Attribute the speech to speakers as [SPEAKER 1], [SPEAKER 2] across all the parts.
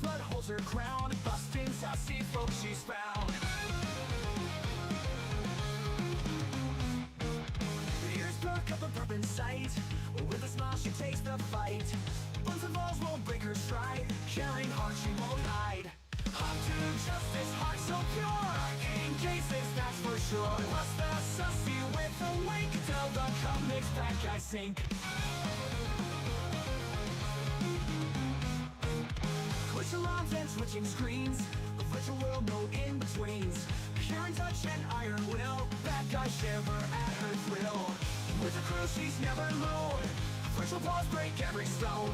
[SPEAKER 1] flood holds her crown, busting sassy folks she's found. Ears perk up a bourbon sight, with a smile she takes the fight. Bones and walls won't break her stride, caring heart she won't hide. Hot to justice, heart so pure, in cases that's for sure. What's the sussy with a wink, till the comics that guy sink. Glitch alarms and switching screens, a virtual world, no in-betweens. Pure in touch and iron will, bad guy shiver at her thrill. With a crew she's never alone, virtual paws break every stone.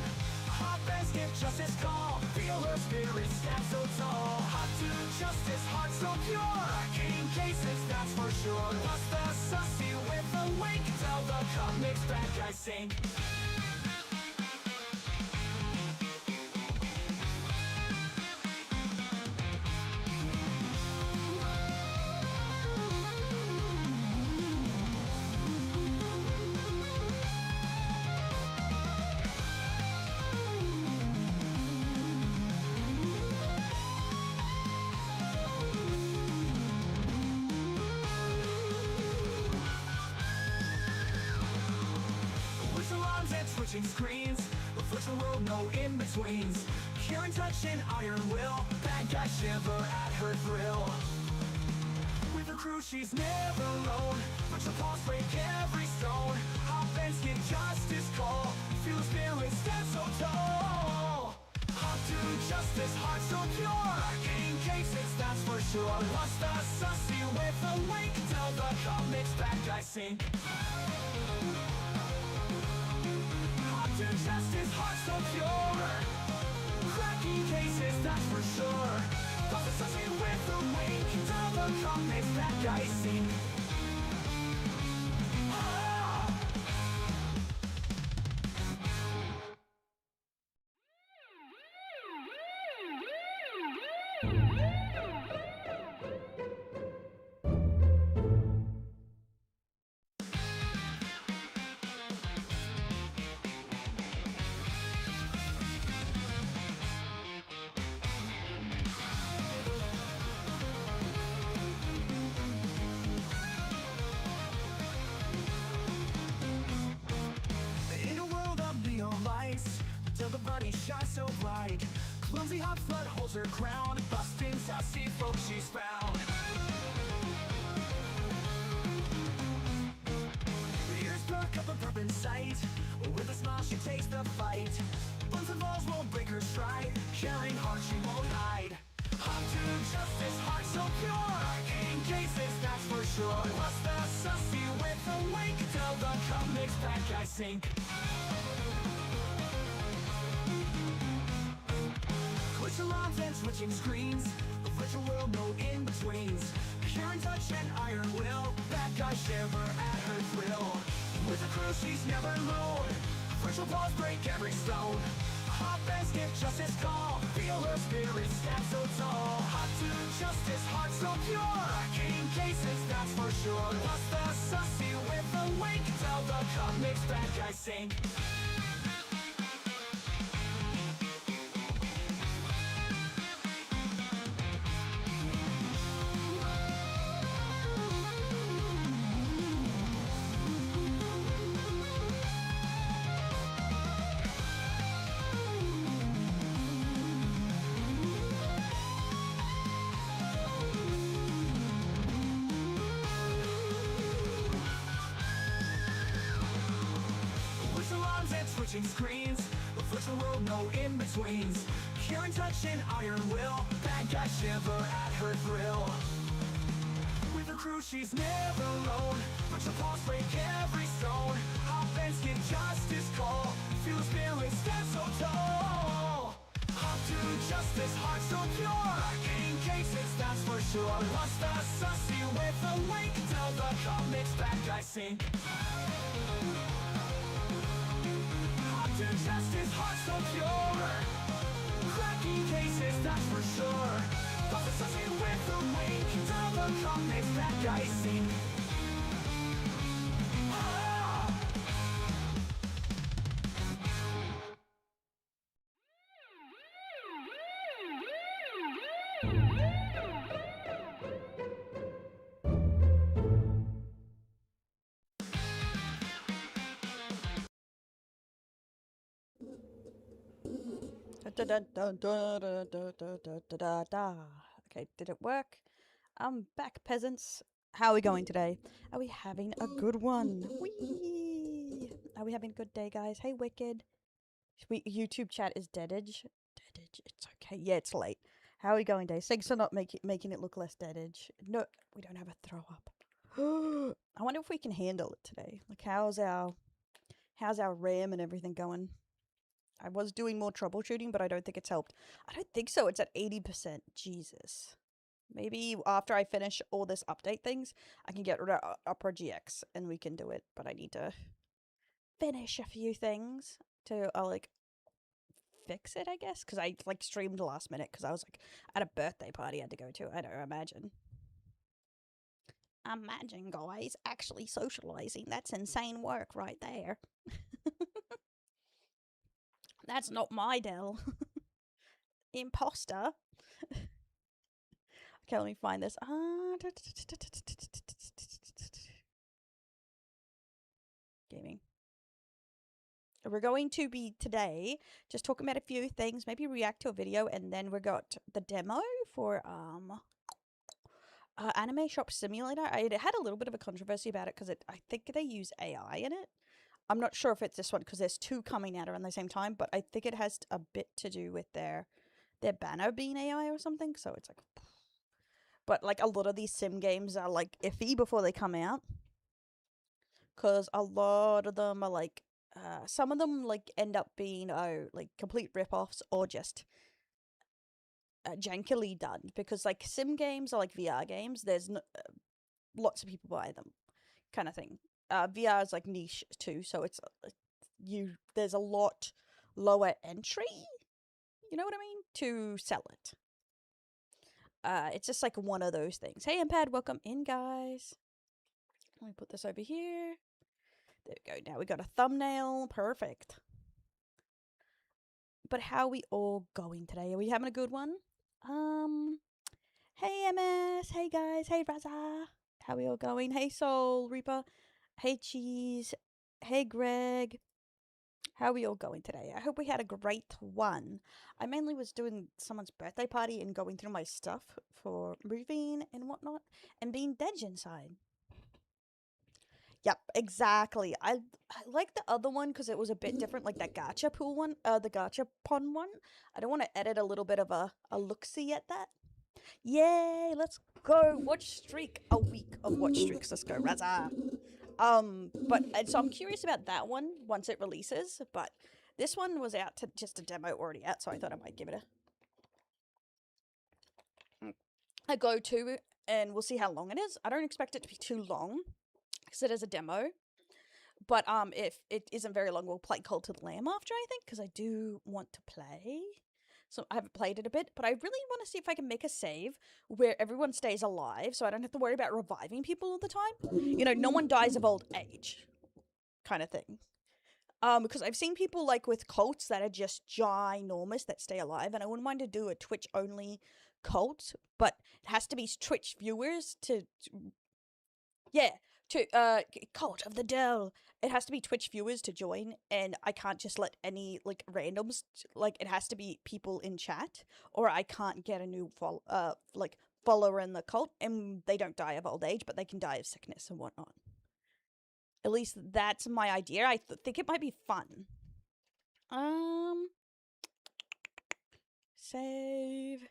[SPEAKER 1] Hot bands give justice call, feel her spirit stand so tall. Hot to justice, heart so pure, in cases that's for sure. What's the sussy with a wink, till the comics bad guy sink. Switching screens, a virtual world, no in-betweens. Pure in touch and iron will, bad guy shiver at her thrill. With her crew she's never alone, virtual paws break every stone. Hot fans get justice call, feel her spirit stand so tall. Hot to justice, heart so pure, in cases that's for sure. What's the sussy with a wink, till the comics bad guy sink. To justice, heart so pure, cracking cases that's for sure. But the sussy with a wink, till the comics bad guy sink. Till the body shines so bright, clumsy hot flood holds her crown, busting sassy folks she's found. Ears perk up a bourbon sight, with a smile she takes the fight. Bones and walls won't break her stride, caring heart she won't hide. Hot to justice, heart so pure, in cases that's for sure. What's the sussy with a wink, till the comics bad guy sink. Glitch alarms and switching screens, a virtual world, no in-betweens. Pure in touch and iron will, bad guy shiver at her thrill. With a crew she's never alone, virtual paws break every stone. Hot bands give justice call, feel her spirit stand so tall. Hot to justice, heart so pure, in cases that's for sure. What's the sussy with a wink, till the comics bad guy sink. Switching screens, a virtual world, no in-betweens. Pure in touch and iron will, bad guy shiver at her thrill. With her crew she's never alone, virtual paws break every stone. Hot fans get justice call, feel her spirit stand so tall. Hot to justice, heart so pure, in cases that's for sure. What's the sussy with a wink, till the comics bad guy sink. To justice, heart so pure, cracking cases that's for sure. But the sussy with a wink, till the comics bad guy sink.
[SPEAKER 2] Okay, did it work? I'm back, peasants. How are we going today? Are we having a good one? Whee! Are we having a good day, guys? Hey, Wicked. YouTube chat is deadage. Deadage. It's okay. Yeah, it's late. How are we going, Day? Thanks for not making it look less deadage. No, we don't have a throw up. I wonder if we can handle it today. Like, how's our RAM and everything going? I was doing more troubleshooting, but I don't think it's helped. I don't think so. It's at 80%. Jesus. Maybe after I finish all this update things, I can get rid of Opera GX and we can do it. But I need to finish a few things to like fix it, I guess. Because I like streamed last minute because I was like at a birthday party I had to go to. I don't imagine. Imagine, guys, actually socializing. That's insane work right there. That's not my Dell. Imposter. Okay, let me find this. Gaming. We're going to be today just talking about a few things, maybe react to a video, and then we got the demo for Anime Shop Simulator. It had a little bit of a controversy about it because I think they use AI in it. I'm not sure if it's this one because there's two coming out around the same time, but I think it has a bit to do with their banner being AI or something. So it's like, but like a lot of these sim games are like iffy before they come out because a lot of them are like, some of them like end up being like complete rip-offs or just jankily done because like sim games are like VR games. There's lots of people buy them, kind of thing. VR is like niche too, so it's there's a lot lower entry. You know what I mean? To sell it. It's just like one of those things. Hey, Impad, welcome in, guys. Let me put this over here. There we go. Now we got a thumbnail. Perfect. But how are we all going today? Are we having a good one? Hey, MS. Hey, guys. Hey, Raza. How are we all going? Hey, Soul Reaper. Hey, Cheese. Hey, Greg. How are we all going today? I hope we had a great one. I mainly was doing someone's birthday party and going through my stuff for moving and whatnot and being dead inside. Yep, exactly. I like the other one because it was a bit different, like that gacha pool one, the gacha pon one. I don't want to edit a little bit of a look-see at that. Yay, let's go. Watch streak. A week of watch streaks. Let's go, Raza. But so I'm curious about that one once it releases, but this one was out to just a demo already out, so I thought I might give it a go to, and we'll see how long it is. I don't expect it to be too long because it is a demo. But if it isn't very long, we'll play Cult of the Lamb after, I think, because I do want to play. So I haven't played it a bit, but I really want to see if I can make a save where everyone stays alive so I don't have to worry about reviving people all the time. You know, no one dies of old age kind of thing. Because I've seen people like with cults that are just ginormous that stay alive, and I wouldn't mind to do a Twitch-only cult, but it has to be Twitch viewers to Cult of the Dell. It has to be Twitch viewers to join, and I can't just let any like randoms. Like it has to be people in chat, or I can't get a new follower in the cult, and they don't die of old age, but they can die of sickness and whatnot. At least that's my idea. I think it might be fun. Save.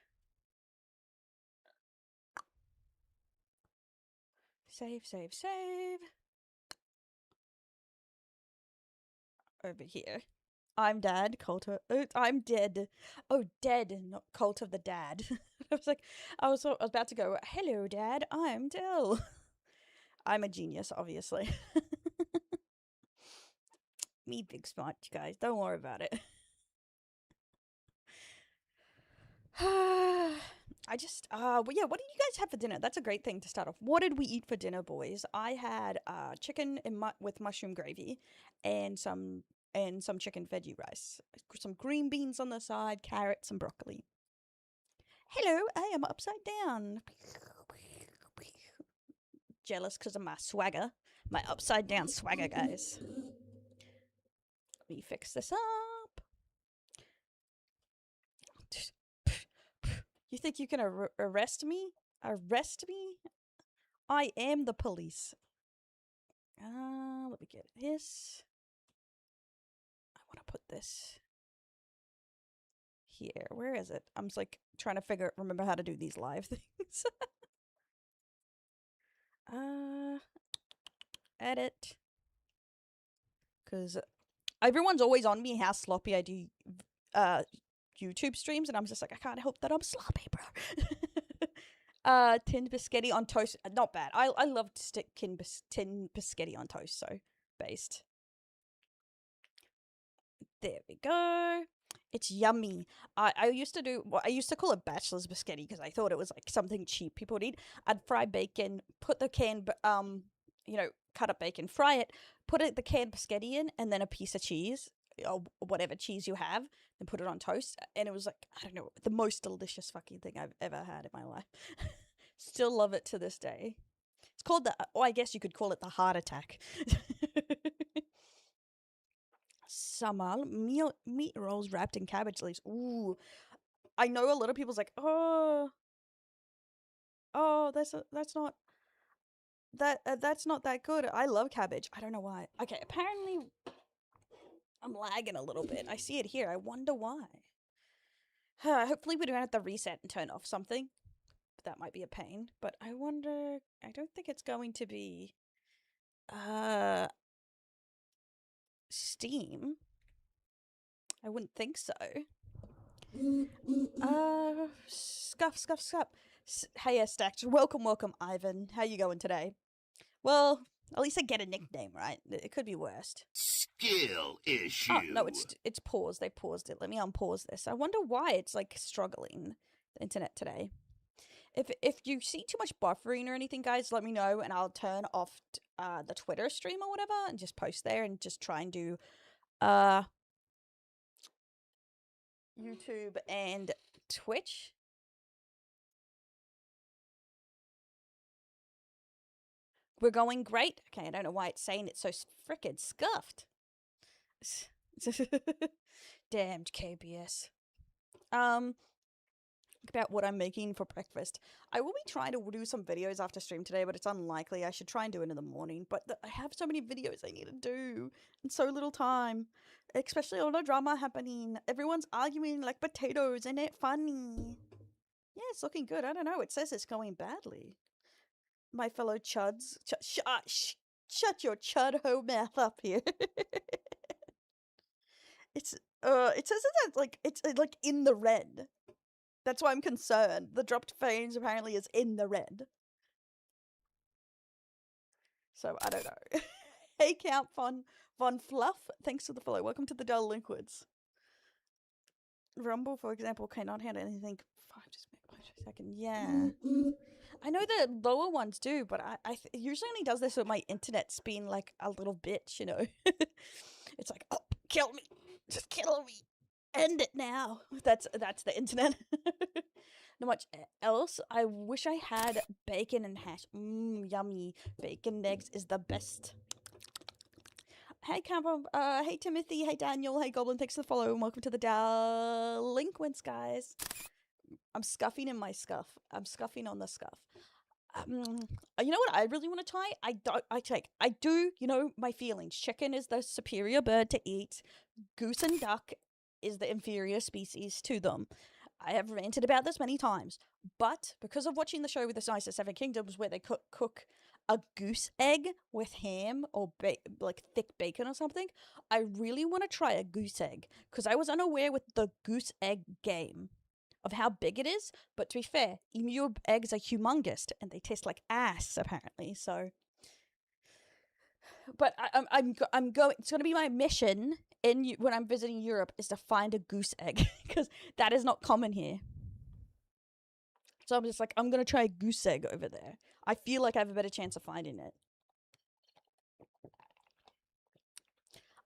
[SPEAKER 2] Save. Over here. I'm Dad, I'm dead. Oh, dead, not Cult of the Dad. I was about to go, hello, Dad, I'm Dell. I'm a genius, obviously. Me big smart, guys. Don't worry about it. Well, yeah, what did you guys have for dinner? That's a great thing to start off. What did we eat for dinner, boys? I had chicken with mushroom gravy and some chicken veggie rice. Some green beans on the side, carrots and broccoli. Hello, I am upside down. Jealous because of my swagger. My upside down swagger, guys. Let me fix this up. You think you can arrest me? Arrest me? I am the police. Let me get this. I want to put this here. Where is it? I'm just like trying to remember how to do these live things. Edit. Because everyone's always on me how sloppy I do YouTube streams, and I'm just like, I can't help that I'm sloppy, bro. Tin biscotti on toast. Not bad. I love tin biscotti on toast, so based. There we go. It's yummy. I used to call it bachelor's biscotti because I thought it was like something cheap people would eat. I'd fry bacon, put the canned cut up bacon, fry it, put the canned biscotti in, and then a piece of cheese or whatever cheese you have, and put it on toast. And it was like, I don't know, the most delicious fucking thing I've ever had in my life. Still love it to this day. It's called I guess you could call it the heart attack. Summer meat rolls wrapped in cabbage leaves. Ooh, I know a lot of people's like, oh, that's not that good. I love cabbage. I don't know why. Okay, apparently I'm lagging a little bit. I see it here. I wonder why. Hopefully we don't have to reset and turn off something. That might be a pain. But I wonder. I don't think it's going to be Steam. I wouldn't think so. Scuff. Hey, Stacks. Welcome, Ivan. How you going today? Well, at least I get a nickname, right? It could be worse.
[SPEAKER 3] Skill issue.
[SPEAKER 2] Oh, no, it's paused. They paused it. Let me unpause this. I wonder why it's, like, struggling, the internet today. If you see too much buffering or anything, guys, let me know, and I'll turn off the Twitter stream or whatever, and just post there, and just try and do YouTube and Twitch. We're going great. Okay, I don't know why it's saying it's so frickin' scuffed. Damned KBS. About what I'm making for breakfast. I will be trying to do some videos after stream today, but it's unlikely. I should try and do it in the morning. But I have so many videos I need to do and so little time. Especially all the drama happening. Everyone's arguing like potatoes. Isn't it funny? Yeah, it's looking good. I don't know. It says it's going badly. My fellow chuds. Shut your chud ho mouth up here. It says it's like in the red. That's why I'm concerned. The dropped frames apparently is in the red. So I don't know. Hey Count Von Fluff, thanks for the follow. Welcome to the Delinquents. Rumble, for example, cannot handle anything 5 per second. Yeah. I know the lower ones do, but I usually only does this with my internet's being like a little bitch, you know. It's like, oh, kill me. Just kill me. End it now. That's the internet. Not much else. I wish I had bacon and hash. Yummy. Bacon and eggs is the best. Hey Campo, hey Timothy, hey Daniel, hey Goblin, thanks for the follow, and welcome to the Delinquents, guys. I'm scuffing in my scuff. I'm scuffing on the scuff. You know what I really want to try? I do, you know, my feelings. Chicken is the superior bird to eat. Goose and duck is the inferior species to them. I have ranted about this many times, but because of watching the show with the Nice Seven Kingdoms where they cook a goose egg with ham or like thick bacon or something, I really want to try a goose egg because I was unaware with the goose egg game of how big it is. But to be fair, emu eggs are humongous and they taste like ass apparently. So, but I'm going. It's going to be my mission when I'm visiting Europe is to find a goose egg because that is not common here. So I'm just like, I'm going to try a goose egg over there. I feel like I have a better chance of finding it.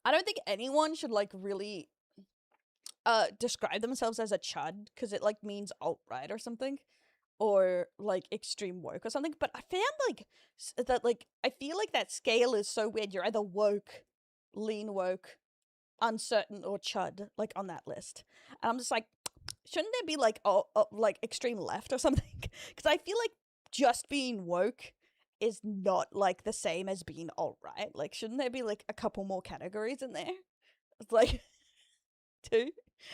[SPEAKER 2] I don't think anyone should like really describe themselves as a chud because it like means alt-right or something, or like extreme woke or something. But I found like that like I feel like that scale is so weird. You're either woke, lean woke, uncertain, or chud, like on that list. And I'm just like, Shouldn't there be like like extreme left or something? Because I feel like just being woke is not like the same as being alt-right. Like, shouldn't there be like a couple more categories in there? It's like two.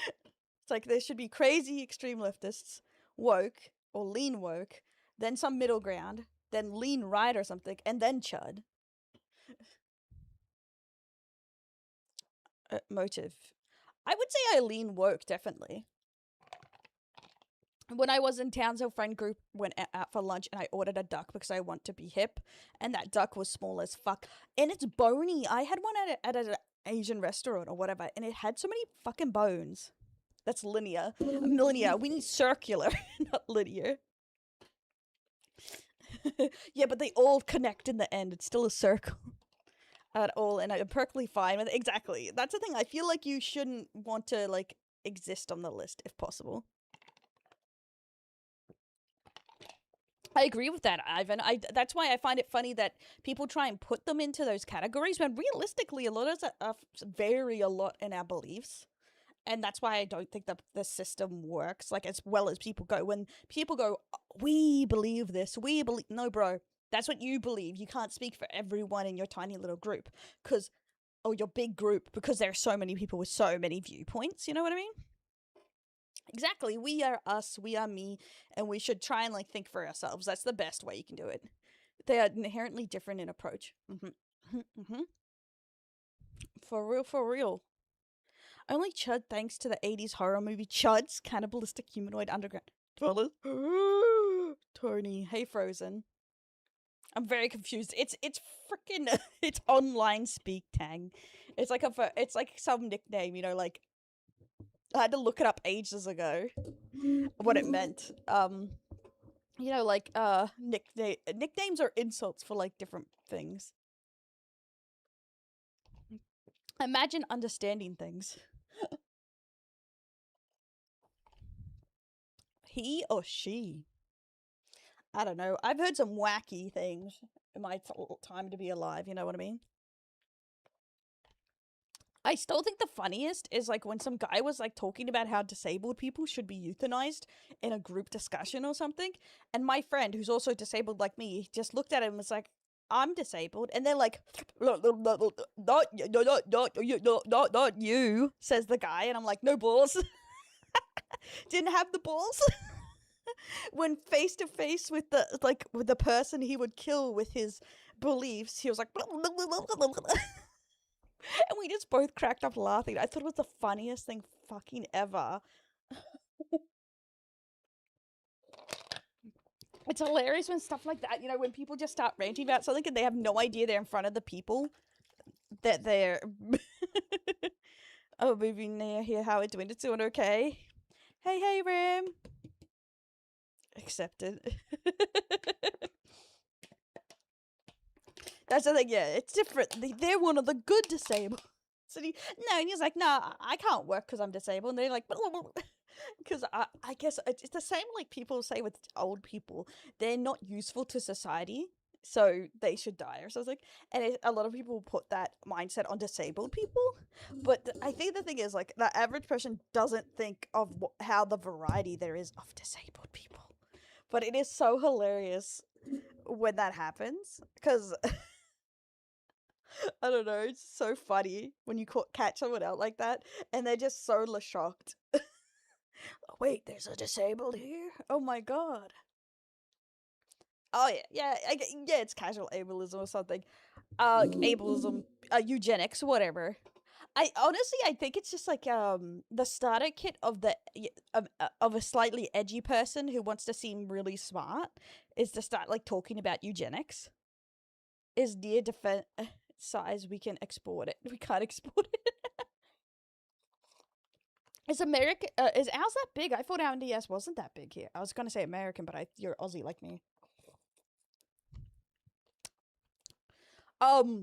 [SPEAKER 2] It's like there should be crazy extreme leftists, woke or lean woke, then some middle ground, then lean right or something, and then chud. Motive. I would say I lean woke, definitely. When I was in Townsville friend group, went out for lunch and I ordered a duck because I want to be hip, and that duck was small as fuck and it's bony. I had one at an Asian restaurant or whatever, and it had so many fucking bones. That's linear. Linear. We need circular, not linear. Yeah, but they all connect in the end. It's still a circle at all, and I'm perfectly fine with it. Exactly. That's the thing. I feel like you shouldn't want to like exist on the list if possible. I agree with that, Ivan. That's why I find it funny that people try and put them into those categories when realistically a lot of us vary a lot in our beliefs. And that's why I don't think the system works like as well as people go. When people go, we believe this, we believe... No, bro. That's what you believe. You can't speak for everyone in your tiny little group. Or your big group, because there are so many people with so many viewpoints. You know what I mean? Exactly. We are us, we are me, and we should try and like think for ourselves. That's the best way you can do it. They are inherently different in approach. For real, for real. Only chud thanks to the 80s horror movie Chud's Cannibalistic Humanoid Underground Dwellers. Tony, hey Frozen. I'm very confused. It's freaking it's online speak tang. It's like it's like some nickname, you know, like I had to look it up ages ago what it meant. You know, like nicknames are insults for like different things. Imagine understanding things. He or she? I don't know. I've heard some wacky things in my time to be alive, you know what I mean? I still think the funniest is like when some guy was like talking about how disabled people should be euthanized in a group discussion or something, and my friend who's also disabled like me just looked at him and was like, I'm disabled, and they're like, not you, says the guy, and I'm like, no balls. Didn't have the balls. When face to face with the person he would kill with his beliefs, he was like, and we just both cracked up laughing. I thought it was the funniest thing fucking ever. It's hilarious when stuff like that, you know, when people just start ranting about something and they have no idea they're in front of the people that they're... Oh, moving near here, how it's doing? It's doing okay. Hey, Rim. Accepted. That's the thing, yeah, it's different. They're one of the good disabled. So and he's like, nah, I can't work because I'm disabled. And they're like, because I guess it's the same like people say with old people. They're not useful to society, so they should die or something. And a lot of people put that mindset on disabled people. But I think the thing is, like, the average person doesn't think of how the variety there is of disabled people. But it is so hilarious when that happens, because... I don't know, it's so funny when you catch someone out like that, and they're just so shocked. Oh, wait, there's a disabled here? Oh my god. Oh yeah, it's casual ableism or something. Ableism, eugenics, whatever. I think it's just like the starter kit of of a slightly edgy person who wants to seem really smart is to start like talking about eugenics. Is near defense size, we can export it. We can't export it. Is America is ours that big? I thought our NDS wasn't that big here. I was gonna say American, but you're Aussie like me. I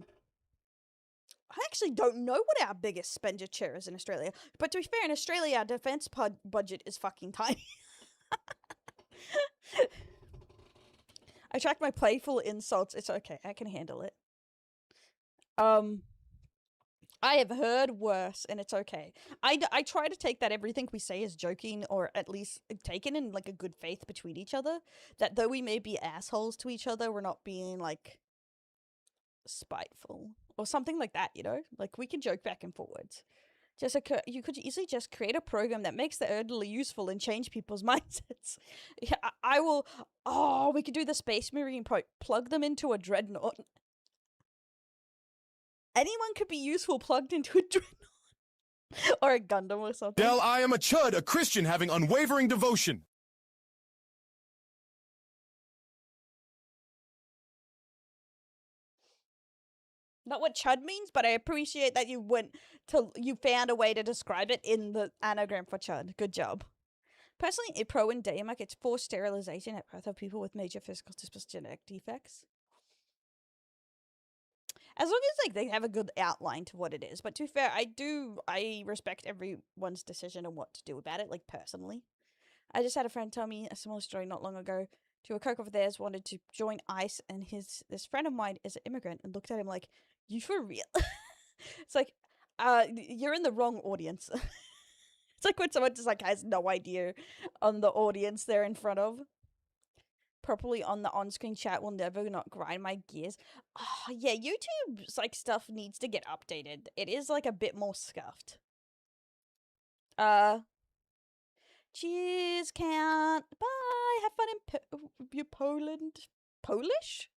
[SPEAKER 2] actually don't know what our biggest expenditure is in Australia. But to be fair, in Australia, our defense budget is fucking tiny. I track my playful insults. It's okay. I can handle it. I have heard worse, and it's okay. I try to take that everything we say is joking, or at least taken in like a good faith between each other. That though we may be assholes to each other, we're not being like spiteful or something like that. You know, like we can joke back and forwards. Just you could easily just create a program that makes the Erundel useful and change people's mindsets. Yeah, I will. Oh, we could do the Space Marine plug them into a dreadnought. Anyone could be useful plugged into a dreadnought or a Gundam or something.
[SPEAKER 4] Del, I am a chud, a Christian having unwavering devotion.
[SPEAKER 2] Not what chud means, but I appreciate that you found a way to describe it in the anagram for chud. Good job. Personally, in Pro and Damak, it's forced sterilization at birth of people with major physical genetic defects. As long as like they have a good outline to what it is. But to be fair, I respect everyone's decision on what to do about it, like personally. I just had a friend tell me a similar story not long ago. To a coke of theirs wanted to join ICE, and this friend of mine is an immigrant and looked at him like, "You for real?" It's like, you're in the wrong audience. It's like when someone just like has no idea on the audience they're in front of. Properly on the on-screen chat will never not grind my gears. Oh, yeah, YouTube's like stuff needs to get updated. It is like a bit more scuffed. Cheers, count. Bye. Have fun in Poland. Polish?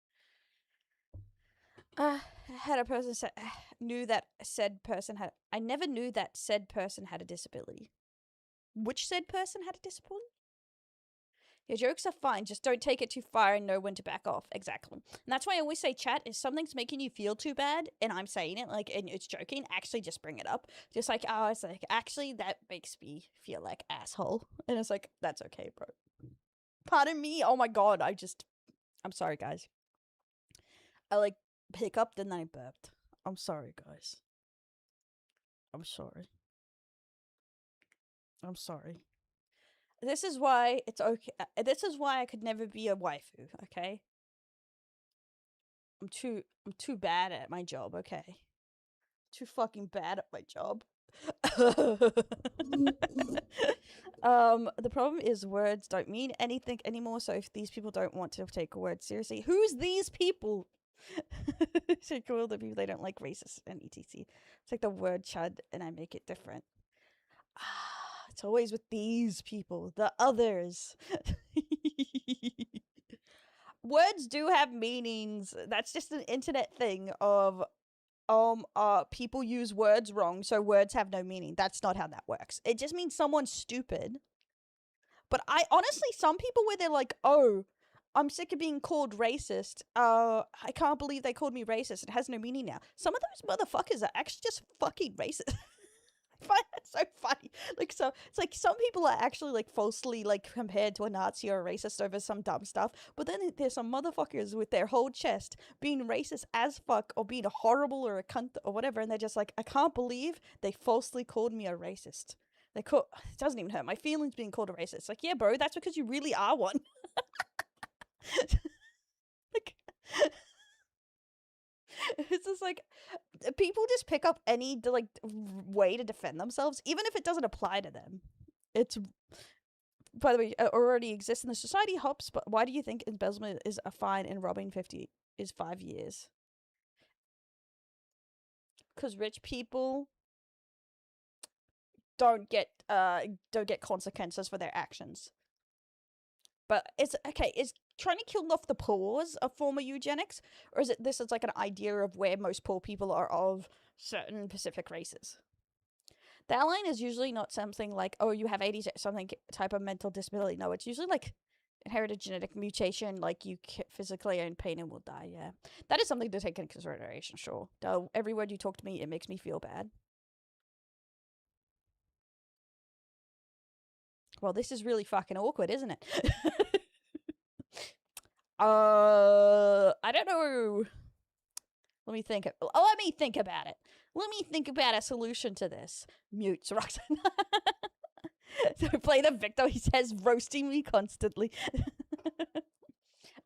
[SPEAKER 2] I had a person say, knew that said person had. I never knew that said person had a disability. Which said person had a disability? Your jokes are fine, just don't take it too far and know when to back off. Exactly. And that's why I always say, chat, if something's making you feel too bad, and I'm saying it, like, and it's joking, actually just bring it up. Just like, oh, it's like, actually, that makes me feel like asshole. And it's like, that's okay, bro. Pardon me? Oh my god, I'm sorry, guys. I, like, hiccuped and then I burped. I'm sorry, guys. I'm sorry. I'm sorry. This is why it's okay. This is why I could never be a waifu, okay? I'm too bad at my job, okay? Too fucking bad at my job. The problem is words don't mean anything anymore, so if these people don't want to take a word seriously, who's these people? So cool the people they don't like racist and etc. It's like the word chud and I make it different. It's always with these people, the others. Words do have meanings. That's just an internet thing of people use words wrong, so words have no meaning. That's not how that works. It just means someone's stupid. But I honestly, some people where they're like, "Oh, I'm sick of being called racist. I can't believe they called me racist. It has no meaning now." Some of those motherfuckers are actually just fucking racist. I find that so funny. Like, so it's like some people are actually like falsely like compared to a Nazi or a racist over some dumb stuff, but then there's some motherfuckers with their whole chest being racist as fuck or being horrible or a cunt or whatever, and they're just like, I can't believe they falsely called me a racist. It doesn't even hurt my feelings being called a racist. Like, yeah, bro, that's because you really are one. Like, it's just like people just pick up any like way to defend themselves, even if it doesn't apply to them. It's, by the way, already exists in the society. Hops, but why do you think embezzlement is a fine and robbing 50 is 5 years? Because rich people don't get consequences for their actions. But it's okay. Is trying to kill off the poors a form of eugenics, or is it this is like an idea of where most poor people are of certain Pacific races? The outline is usually not something like, oh, you have 80 something type of mental disability. No, it's usually like inherited genetic mutation, like you physically are in pain and will die. Yeah, that is something to take into consideration. Sure, every word you talk to me, it makes me feel bad. Well, this is really fucking awkward, isn't it? I don't know. Let me think about it. Let me think about a solution to this. Mutes, Roxanne. So play the victim, he says, roasting me constantly.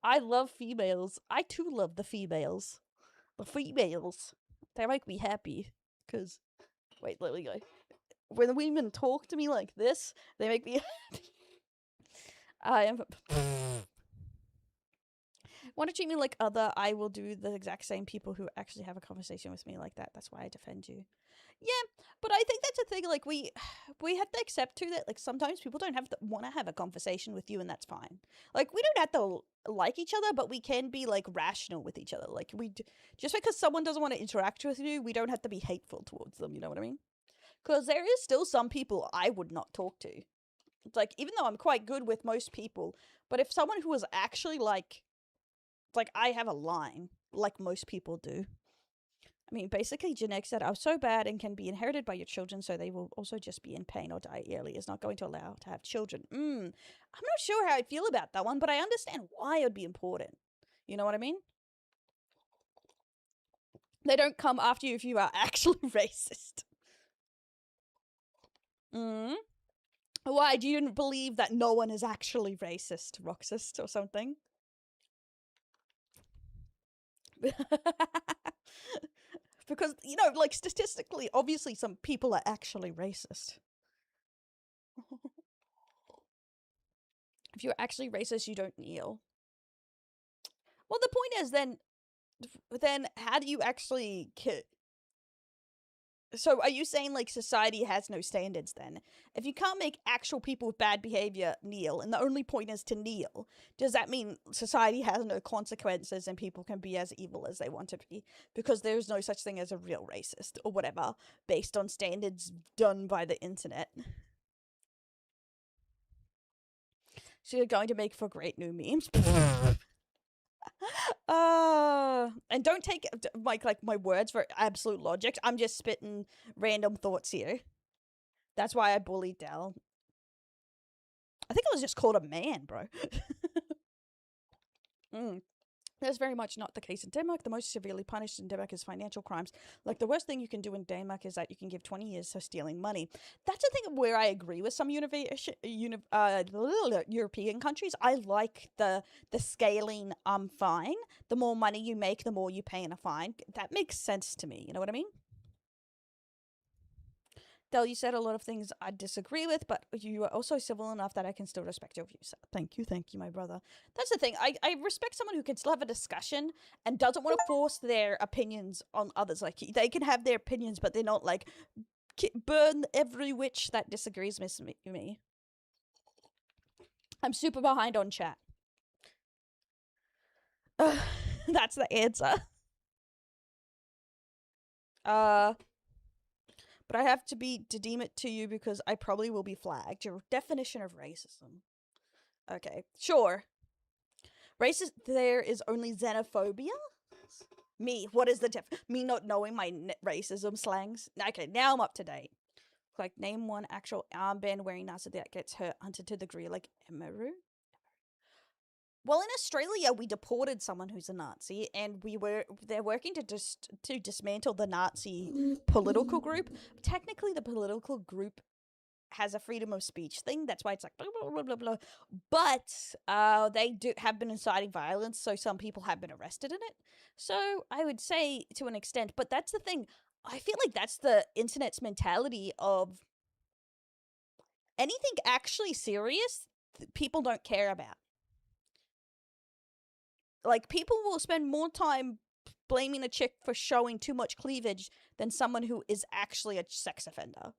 [SPEAKER 2] I love females. I too love the females. The females. They make me happy. Because, wait, let me go. When women talk to me like this, they make me I am... Want to treat me like other, I will do the exact same people who actually have a conversation with me like that. That's why I defend you. Yeah, but I think that's a thing, like, we have to accept, too, that, like, sometimes people don't want to have a conversation with you, and that's fine. Like, we don't have to like each other, but we can be, like, rational with each other. Like, just because someone doesn't want to interact with you, we don't have to be hateful towards them, you know what I mean? Because there is still some people I would not talk to. It's like, even though I'm quite good with most people, but if someone who was actually, like, I have a line, like most people do. I mean, basically, genetics that are so bad and can be inherited by your children, so they will also just be in pain or die early, is not going to allow to have children. I'm not sure how I feel about that one, but I understand why it would be important. You know what I mean? They don't come after you if you are actually racist. Why? Do you believe that no one is actually racist, Roxist, or something? Because, you know, like, statistically, obviously some people are actually racist. If you're actually racist, you don't kneel. Well, the point is, then how do you actually... So, are you saying, like, society has no standards, then? If you can't make actual people with bad behavior kneel, and the only point is to kneel, does that mean society has no consequences and people can be as evil as they want to be? Because there's no such thing as a real racist, or whatever, based on standards done by the internet. So you're going to make for great new memes? And don't take like my words for absolute logic. I'm just spitting random thoughts here. That's why I bullied Dell. I think I was just called a man, bro. That's very much not the case in Denmark. The most severely punished in Denmark is financial crimes. Like, the worst thing you can do in Denmark is that you can give 20 years for stealing money. That's a thing where I agree with some European countries. I like the scaling fine. The more money you make, the more you pay in a fine. That makes sense to me. You know what I mean? Del, you said a lot of things I disagree with, but you are also civil enough that I can still respect your views. Thank you, my brother. That's the thing. I respect someone who can still have a discussion and doesn't want to force their opinions on others. Like, they can have their opinions, but they're not like, burn every witch that disagrees with me. I'm super behind on chat. That's the answer. But I have to deem it to you because I probably will be flagged. Your definition of racism. Okay, sure. Racist, there is only xenophobia? Me, what is the me not knowing my racism slangs? Okay, now I'm up to date. Like, name one actual armband wearing Nazi that gets hunted to the degree like Emeru? Well, in Australia, we deported someone who's a Nazi, and they're working to dismantle the Nazi political group. Technically, the political group has a freedom of speech thing. That's why it's like blah, blah, blah, blah, blah. But they have been inciting violence, so some people have been arrested in it. So I would say to an extent, but that's the thing. I feel like that's the internet's mentality of anything actually serious, people don't care about. Like, people will spend more time blaming a chick for showing too much cleavage than someone who is actually a sex offender.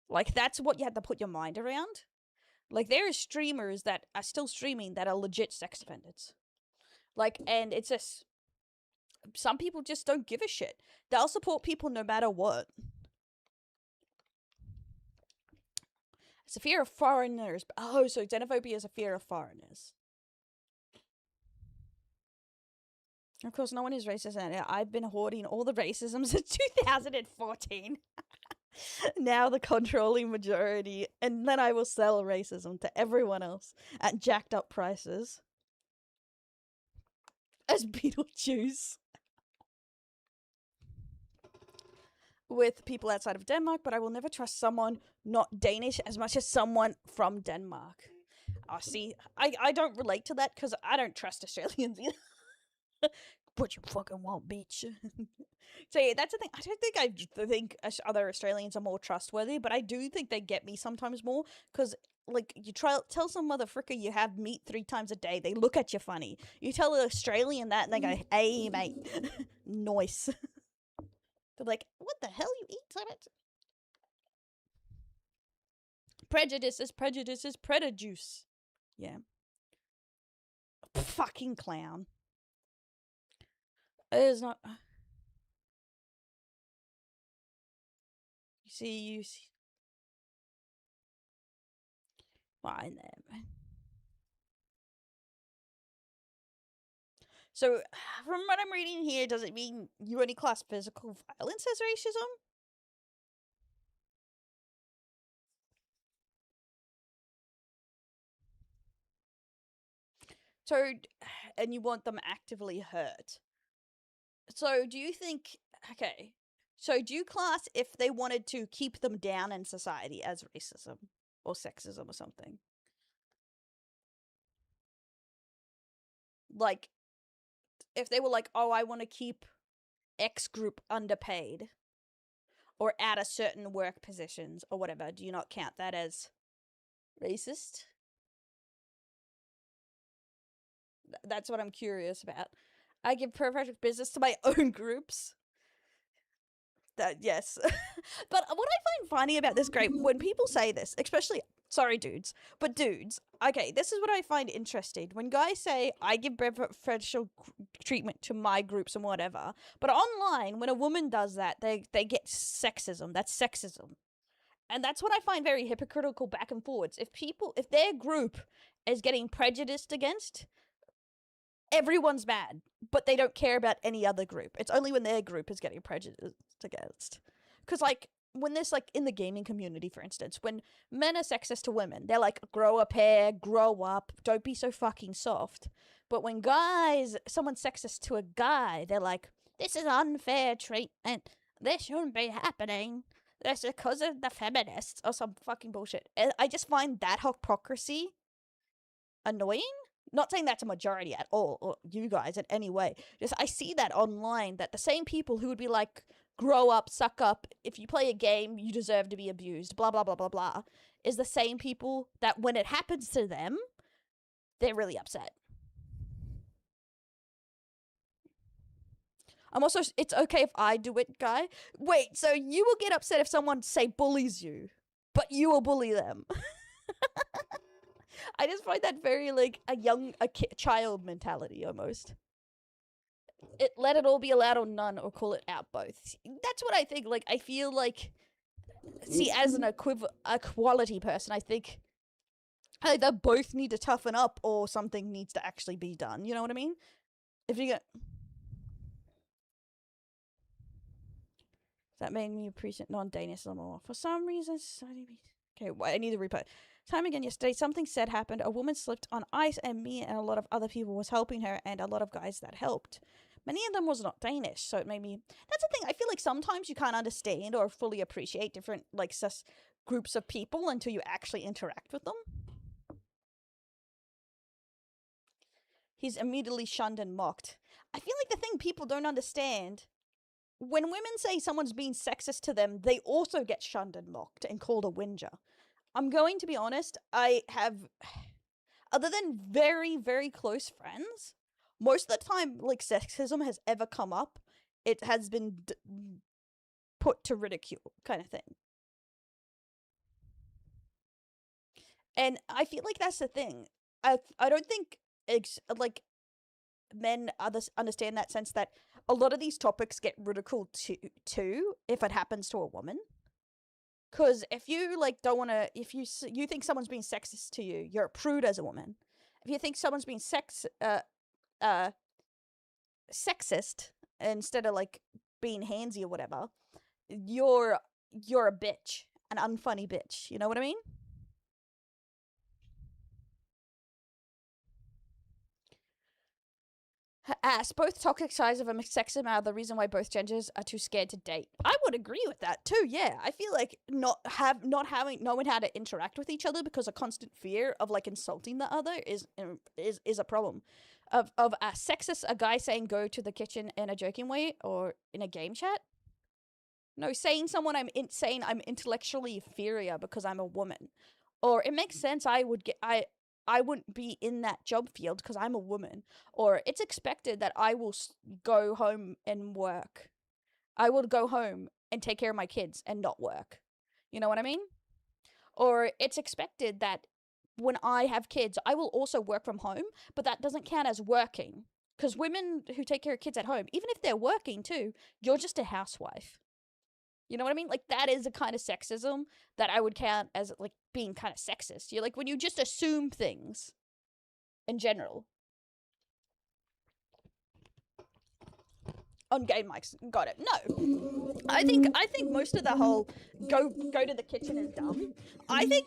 [SPEAKER 2] Like, that's what you have to put your mind around. Like, there are streamers that are still streaming that are legit sex offenders. Like, and it's just... Some people just don't give a shit. They'll support people no matter what. It's a fear of foreigners. Oh, so xenophobia is a fear of foreigners. Of course, no one is racist, and I've been hoarding all the racism since 2014. Now the controlling majority, and then I will sell racism to everyone else at jacked up prices. As Beetlejuice. With people outside of Denmark, but I will never trust someone not Danish as much as someone from Denmark. Oh, see, I don't relate to that because I don't trust Australians either. what you fucking want, bitch. So yeah, that's the thing. I don't think think other Australians are more trustworthy, but I do think they get me sometimes more, because like you tell some motherfucker you have meat 3 times a day, they look at you funny. You tell an Australian that and they go, "Hey mate, nice." They're like, "What the hell you eat so much?" Prejudice is prejudice. Yeah. Fucking clown. It is not. You see. Fine then. So, from what I'm reading here, does it mean you only class physical violence as racism? So, and you want them actively hurt. So, do you think, okay, so do you class if they wanted to keep them down in society as racism or sexism or something? Like, if they were like, oh, I want to keep X group underpaid or at a certain work positions or whatever, do you not count that as racist? That's what I'm curious about. I give perfect business to my own groups. That, yes. But what I find funny about this, great, when people say this, especially, sorry dudes, but dudes, okay, this is what I find interesting. When guys say, I give preferential treatment to my groups and whatever, but online, when a woman does that, they get sexism. That's sexism. And that's what I find very hypocritical back and forwards. If their group is getting prejudiced against, everyone's mad, but they don't care about any other group. It's only when their group is getting prejudiced against. Because, like, when there's, like, in the gaming community, for instance, when men are sexist to women, they're like, grow a pair, grow up, don't be so fucking soft. But when someone's sexist to a guy, they're like, this is unfair treatment, this shouldn't be happening, that's because of the feminists, or some fucking bullshit. I just find that hypocrisy annoying. Not saying that's a majority at all, or you guys in any way. Just I see that online, that the same people who would be like, grow up, suck up, if you play a game, you deserve to be abused, blah, blah, blah, blah, blah, is the same people that when it happens to them, they're really upset. I'm also, it's okay if I do it, guy. Wait, so you will get upset if someone, say, bullies you, but you will bully them. I just find that very, like, a child mentality, almost. Let it all be allowed or none, or call it out both. That's what I think. Like, I feel like, see, as an equality person, I think either both need to toughen up or something needs to actually be done. You know what I mean? If you get... That made me appreciate non-Danish more. For some reason, okay, I need to replay. Time again yesterday, something sad happened. A woman slipped on ice, and me and a lot of other people was helping her, and a lot of guys that helped. Many of them was not Danish, so it made me... That's the thing, I feel like sometimes you can't understand or fully appreciate different, like, groups of people until you actually interact with them. He's immediately shunned and mocked. I feel like the thing people don't understand... When women say someone's being sexist to them, they also get shunned and mocked and called a whinger. I'm going to be honest, I have, other than very, very close friends, most of the time, like, sexism has ever come up, it has been put to ridicule, kind of thing. And I feel like that's the thing. I don't think, like, men understand that sense that a lot of these topics get ridiculed too if it happens to a woman. Because if you, like, don't want to... If you think someone's being sexist to you, you're a prude as a woman. If you think someone's being sexist instead of, like, being handsy or whatever, you're a bitch. An unfunny bitch. You know what I mean? Ass. Both toxic sides of a sexism are the reason why both genders are too scared to date. I would agree with that too. Yeah, I feel like knowing how to interact with each other because of constant fear of, like, insulting the other is a problem. of a sexist, a guy saying go to the kitchen in a joking way or in a game chat. No, saying someone saying I'm intellectually inferior because I'm a woman, or it makes sense. I wouldn't be in that job field because I'm a woman, or it's expected that I will go home and work. I will go home and take care of my kids and not work. You know what I mean? Or it's expected that when I have kids, I will also work from home, but that doesn't count as working. Because women who take care of kids at home, even if they're working too, you're just a housewife. You know what I mean? Like, that is a kind of sexism that I would count as, like, being kind of sexist. You're like, when you just assume things in general. On game mics, got it. No, I think most of the whole go to the kitchen is dumb. I think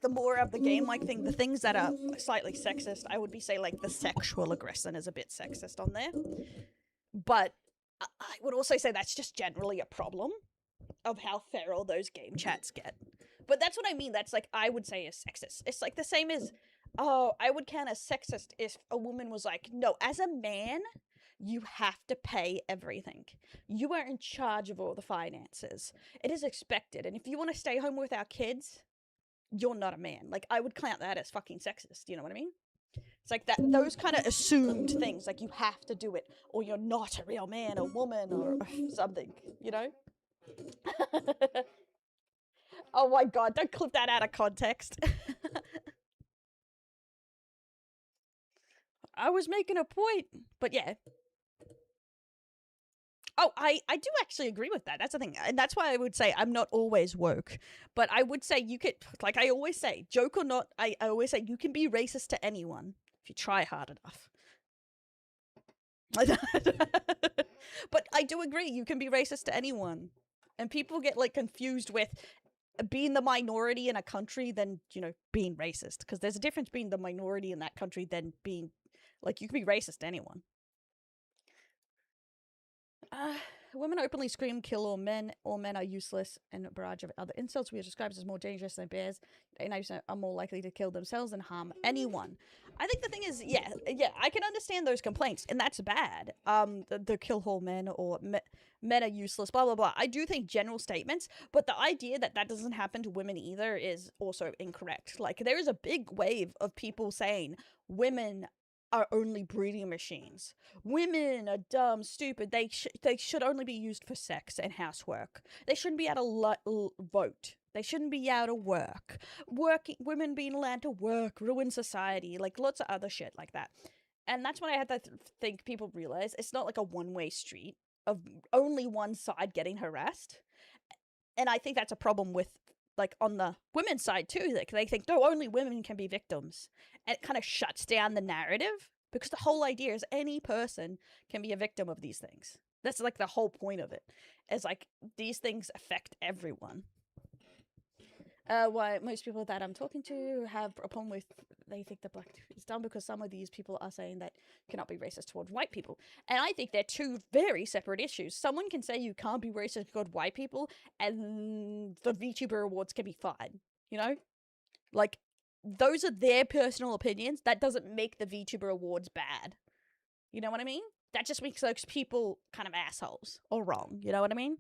[SPEAKER 2] the more of the game mic thing, the things that are slightly sexist, I would be say like the sexual aggression is a bit sexist on there. But I would also say that's just generally a problem of how feral those game chats get. But that's what I mean. That's like, I would say is sexist. It's like the same as, oh, I would count as sexist if a woman was like, no, as a man, you have to pay everything. You are in charge of all the finances. It is expected. And if you want to stay home with our kids, you're not a man. Like, I would count that as fucking sexist. You know what I mean? It's like that, those kind of assumed things, like you have to do it, or you're not a real man or woman or something, you know? Oh my god, don't clip that out of context. I was making a point, but yeah. Oh, I do actually agree with that. That's the thing. And that's why I would say I'm not always woke. But I would say you could, like I always say, joke or not, I always say you can be racist to anyone if you try hard enough. But I do agree, you can be racist to anyone. And people get, like, confused with being the minority in a country than, you know, being racist. Because there's a difference being the minority in that country than being, like, you can be racist to anyone. Women openly scream, kill all men are useless, and a barrage of other insults we are described as more dangerous than bears. 89% are more likely to kill themselves than harm anyone. I think the thing is, yeah, I can understand those complaints, and that's bad. The kill all men or men are useless, blah, blah, blah. I do think general statements, but the idea that that doesn't happen to women either is also incorrect. Like, there is a big wave of people saying women are only breeding machines. Women are dumb, stupid. They should only be used for sex and housework. They shouldn't be able to vote. They shouldn't be able to work. Women being allowed to work ruin society. Like, lots of other shit like that. And that's when I had to think people realize it's not like a one-way street of only one side getting harassed. And I think that's a problem with, like, on the women's side too. Like, they think, no, only women can be victims. And it kind of shuts down the narrative, because the whole idea is any person can be a victim of these things. That's, like, the whole point of it. Is, like, these things affect everyone. Why most people that I'm talking to have a problem with, they think the black is dumb because some of these people are saying that you cannot be racist towards white people. And I think they're two very separate issues. Someone can say you can't be racist toward white people, and the VTuber awards can be fine. You know? Like, those are their personal opinions. That doesn't make the VTuber awards bad. You know what I mean? That just makes those people kind of assholes or wrong. You know what I mean?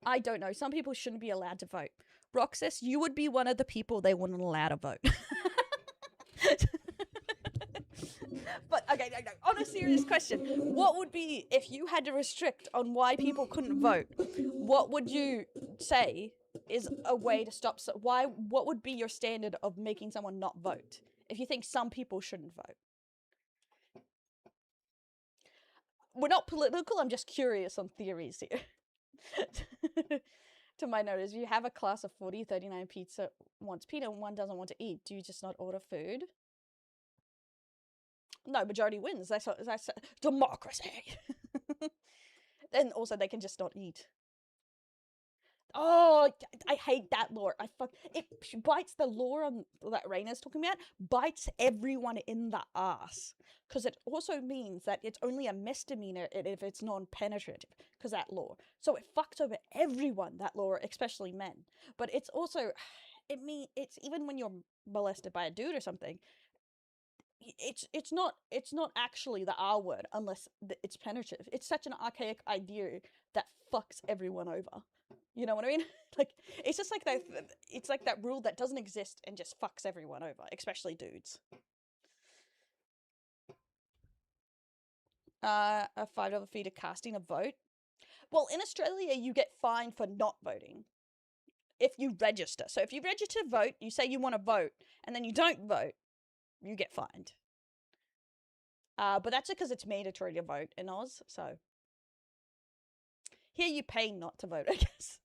[SPEAKER 2] I don't know. Some people shouldn't be allowed to vote. Roxas, you would be one of the people they wouldn't allow to vote. But, okay, no, on a serious question, what would be, if you had to restrict on why people couldn't vote, what would you say is a way to stop, what would be your standard of making someone not vote, if you think some people shouldn't vote? We're not political, I'm just curious on theories here. To my notice, if you have a class of 40, 39 pizza wants pizza and one doesn't want to eat, do you just not order food? No, majority wins. That's democracy. Then also they can just not eat. Oh, I hate that law. It bites the law that Raina's talking about, bites everyone in the ass. Because it also means that it's only a misdemeanor if it's non-penetrative, because that law. So it fucks over everyone, that law, especially men. But it's also, it's even when you're molested by a dude or something, it's not actually the R word unless it's penetrative. It's such an archaic idea that fucks everyone over. You know what I mean? Like, it's just like that. It's like that rule that doesn't exist and just fucks everyone over, especially dudes. A $5 fee to casting a vote. Well, in Australia, you get fined for not voting if you register. So if you register to vote, you say you want to vote, and then you don't vote, you get fined. But that's because it's mandatory to vote in Oz. So here you pay not to vote, I guess.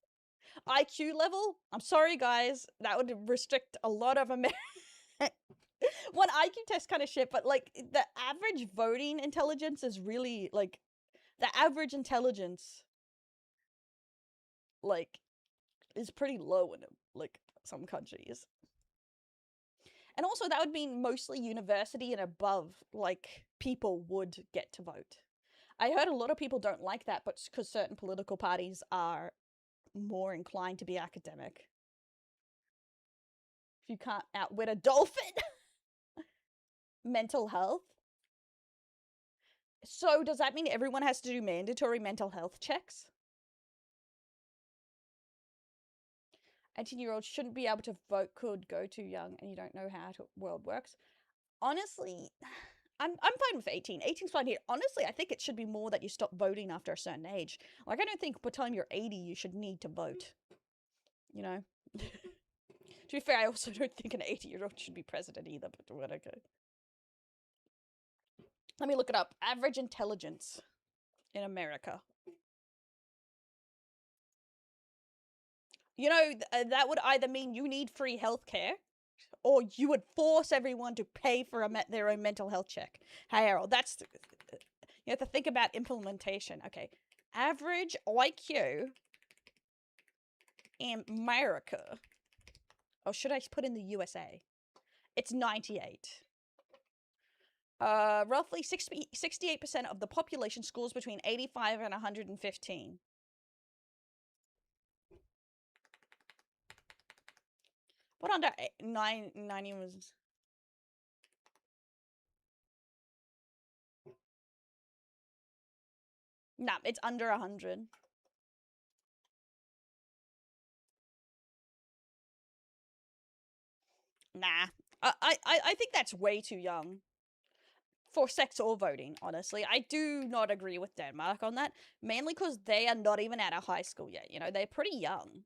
[SPEAKER 2] IQ level? I'm sorry, guys. That would restrict a lot of Americans. One IQ test kind of shit, but like the average voting intelligence is really like the average intelligence like is pretty low in like some countries. And also that would mean mostly university and above like people would get to vote. I heard a lot of people don't like that, but because certain political parties are more inclined to be academic. If you can't outwit a dolphin. Mental health. So does that mean everyone has to do mandatory mental health checks? 18-year-olds shouldn't be able to vote, could go too young, and you don't know how the world works. Honestly, I'm fine with 18. 18's fine here. Honestly, I think it should be more that you stop voting after a certain age. Like, I don't think by the time you're 80, you should need to vote. You know? To be fair, I also don't think an 80-year-old should be president either, but whatever. Let me look it up. Average intelligence in America. You know, that would either mean you need free healthcare, or you would force everyone to pay for their own mental health check. Hey, Errol, that's... You have to think about implementation. Okay. Average IQ in America. Oh, should I put in the USA? It's 98. Roughly 68% of the population scores between 85 and 115. What under 90 was... Nah, it's under 100. Nah. I think that's way too young. For sex or voting, honestly. I do not agree with Denmark on that. Mainly because they are not even out of high school yet. You know, they're pretty young.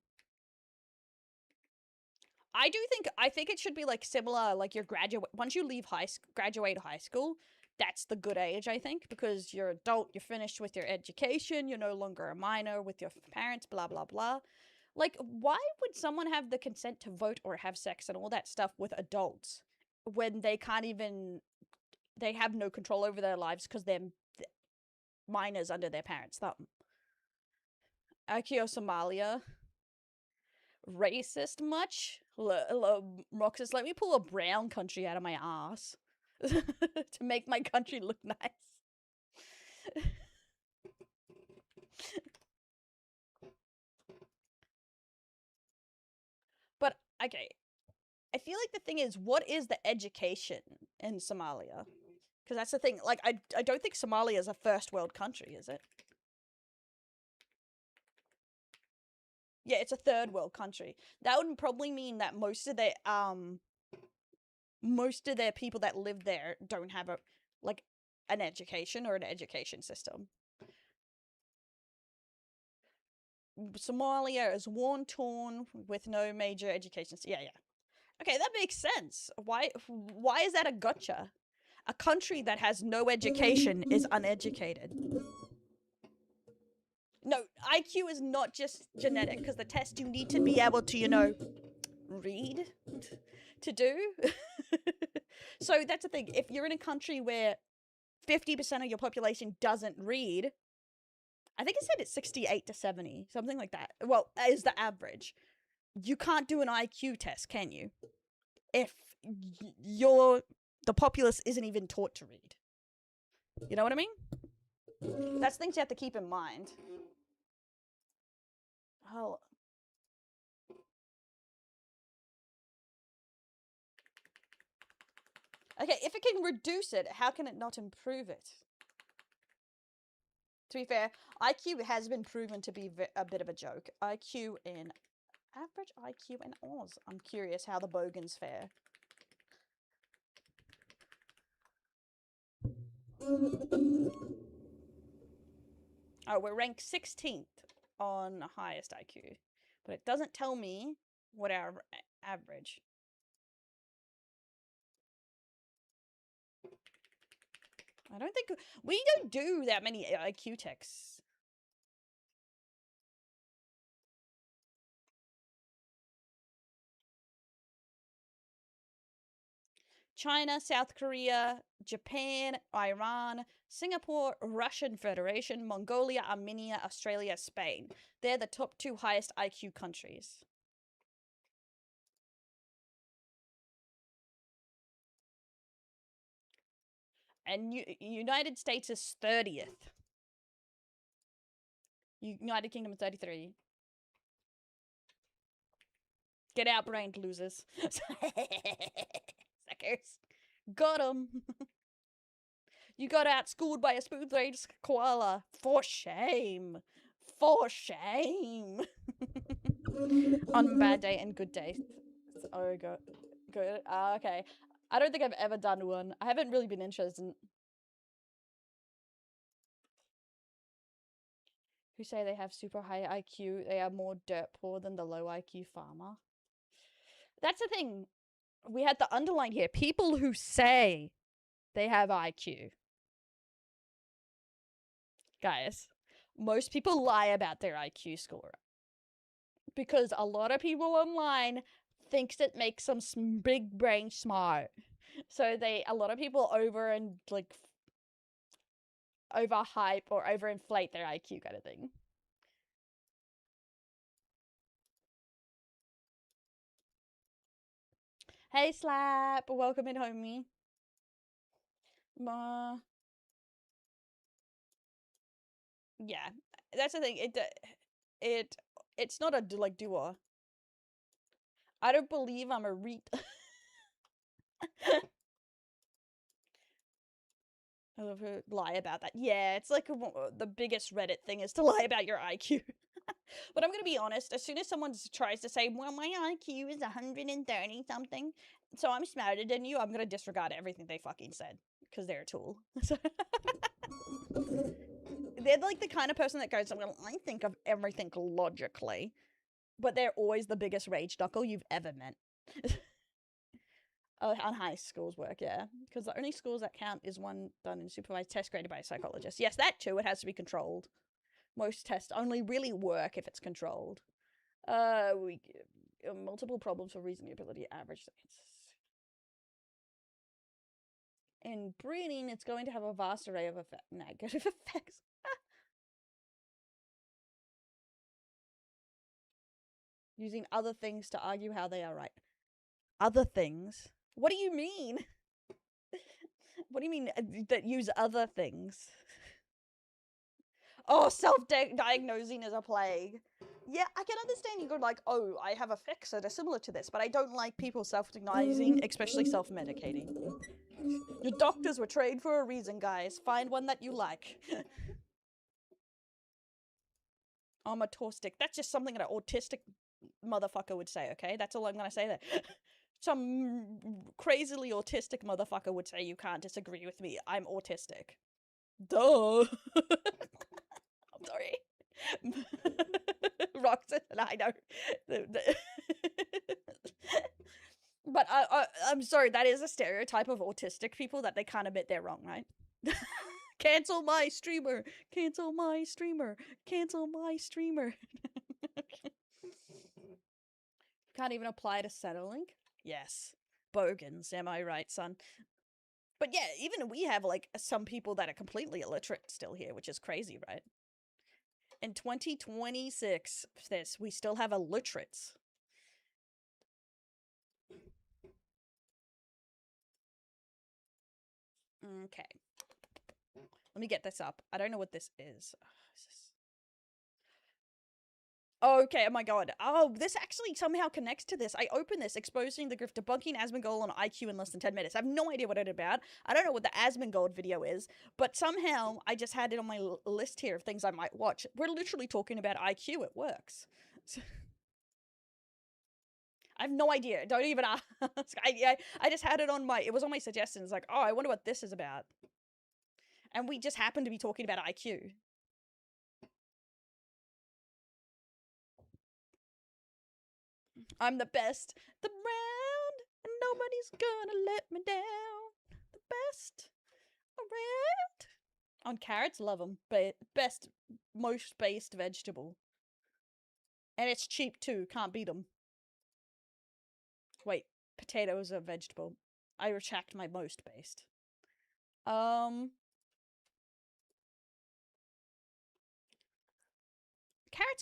[SPEAKER 2] I think it should be like similar, like your once you leave graduate high school, that's the good age, I think, because you're adult, you're finished with your education, you're no longer a minor with your parents, blah, blah, blah. Like, why would someone have the consent to vote or have sex and all that stuff with adults when they can't even, they have no control over their lives because they're minors under their parents' thumb? Akio Somalia. Racist much? Roxas, let me pull a brown country out of my ass to make my country look nice. But, okay. I feel like the thing is, what is the education in Somalia? Because that's the thing. Like, I don't think Somalia is a first world country, is it? Yeah, it's a third world country. That would probably mean that most of their people that live there don't have an education or an education system. Somalia is war-torn with no major education. Yeah. Okay, that makes sense. Why is that a gotcha? A country that has no education is uneducated. No, IQ is not just genetic, because the test you need to be able to, you know, read to do. So that's the thing. If you're in a country where 50% of your population doesn't read, I think it said it's 68 to 70, something like that. Well, is the average. You can't do an IQ test, can you? If the populace isn't even taught to read. You know what I mean? That's things you have to keep in mind. Oh. Okay, if it can reduce it, how can it not improve it? To be fair, IQ has been proven to be a bit of a joke. IQ in... Average IQ in Oz. I'm curious how the bogans fare. Oh, we're ranked 16th on highest IQ. But it doesn't tell me what our average. I don't think... We don't do that many IQ texts. China, South Korea, Japan, Iran, Singapore, Russian Federation, Mongolia, Armenia, Australia, Spain. They're the top 2 highest IQ countries. And United States is 30th. United Kingdom is 33. Get outbrained, losers. Suckers. Got 'em. You got outschooled by a spoon-faced koala. For shame. For shame. On bad day and good day. Oh, good. Good. Okay. I don't think I've ever done one. I haven't really been interested in... Who say they have super high IQ, they are more dirt poor than the low IQ farmer. That's the thing. We had the underline here. People who say they have IQ. Guys, most people lie about their IQ score. Because a lot of people online thinks it makes them big brain smart. So a lot of people overhype or overinflate their IQ kind of thing. Hey Slap, welcome in, homie. Yeah, that's the thing. It's not a doer. I don't believe I'm a I love her lie about that. Yeah, it's like the biggest Reddit thing is to lie about your IQ. But I'm gonna be honest, as soon as someone tries to say, well, my IQ is 130 something, so I'm smarter than you, I'm gonna disregard everything they fucking said. Because they're a tool. They're like the kind of person that goes, I think of everything logically. But they're always the biggest rage knuckle you've ever met. On high school's work, yeah. Because the only schools that count is one done in supervised test graded by a psychologist. Yes, that too, it has to be controlled. Most tests only really work if it's controlled. Multiple problems for reasonability average. In breeding, it's going to have a vast array of negative effects. Using other things to argue how they are right. Other things? What do you mean? What do you mean that use other things? Oh, self-diagnosing is a plague. Yeah, I can understand you go like, oh, I have effects that are similar to this, but I don't like people self-diagnosing, especially self-medicating. Your doctors were trained for a reason, guys. Find one that you like. I'm autistic. That's just something that an autistic motherfucker would say, okay? That's all I'm gonna say there. Some crazily autistic motherfucker would say you can't disagree with me. I'm autistic. Duh. I'm sorry. Roxanne and I know. But I'm sorry, that is a stereotype of autistic people that they can't admit they're wrong, right? Cancel my streamer. Cancel my streamer. Cancel my streamer. Can't even apply to Centrelink? Yes. Bogans, am I right, son? But yeah, even we have, like, some people that are completely illiterate still here, which is crazy, right? In 2026, we still have illiterates. Okay. Let me get this up. I don't know what this is. Okay, oh my god. Oh, this actually somehow connects to this. I opened this, exposing the grift, debunking Asmongold on IQ in less than 10 minutes. I have no idea what it's about. I don't know what the Asmongold video is, but somehow I just had it on my list here of things I might watch. We're literally talking about IQ. It works. I have no idea. Don't even ask. I just had it on my, it was on my suggestions. Like, oh, I wonder what this is about. And we just happened to be talking about IQ. I'm the best, the round, and nobody's gonna let me down. The best around. On carrots, love them. Best, most based vegetable. And it's cheap too, can't beat them. Wait, potatoes are a vegetable. I retract my most based. Carrots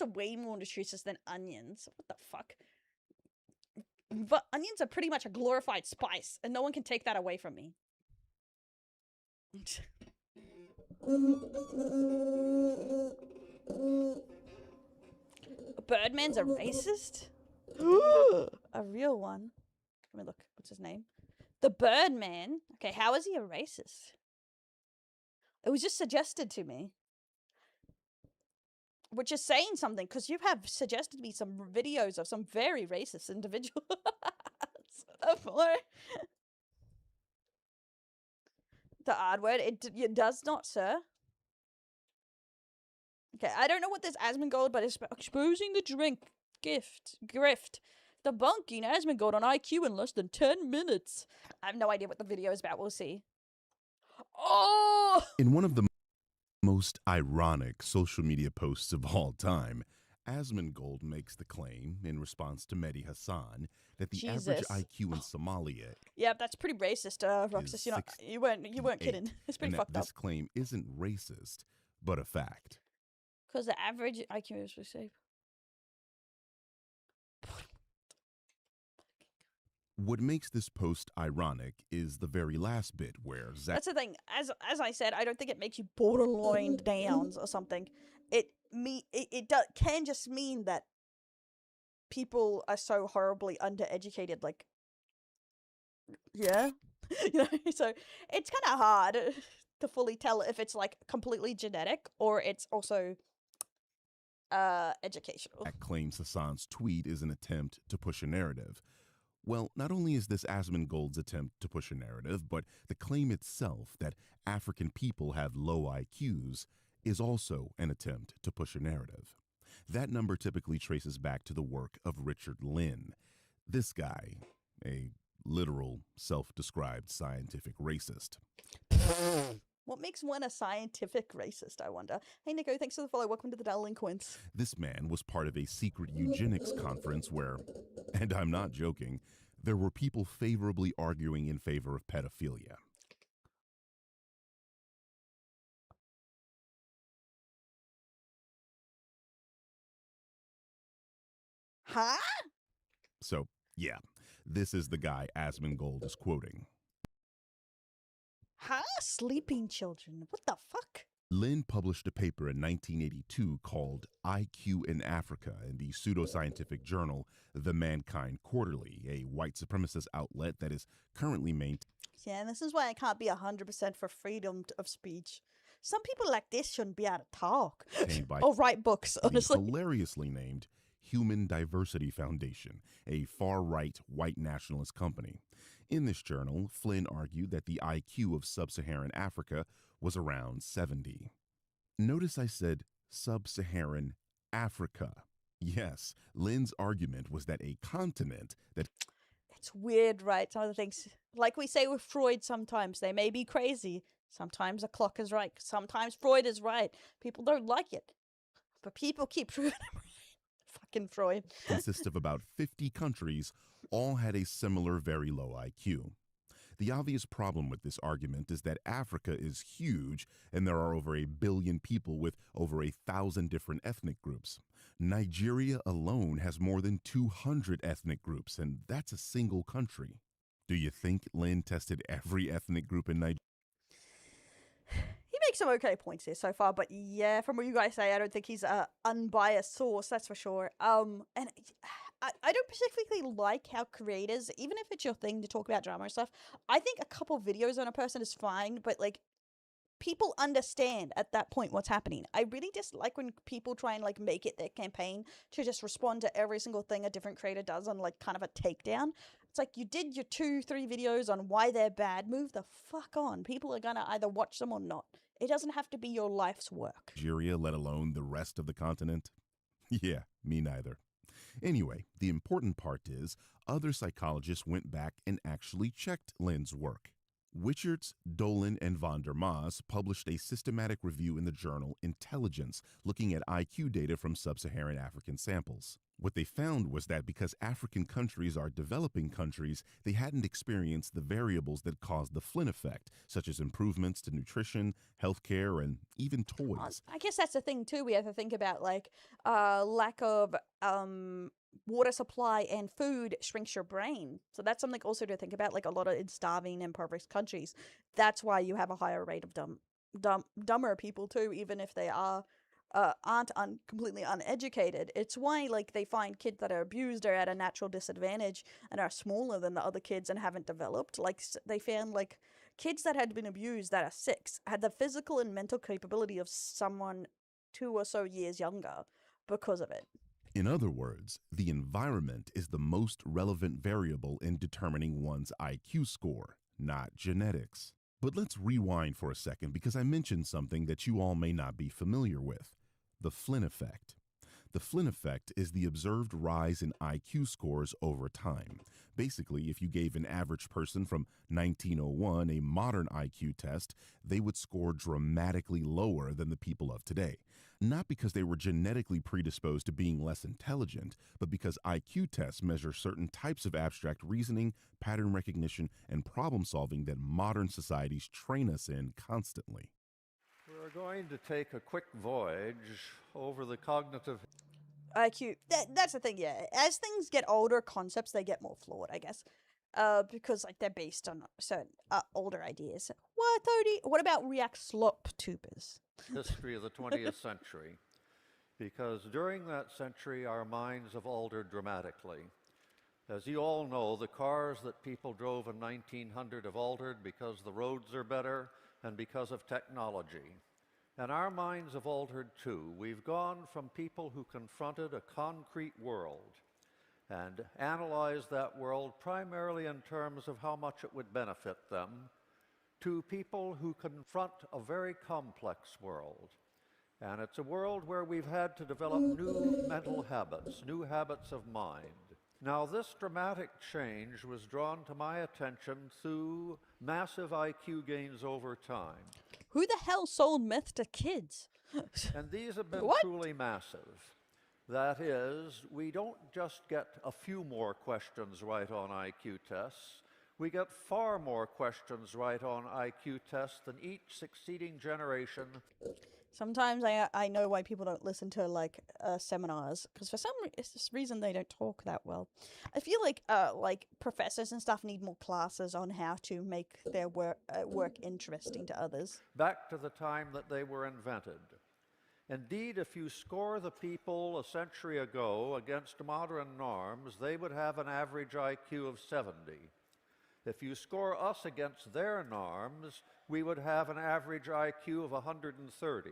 [SPEAKER 2] are way more nutritious than onions. What the fuck? But onions are pretty much a glorified spice, and no one can take that away from me. Birdman's a racist? A real one. Let me look. What's his name? The Birdman. Okay, how is he a racist? It was just suggested to me. Which is saying something, because you have suggested me some videos of some very racist individuals. The odd word, it does not, sir. Okay, I don't know what this Asmongold, but it's exposing the grift. Debunking Asmongold on IQ in less than 10 minutes. I have no idea what the video is about. We'll see. Oh!
[SPEAKER 4] In one of the most ironic social media posts of all time, Asmongold makes the claim, in response to Mehdi Hassan, that the average IQ in Somalia.
[SPEAKER 2] Yeah, that's pretty racist, Roxas. You weren't kidding. It's pretty fucked up.
[SPEAKER 4] This claim isn't racist, but a fact.
[SPEAKER 2] Because the average IQ is safe.
[SPEAKER 4] What makes this post ironic is the very last bit where
[SPEAKER 2] That's the thing. As I said, I don't think it makes you borderline downs or something. It can just mean that people are so horribly undereducated. Like, yeah, So it's kind of hard to fully tell if it's like completely genetic or it's also educational.
[SPEAKER 4] That claims Hassan's tweet is an attempt to push a narrative. Well, not only is this Asmongold's attempt to push a narrative, but the claim itself that African people have low IQs is also an attempt to push a narrative. That number typically traces back to the work of Richard Lynn. This guy, a literal, self-described scientific racist.
[SPEAKER 2] What makes one a scientific racist, I wonder? Hey, Nico, thanks for the follow. Welcome to the Delinquents.
[SPEAKER 4] This man was part of a secret eugenics conference where, and I'm not joking, there were people favorably arguing in favor of pedophilia.
[SPEAKER 2] Huh?
[SPEAKER 4] So, yeah, this is the guy Asmongold is quoting.
[SPEAKER 2] Huh? Sleeping children. What the fuck?
[SPEAKER 4] Lynn published a paper in 1982 called IQ in Africa in the pseudoscientific journal The Mankind Quarterly, a white supremacist outlet that is currently maintained.
[SPEAKER 2] Yeah, and this is why I can't be 100% for freedom of speech. Some people like this shouldn't be able to talk or write books, honestly.
[SPEAKER 4] The hilariously named Human Diversity Foundation, a far-right white nationalist company. In this journal, Flynn argued that the IQ of sub-Saharan Africa was around 70. Notice I said sub-Saharan Africa. Yes, Lynn's argument was that a continent that...
[SPEAKER 2] It's weird, right? Some of the things, like we say with Freud sometimes, they may be crazy. Sometimes the clock is right. Sometimes Freud is right. People don't like it. But people keep proving him right. Fucking Freud.
[SPEAKER 4] Consists of about 50 countries, all had a similar very low IQ. The obvious problem with this argument is that Africa is huge and there are over 1 billion people with over 1,000 different ethnic groups. Nigeria alone has more than 200 ethnic groups, and that's a single country. Do you think Lynn tested every ethnic group in Nigeria?
[SPEAKER 2] He make some okay points here so far, but yeah, from what you guys say, I don't think he's a unbiased source, that's for sure. And I don't specifically like how creators, even if it's your thing to talk about drama and stuff, I think a couple videos on a person is fine, but like people understand at that point what's happening. I really dislike when people try and like make it their campaign to just respond to every single thing a different creator does on like kind of a takedown. It's like you did your 2-3 videos on why they're bad. Move the fuck on. People are gonna either watch them or not. It doesn't have to be your life's work.
[SPEAKER 4] Nigeria, let alone the rest of the continent? Yeah, me neither. Anyway, the important part is other psychologists went back and actually checked Lynn's work. Wichartz, Dolan, and van der Maas published a systematic review in the journal Intelligence, looking at IQ data from sub-Saharan African samples. What they found was that because African countries are developing countries, they hadn't experienced the variables that caused the Flynn effect, such as improvements to nutrition, healthcare, and even toys.
[SPEAKER 2] I guess that's the thing too. We have to think about like lack of water supply and food shrinks your brain. So that's something also to think about. Like a lot of in starving, impoverished countries, that's why you have a higher rate of dumber people too, even if they aren't completely uneducated. It's why like they find kids that are abused are at a natural disadvantage and are smaller than the other kids and haven't developed. Like they found like kids that had been abused that are 6 had the physical and mental capability of someone 2 or so years younger because of it.
[SPEAKER 4] In other words, the environment is the most relevant variable in determining one's IQ score, not genetics. But let's rewind for a second because I mentioned something that you all may not be familiar with: the Flynn effect. The Flynn effect is the observed rise in IQ scores over time. Basically, if you gave an average person from 1901 a modern IQ test, they would score dramatically lower than the people of today. Not because they were genetically predisposed to being less intelligent, but because IQ tests measure certain types of abstract reasoning, pattern recognition, and problem solving that modern societies train us in constantly.
[SPEAKER 5] We're going to take a quick voyage over the cognitive...
[SPEAKER 2] IQ, that's the thing, yeah. As things get older, concepts, they get more flawed, I guess. Because like they're based on certain older ideas. What about VTubers?
[SPEAKER 5] history of the 20th century, because during that century our minds have altered dramatically. As you all know, the cars that people drove in 1900 have altered because the roads are better and because of technology. And our minds have altered too. We've gone from people who confronted a concrete world and analyzed that world primarily in terms of how much it would benefit them, to people who confront a very complex world. And it's a world where we've had to develop new mental habits, new habits of mind. Now, this dramatic change was drawn to my attention through massive IQ gains over time.
[SPEAKER 2] Who the hell sold meth to kids?
[SPEAKER 5] And these have been
[SPEAKER 2] What?
[SPEAKER 5] truly massive. That is, we don't just get a few more questions right on IQ tests. We get far more questions right on IQ tests than each succeeding generation.
[SPEAKER 2] Sometimes I know why people don't listen to like seminars, because for some reason they don't talk that well. I feel like professors and stuff need more classes on how to make their work interesting to others.
[SPEAKER 5] Back to the time that they were invented. Indeed, if you score the people a century ago against modern norms, they would have an average IQ of 70. If you score us against their norms, we would have an average IQ of 130.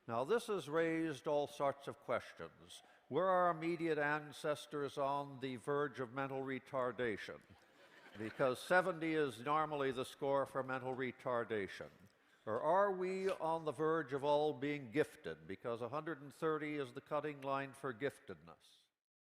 [SPEAKER 5] Now, this has raised all sorts of questions. Were our immediate ancestors on the verge of mental retardation? Because 70 is normally the score for mental retardation. Or are we on the verge of all being gifted? Because 130 is the cutting line for giftedness.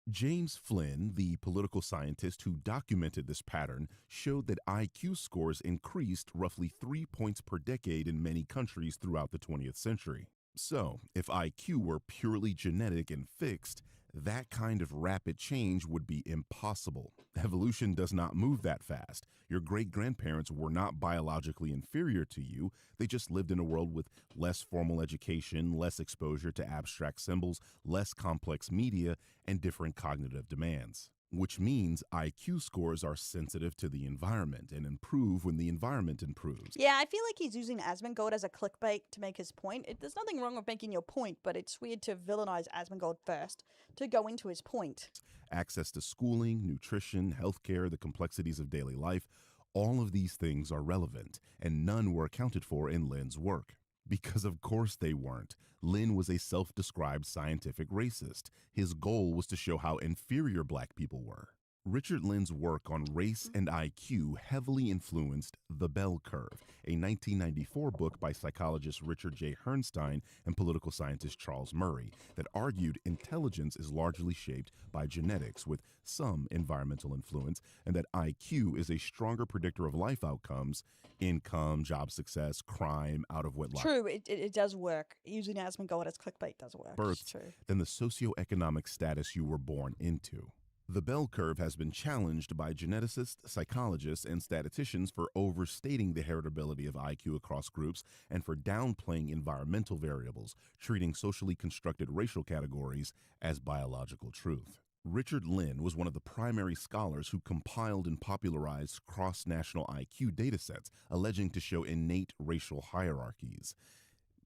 [SPEAKER 4] James Flynn, the political scientist who documented this pattern, showed that IQ scores increased roughly 3 points per decade in many countries throughout the 20th century. So, if IQ were purely genetic and fixed, that kind of rapid change would be impossible. Evolution does not move that fast. Your great-grandparents were not biologically inferior to you. They just lived in a world with less formal education, less exposure to abstract symbols, less complex media, and different cognitive demands. which means IQ scores are sensitive to the environment and improve when the environment improves.
[SPEAKER 2] Yeah, I feel like he's using Asmongold as a clickbait to make his point. There's nothing wrong with making your point, but it's weird to villainize Asmongold first to go into his point.
[SPEAKER 4] Access to schooling, nutrition, healthcare, the complexities of daily life, all of these things are relevant, and none were accounted for in Lin's work. Because of course they weren't. Lin was a self-described scientific racist. His goal was to show how inferior black people were. Richard Lin's work on race and IQ heavily influenced The Bell Curve, a 1994 book by psychologist Richard J. Herrnstein and political scientist Charles Murray that argued intelligence is largely shaped by genetics with some environmental influence, and that IQ is a stronger predictor of life outcomes, income, job success, crime, out of wedlock
[SPEAKER 2] True, it does work. Using Asmongold as clickbait does work.
[SPEAKER 4] births
[SPEAKER 2] It's true.
[SPEAKER 4] than the socioeconomic status you were born into. The bell curve has been challenged by geneticists, psychologists, and statisticians for overstating the heritability of IQ across groups and for downplaying environmental variables, treating socially constructed racial categories as biological truth. Richard Lin was one of the primary scholars who compiled and popularized cross-national IQ datasets, alleging to show innate racial hierarchies.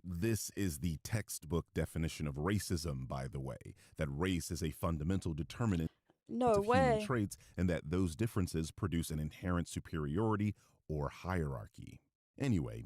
[SPEAKER 4] This is the textbook definition of racism, by the way, that race is a fundamental determinant
[SPEAKER 2] No
[SPEAKER 4] of human
[SPEAKER 2] way.
[SPEAKER 4] traits and that those differences produce an inherent superiority or hierarchy. Anyway,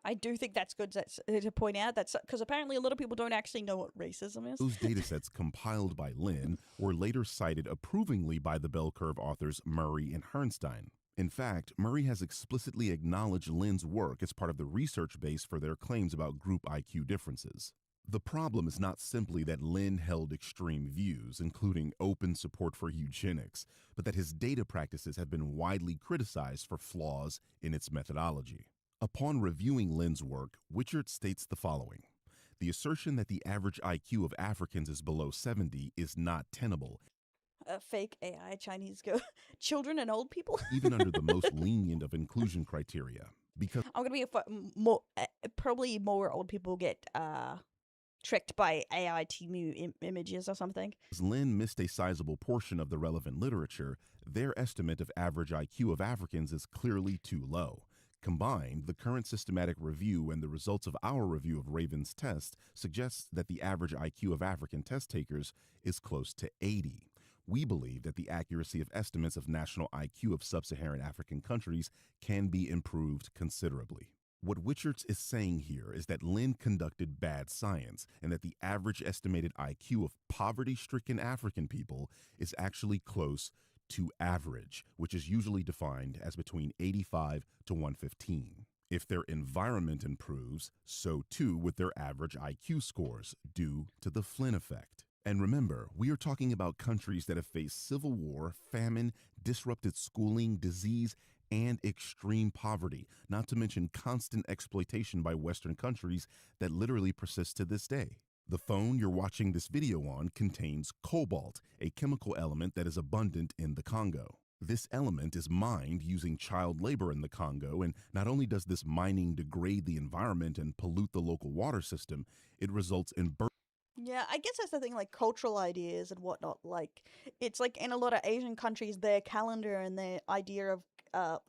[SPEAKER 2] I do think that's good to point out. That's because apparently a lot of people don't actually know what racism is.
[SPEAKER 4] those datasets compiled by Lin were later cited approvingly by the bell curve authors Murray and Herrnstein. In fact, Murray has explicitly acknowledged Lin's work as part of the research base for their claims about group IQ differences. The problem is not simply that Lin held extreme views, including open support for eugenics, but that his data practices have been widely criticized for flaws in its methodology. Upon reviewing Lin's work, Witchert states the following: the assertion that the average IQ of Africans is below 70 is not tenable,
[SPEAKER 2] Fake AI Chinese go children and old people.
[SPEAKER 4] even under the most lenient of inclusion criteria, because
[SPEAKER 2] I'm gonna be more probably more old people get tricked by AI Timu images or something.
[SPEAKER 4] Lin missed a sizable portion of the relevant literature, their estimate of average IQ of Africans is clearly too low. Combined, the current systematic review and the results of our review of Raven's test suggests that the average IQ of African test takers is close to 80. We believe that the accuracy of estimates of national IQ of sub-Saharan African countries can be improved considerably. What Witchertz is saying here is that Lin conducted bad science and that the average estimated IQ of poverty-stricken African people is actually close to average, which is usually defined as between 85 to 115. If their environment improves, so too would their average IQ scores, due to the Flynn effect. And remember, we are talking about countries that have faced civil war, famine, disrupted schooling, disease, and extreme poverty, not to mention constant exploitation by Western countries that literally persists to this day. The phone you're watching this video on contains cobalt, a chemical element that is abundant in the Congo. This element is mined using child labor in the Congo, and not only does this mining degrade the environment and pollute the local water system, it results in
[SPEAKER 2] Yeah, I guess that's the thing, like cultural ideas and whatnot. Like, it's like in a lot of Asian countries, their calendar and their idea of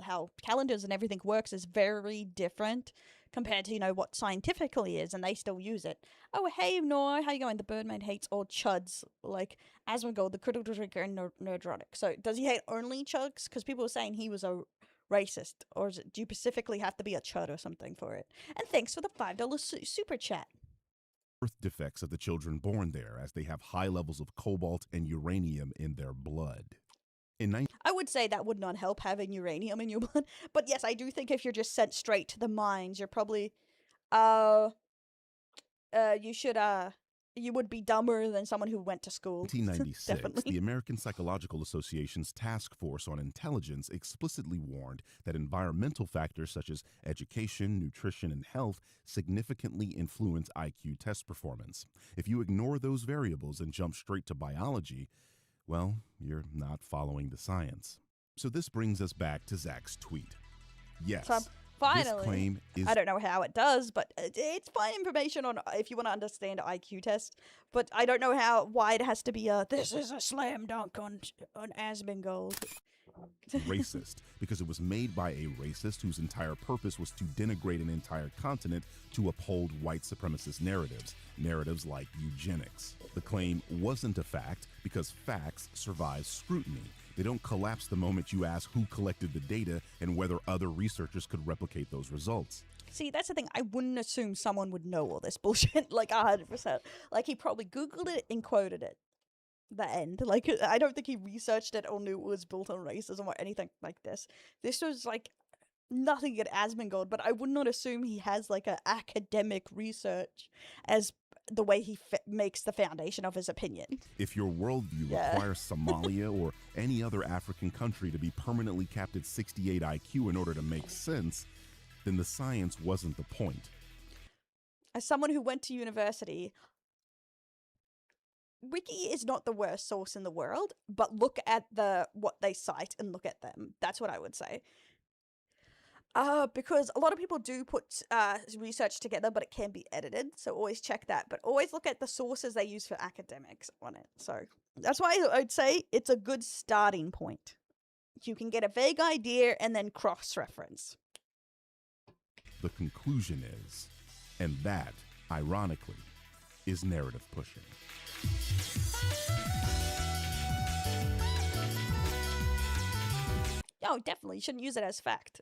[SPEAKER 2] how calendars and everything works is very different compared to, you know, what scientifically is, and they still use it. Oh, hey, Noah, how you going? The Birdman hates all chuds, like Asmongold, the critical drinker, and Nerdrotic. So, does he hate only chugs? Because people were saying he was a racist, or do you specifically have to be a chud or something for it? And thanks for the $5 super chat.
[SPEAKER 4] birth defects of the children born there, as they have high levels of cobalt and uranium in their blood.
[SPEAKER 2] I would say that would not help having uranium in your blood, but yes, I do think if you're just sent straight to the mines, you're probably, you would be dumber than someone who went to school.
[SPEAKER 4] 1996,
[SPEAKER 2] Definitely.
[SPEAKER 4] the American Psychological Association's Task Force on Intelligence explicitly warned that environmental factors such as education, nutrition, and health significantly influence IQ test performance. If you ignore those variables and jump straight to biology, well, you're not following the science. So this brings us back to Zach's tweet. Yes,
[SPEAKER 2] So Finally.
[SPEAKER 4] This claim is
[SPEAKER 2] I don't know how it does, but it's fine information on if you want to understand IQ test. But I don't know why it has to be this is a slam dunk on Asmongold.
[SPEAKER 4] racist because it was made by a racist whose entire purpose was to denigrate an entire continent to uphold white supremacist narratives like eugenics. The claim wasn't a fact because facts survive scrutiny. They don't collapse the moment you ask who collected the data and whether other researchers could replicate those results.
[SPEAKER 2] See, that's the thing. I wouldn't assume someone would know all this bullshit, like 100%. Like, he probably Googled it and quoted it. The end. Like, I don't think he researched it or knew it was built on racism or anything like this. This was, like, nothing at Asmongold, but I would not assume he has, like, an academic research as the way he makes the foundation of his opinion.
[SPEAKER 4] If your worldview requires Somalia or any other African country to be permanently capped at 68 IQ in order to make sense, then the science wasn't the point.
[SPEAKER 2] As someone who went to university, Wiki is not the worst source in the world, but look at what they cite and look at them. That's what I would say. Because a lot of people do put research together, but it can be edited, so always check that. But always look at the sources they use for academics on it. So that's why I'd say it's a good starting point. You can get a vague idea and then cross-reference.
[SPEAKER 4] The conclusion is, and that, ironically, is narrative pushing.
[SPEAKER 2] Oh, definitely. You shouldn't use it as fact.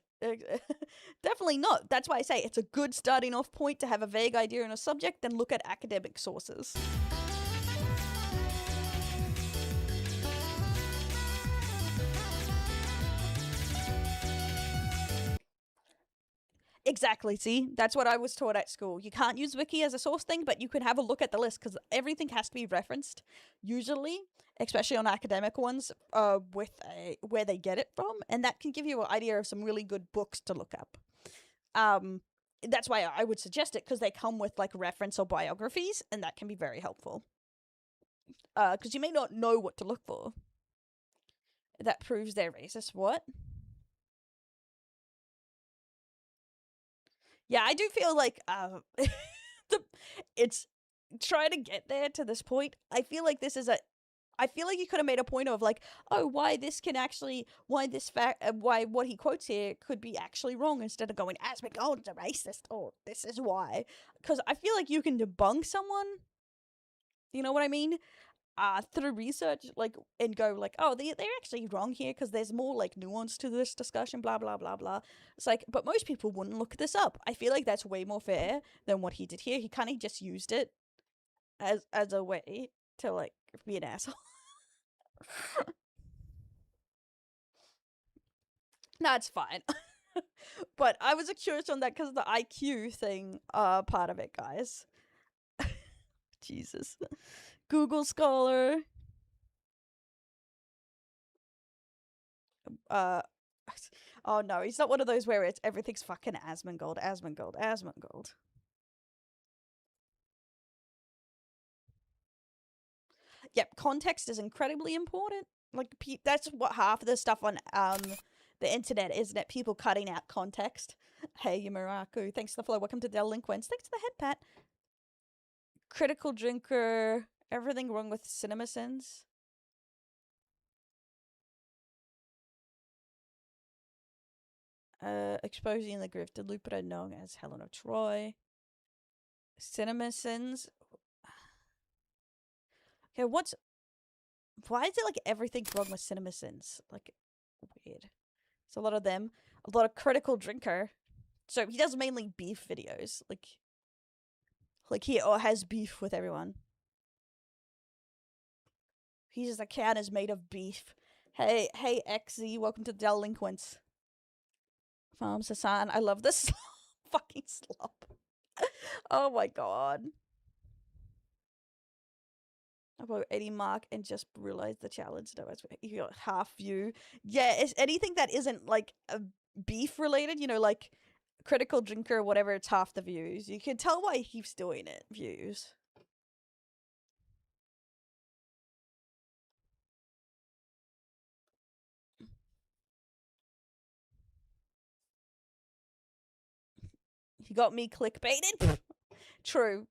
[SPEAKER 2] Definitely not. That's why I say it's a good starting off point to have a vague idea in a subject, then look at academic sources. Exactly, see? That's what I was taught at school. You can't use Wiki as a source thing, but you can have a look at the list, because everything has to be referenced, usually, especially on academic ones, with where they get it from, and that can give you an idea of some really good books to look up. That's why I would suggest it, because they come with, like, reference or biographies, and that can be very helpful. Because you may not know what to look for. That proves they're racist. What? Yeah, I do feel like it's trying to get there to this point. I feel like I feel like you could have made a point of, like, oh, why what he quotes here could be actually wrong, instead of going, Asmongold's a racist, or this is why. Because I feel like you can debunk someone, you know what I mean? Through research, like, and go, like, oh, they're actually wrong here, because there's more, like, nuance to this discussion, blah, blah, blah, blah. It's like, but most people wouldn't look this up. I feel like that's way more fair than what he did here. He kind of just used it as a way to, like, be an asshole. No, it's fine. But I was curious on that because of the IQ thing, part of it, guys. Jesus. Google Scholar. Oh no, he's not one of those where it's everything's fucking Asmongold. Yep, context is incredibly important. Like, that's what half of the stuff on the internet, isn't it? People cutting out context. Hey, Yumaraku, thanks to the flow. Welcome to Delinquents. Thanks to the head pat. Critical drinker. Everything wrong with CinemaSins. Exposing the grift. Delupita known as Helen of Troy. CinemaSins. Okay, why is it like everything's wrong with CinemaSins? Like, weird. It's a lot of them. A lot of critical drinker. So he does mainly beef videos. Like he has beef with everyone. His account is made of beef. Hey, XZ, welcome to Delinquents. Farms Hassan, I love this fucking slop. Oh my god. About 80 mark and just realized the challenge. No, you got half view. Yeah, it's anything that isn't like beef related, you know, like critical drinker or whatever, it's half the views. You can tell why he keeps doing it. Views. He got me clickbaited. True.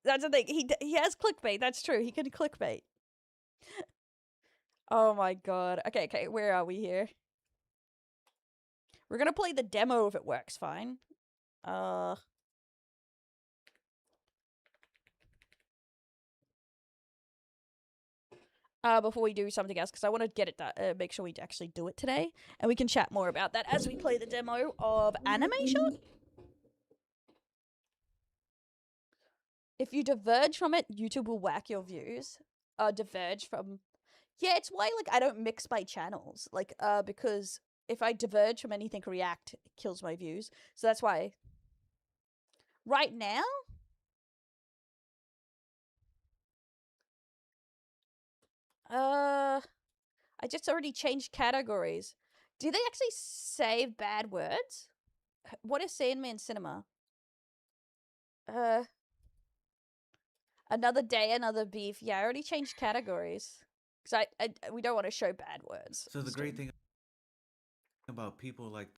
[SPEAKER 2] That's the thing. He has clickbait. That's true. He can clickbait. Oh my god. Okay. Where are we here? We're gonna play the demo if it works fine. Before we do something else, because I want to get it make sure we actually do it today, and we can chat more about that as we play the demo of Animation. If you diverge from it, YouTube will whack your views. Diverge from... Yeah, it's why, like, I don't mix my channels. Like, because if I diverge from anything React, it kills my views. So that's why. Right now... I just already changed categories. Do they actually save bad words? What is Sandman Cinema? Another day, another beef. Yeah, I already changed categories. Because we don't want to show bad words.
[SPEAKER 6] So the great thing about people like...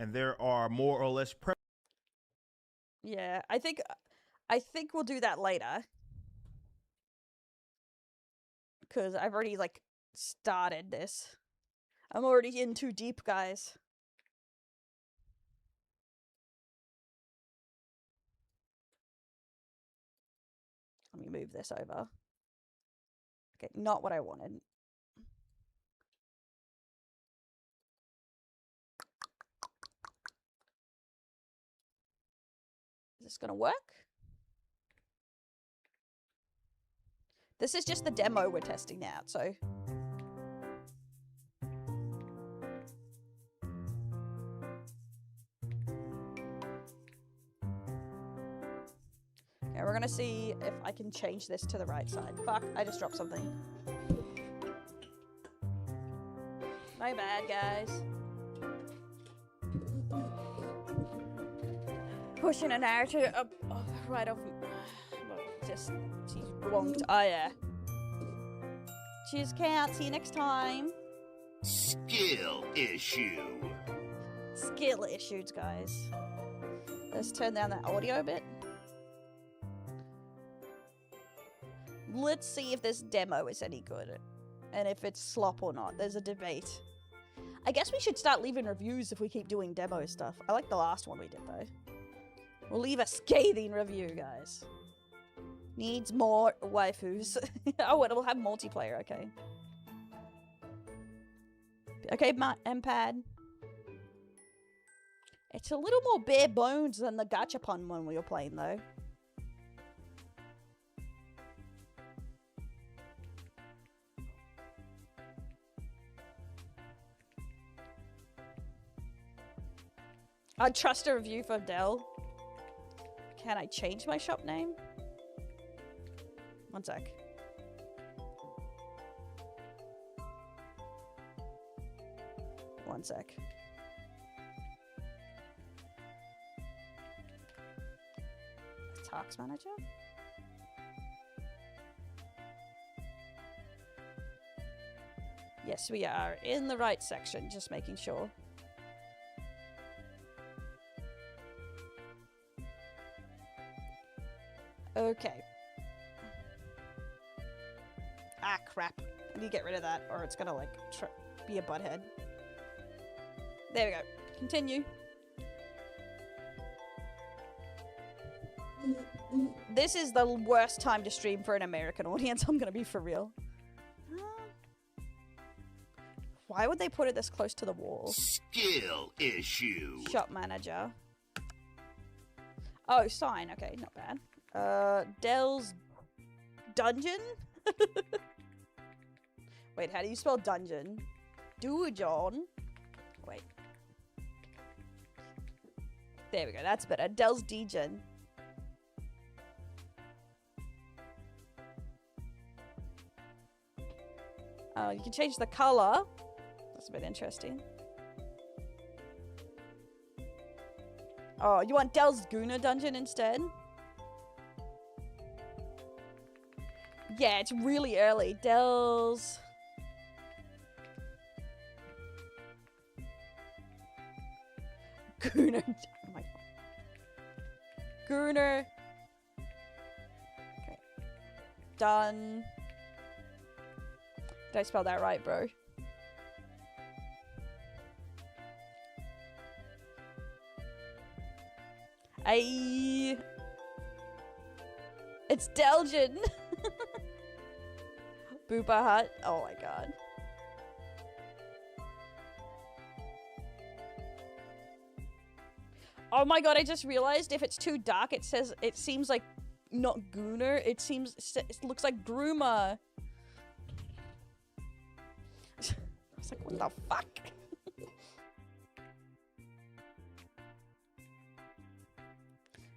[SPEAKER 7] And there are more or less...
[SPEAKER 2] Yeah, I think we'll do that later. Because I've already, like, started this. I'm already in too deep, guys. Let me move this over. Okay, not what I wanted. Is this gonna work? This is just the demo we're testing out, so... Okay, we're gonna see if I can change this to the right side. Fuck, I just dropped something. My bad, guys. Pushing a narrative up right off... Just... She's wronged. Oh, yeah. Cheers, Cat. See you next time.
[SPEAKER 3] Skill issue.
[SPEAKER 2] Skill issues, guys. Let's turn down that audio a bit. Let's see if this demo is any good. And if it's slop or not. There's a debate. I guess we should start leaving reviews if we keep doing demo stuff. I like the last one we did, though. We'll leave a scathing review, guys. Needs more waifus. Oh, it'll have multiplayer, okay. Okay, MPad. It's a little more bare bones than the Gachapon one we were playing, though. I'd trust a review for Dell. Can I change my shop name? One sec. One sec. Tax manager? Yes, we are in the right section, just making sure. Okay. Ah, crap. I need to get rid of that, or it's gonna, like, be a butthead. There we go. Continue. This is the worst time to stream for an American audience, I'm gonna be for real. Why would they put it this close to the wall?
[SPEAKER 3] Skill issue.
[SPEAKER 2] Shop manager. Oh, sign. Okay, not bad. Dell's dungeon? Wait, how do you spell dungeon? Duojon? Wait. There we go, that's better. Dell's Degen. Oh, you can change the color. That's a bit interesting. Oh, you want Dell's Guna dungeon instead? Yeah, it's really early. Dell's... Guna... Oh my... Gooner. Okay. Done. Did I spell that right, bro? Aye. It's Delgin. Boopa Hut. Oh my god. Oh my god, I just realized if it's too dark, it seems like not Gooner. It looks like Groomer. I was like, what the fuck?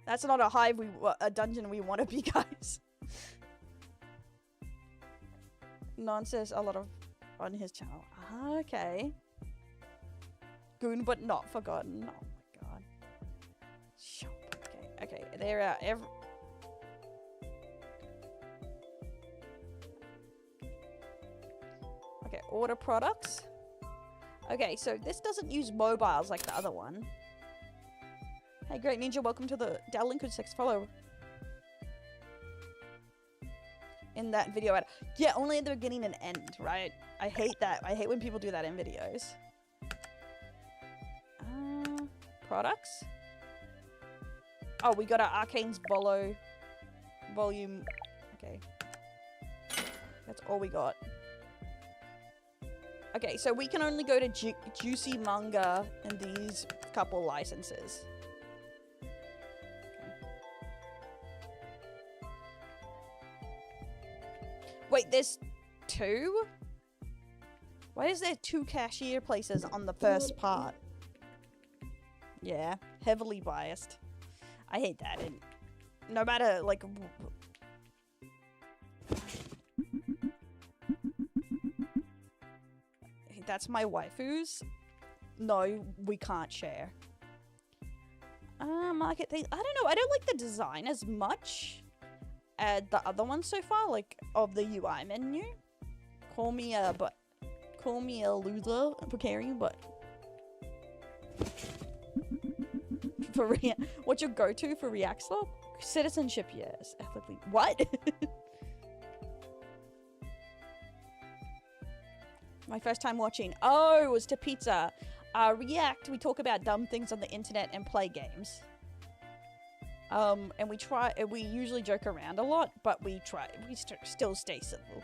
[SPEAKER 2] That's not a hive a dungeon we want to be, guys. Non says a lot of on his channel. Okay. Goon but not forgotten. Oh my god. Shop. Okay, they're out Okay, order products. Okay, so this doesn't use mobiles like the other one. Hey, Great Ninja, welcome to the Linkwood 6 follow. In that video ad. Yeah, only at the beginning and end, right? I hate that. I hate when people do that in videos. Products? Oh, we got our Arcane's Bolo volume. Okay. That's all we got. Okay, so we can only go to Juicy Manga and these couple licenses. Wait, there's two? Why is there two cashier places on the first part? Yeah, heavily biased. I hate that. And no matter, like... That's my waifus? No, we can't share. Market thing. I don't know. I don't like the design as much as the other one so far, like, of the UI menu. Call me a loser for caring, but... What's your go-to for React Swap? Citizenship, yes. Ethically. What? My first time watching. Oh, it was to pizza. React, we talk about dumb things on the internet and play games. And we usually joke around a lot, but we still stay civil.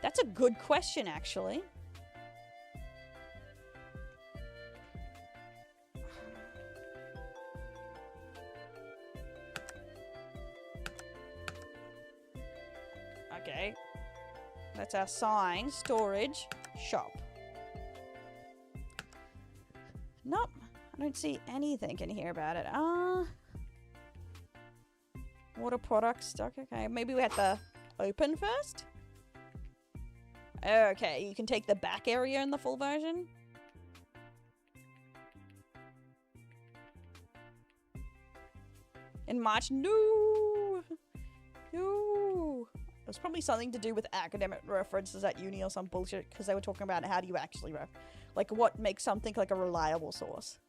[SPEAKER 2] That's a good question, actually. Okay. That's our sign. Storage. Shop. Nope. I don't see anything in here about it. Water product stock. Okay. Maybe we have to open first? Okay. You can take the back area in the full version. In March. No! No! It was probably something to do with academic references at uni or some bullshit, because they were talking about how do you actually like what makes something like a reliable source.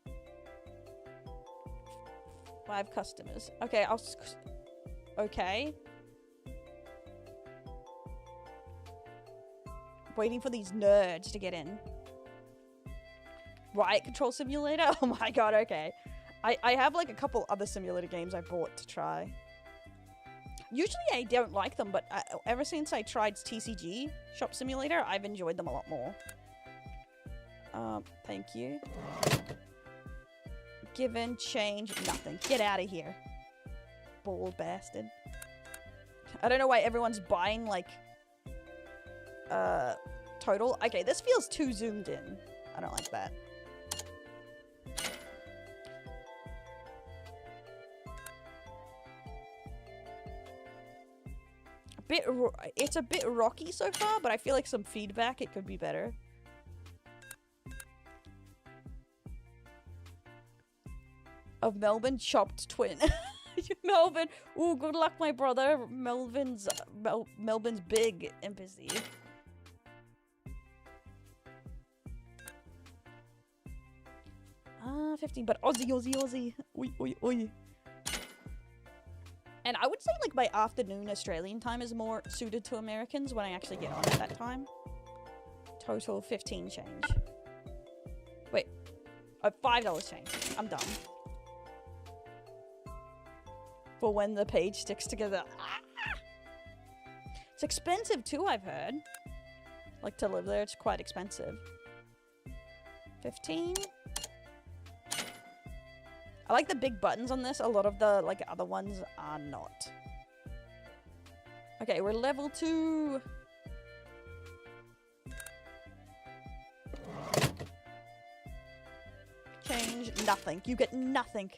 [SPEAKER 2] 5 customers. Okay, okay. Waiting for these nerds to get in. Riot Control Simulator? Oh my god, okay. I have like a couple other simulator games I bought to try. Usually I don't like them, but ever since I tried TCG Shop Simulator, I've enjoyed them a lot more. Thank you. Given, change, nothing. Get out of here. Bald bastard. I don't know why everyone's buying, like, total. Okay, this feels too zoomed in. I don't like that. It's a bit rocky so far, but I feel like some feedback, it could be better. Of Melbourne, chopped twin. Melbourne. Ooh, good luck, my brother. Melbourne's big and busy. 15, but Aussie, Aussie, Aussie. Oi, oi, oi. And I would say, like, my afternoon Australian time is more suited to Americans when I actually get on at that time. Total 15 change. Wait. Oh, $5 change. I'm dumb. For when the page sticks together. Ah! It's expensive too, I've heard. Like, to live there, it's quite expensive. 15. I like the big buttons on this. A lot of the, like, other ones are not. Okay, we're level 2. Change. Nothing. You get nothing.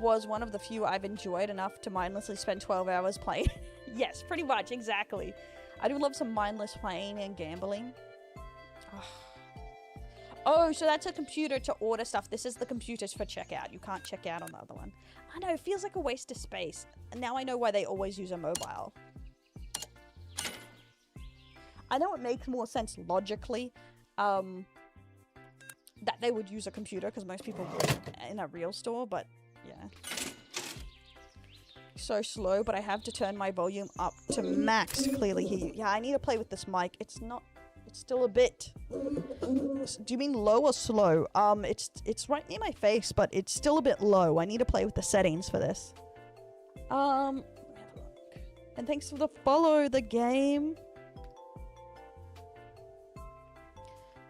[SPEAKER 2] Was one of the few I've enjoyed enough to mindlessly spend 12 hours playing. Yes, pretty much. Exactly. I do love some mindless playing and gambling. Oh, so that's a computer to order stuff. This is the computers for checkout. You can't check out on the other one. I know, it feels like a waste of space. And now I know why they always use a mobile. I know it makes more sense logically that they would use a computer because most people would in a real store, but yeah. So slow, but I have to turn my volume up to max to clearly hear you. Yeah, I need to play with this mic. It's still a bit. Do you mean low or slow? It's right near my face, but it's still a bit low. I need to play with the settings for this. Let me have a look. And thanks for the follow, the game.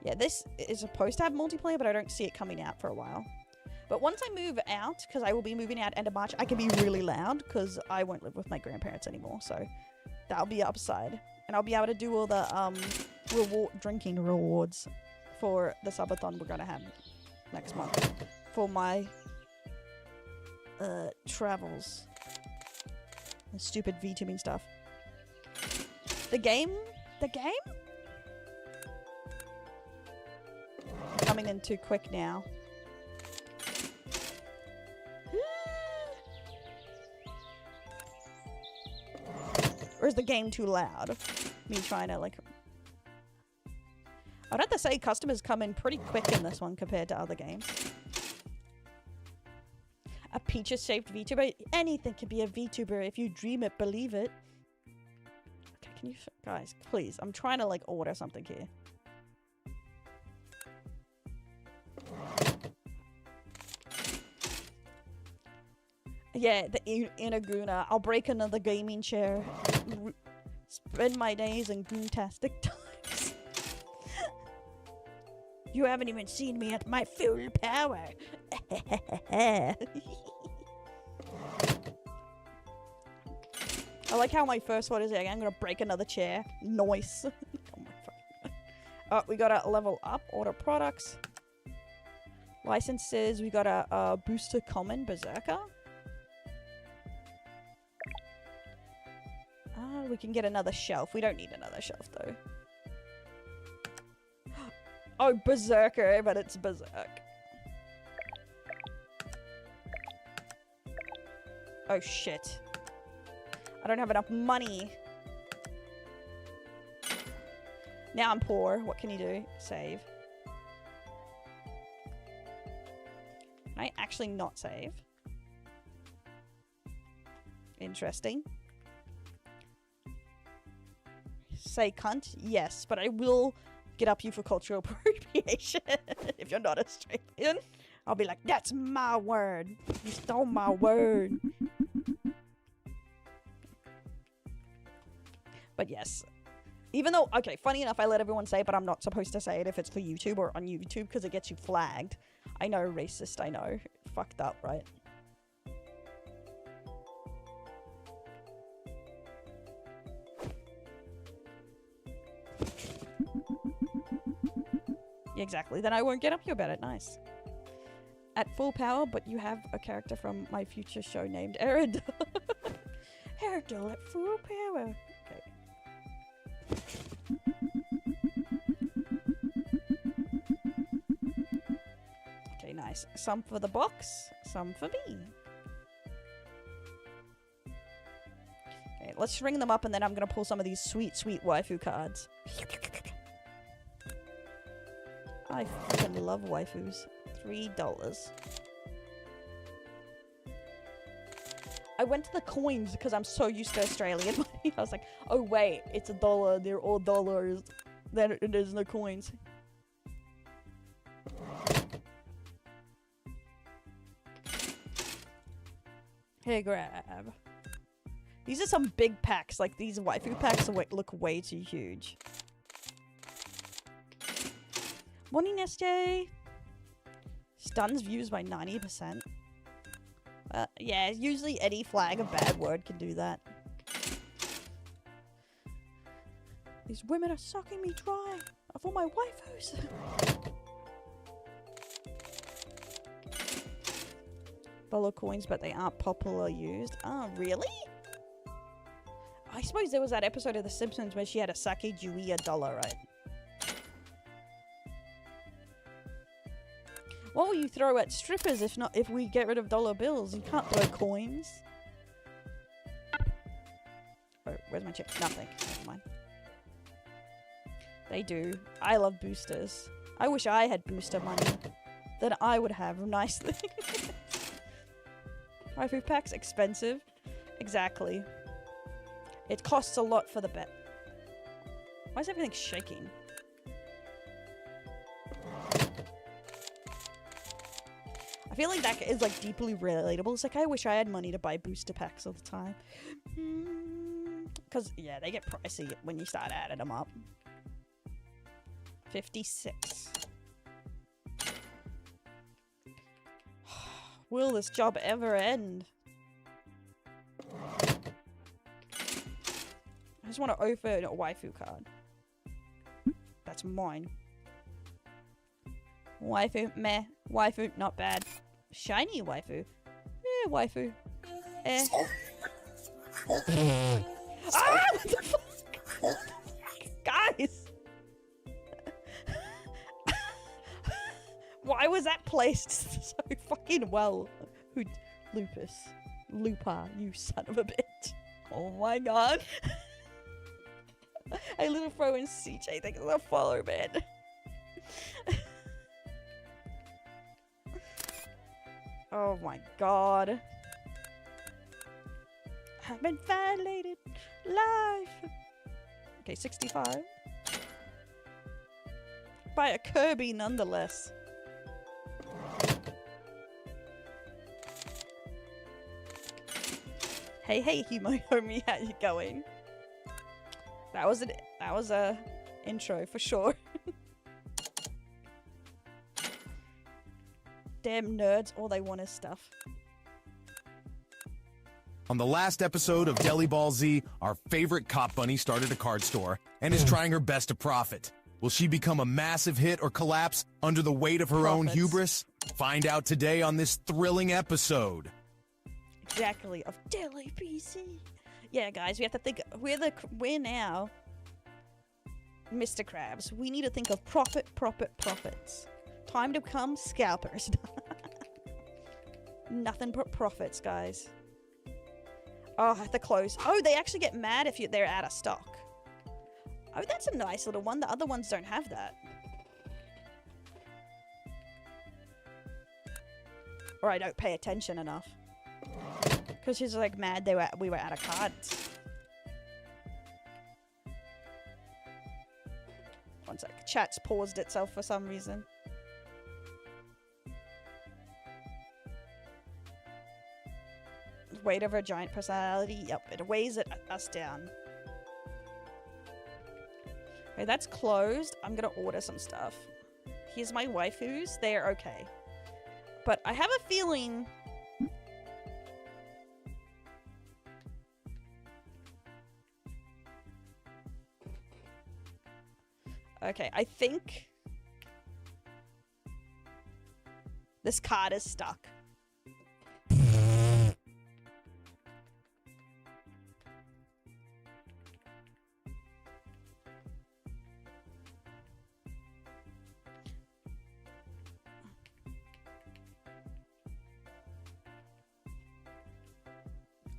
[SPEAKER 2] Yeah, this is supposed to have multiplayer, but I don't see it coming out for a while. But once I move out, because I will be moving out end of March, I can be really loud because I won't live with my grandparents anymore. So that'll be upside. And I'll be able to do all the drinking rewards for the subathon we're going to have next month for my travels. The stupid VTubing stuff. The game? Coming in too quick now. Or is the game too loud? Me trying to, like... I'd have to say customers come in pretty quick in this one compared to other games. A Peaches-shaped VTuber? Anything can be a VTuber if you dream it, believe it. Okay, can you... Guys, please. I'm trying to, like, order something here. Yeah, the Inaguna. I'll break another gaming chair. Spend my days in goontastic times. You haven't even seen me at my full power. I like how my first one is, I'm gonna break another chair. Nice. Oh my fucking God. We gotta level up. Order products. Licenses. We got a booster common berserker. We can get another shelf. We don't need another shelf, though. Oh, berserker, but it's berserk. Oh, shit. I don't have enough money. Now I'm poor. What can you do? Save. Can I actually not save? Interesting. Say cunt? Yes, but I will get up you for cultural appropriation. If you're not Australian, I'll be like, that's my word. You stole my word. But yes. Even though, okay, funny enough, I let everyone say it, but I'm not supposed to say it if it's for YouTube or on YouTube because it gets you flagged. I know, racist, I know. Fucked up, right? Exactly. Then I won't get up you about it. Nice. At full power, but you have a character from my future show named Erundel. Erundel at full power. Okay. Okay, nice. Some for the box, some for me. Okay, let's ring them up and then I'm gonna pull some of these sweet, sweet waifu cards. I fucking love waifus. $3. I went to the coins because I'm so used to Australian money. I was like, oh wait, it's a dollar. They're all dollars. Then it is no coins. Here, grab. These are some big packs. Like, these waifu packs look way too huge. Morning, SJ. Stuns views by 90%. Yeah, usually any flag a bad word can do that. These women are sucking me dry of all my waifus. Dollar coins, but they aren't popularly used. Oh, really? I suppose there was that episode of The Simpsons where she had a sake jui $1, right? What will you throw at strippers if we get rid of dollar bills? You can't throw coins. Oh, where's my chip? Nothing. Never mind. They do. I love boosters. I wish I had booster money. Then I would have nicely. Waifu packs expensive. Exactly. It costs a lot for the bet. Why is everything shaking? I feel like that is like deeply relatable. It's like I wish I had money to buy booster packs all the time. Because, yeah, they get pricey when you start adding them up. 56. Will this job ever end? I just want to open a waifu card. That's mine. Waifu, meh. Waifu, not bad. Shiny waifu. Eh, waifu. Eh. Ah! What the fuck? Guys! Why was that placed so fucking well? Lupus. Lupa, you son of a bitch. Oh my god. A little throw in CJ thinks it's a follow, man. Oh my god. I've been violated. Life. Okay, 65. By a Kirby nonetheless. Hey, Humo homie, how you going? That was a intro for sure. Damn nerds, all they want is stuff.
[SPEAKER 8] On the last episode of Deli Ball Z, our favorite cop bunny started a card store and is trying her best to profit. Will she become a massive hit or collapse under the weight of her own hubris? Find out today on this thrilling episode.
[SPEAKER 2] Exactly, of Deli PC. Yeah, guys, we have to think. We're now Mr. Krabs. We need to think of profits. Time to become scalpers. Nothing but profits, guys. Oh, I have to close. Oh, they actually get mad if they're out of stock. Oh, that's a nice little one. The other ones don't have that. Or I don't pay attention enough. Because she's like mad we were out of cards. One sec. Chat's paused itself for some reason. Weight of her giant personality. Yep, it weighs us down. Okay, that's closed. I'm gonna order some stuff. Here's my waifus. They're okay. But I have a feeling... Okay, I think... this card is stuck.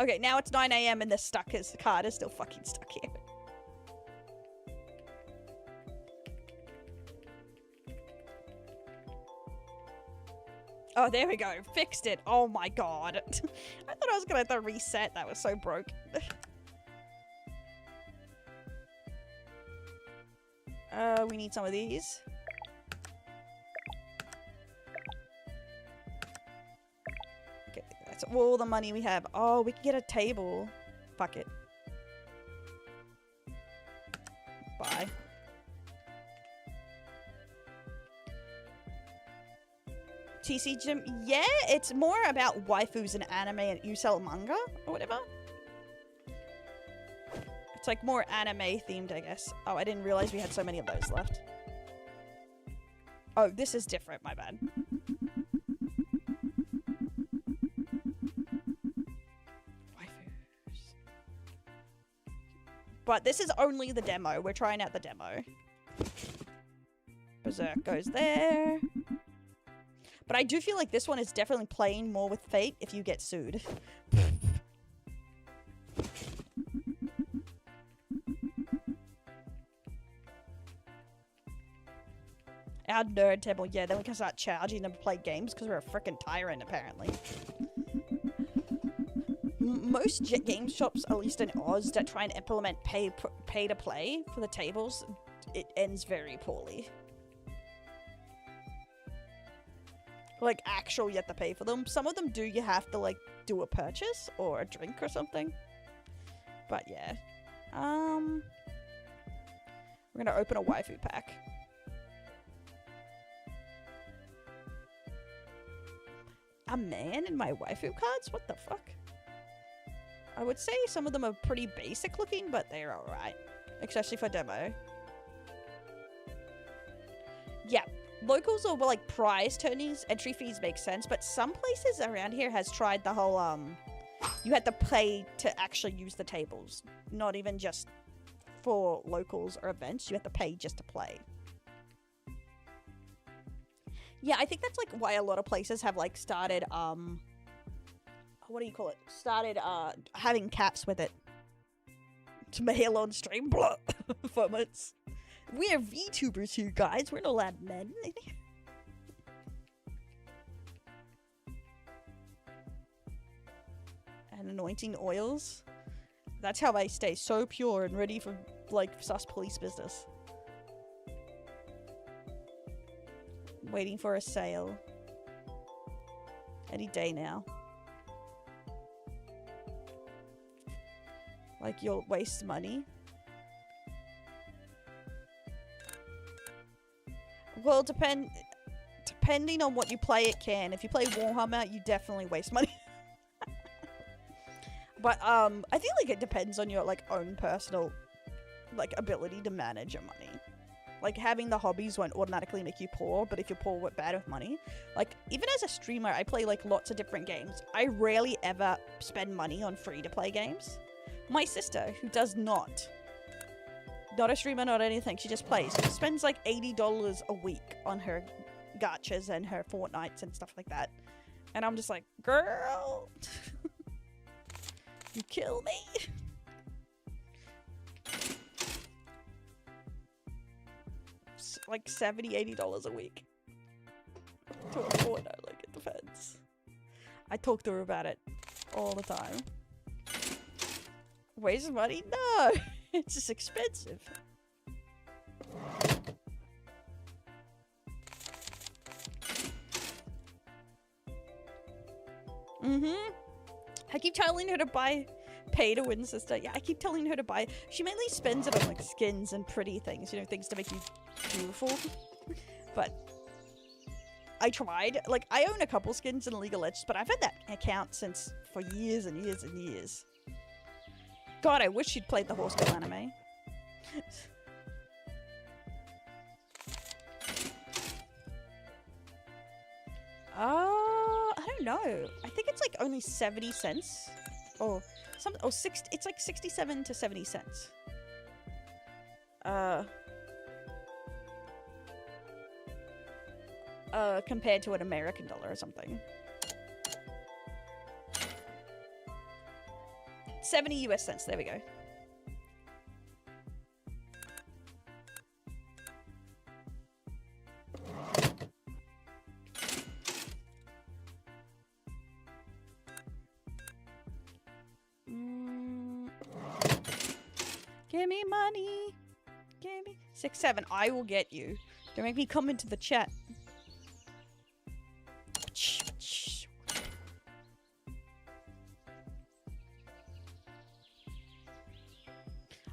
[SPEAKER 2] Okay, now it's 9 AM and the card is still fucking stuck here. Oh, there we go. Fixed it. Oh my god. I thought I was gonna have to reset. That was so broke. We need some of these. Okay, that's all the money we have. Oh, we can get a table. Fuck it. Bye. TC Gym, yeah, it's more about waifus and anime and you sell manga or whatever. It's like more anime themed, I guess. Oh, I didn't realize we had so many of those left. Oh, this is different, my bad. Waifus. But this is only the demo. We're trying out the demo. Berserk goes there. But I do feel like this one is definitely playing more with fate if you get sued. Our nerd table, yeah, then we can start charging them to play games because we're a freaking tyrant, apparently. Most game shops, at least in Oz, that try and implement pay to play for the tables, it ends very poorly. Like, actual, you have to pay for them. Some of them do, you have to, like, do a purchase or a drink or something. But, yeah. We're gonna open a waifu pack. A man in my waifu cards? What the fuck? I would say some of them are pretty basic looking, but they're alright. Especially for demo. Yeah. Locals or like prize tourneys, entry fees make sense, but some places around here has tried the whole, you had to pay to actually use the tables. Not even just for locals or events, you have to pay just to play. Yeah, I think that's like why a lot of places have like started, what do you call it? Started, having caps with it. To mail on stream, blah, vomits. We're VTubers here, guys. We're not allowed men. And anointing oils. That's how I stay so pure and ready for, like, sus police business. Waiting for a sale. Any day now. Like, you'll waste money. Well, depending on what you play, it can. If you play Warhammer, you definitely waste money. But, I feel like it depends on your, like, own personal, like, ability to manage your money. Like, having the hobbies won't automatically make you poor, but if you're poor, we're bad with money. Like, even as a streamer, I play, like, lots of different games. I rarely ever spend money on free-to-play games. My sister, who does not a streamer, not anything, she just plays. She spends like $80 a week on her gachas and her Fortnites and stuff like that. And I'm just like, girl, you kill me. Like $70, $80 a week to a Fortnite, like, it depends. I talk to her about it all the time. Waste money? No! It's just expensive. I keep telling her to buy pay to win, sister. Yeah, I keep telling her to buy. She mainly spends it on, like, skins and pretty things, you know, things to make you beautiful. But I tried. Like, I own a couple skins in League of Legends, but I've had that account for years and years and years. God, I wish she'd played the Horse Girl anime. I don't know. I think it's like only 70 cents. Or some, or 60, it's like 67 to 70 cents. Compared to an American dollar or something. 70 US cents, there we go. Give me money. Give me 6, 7. I will get you. Don't make me come into the chat.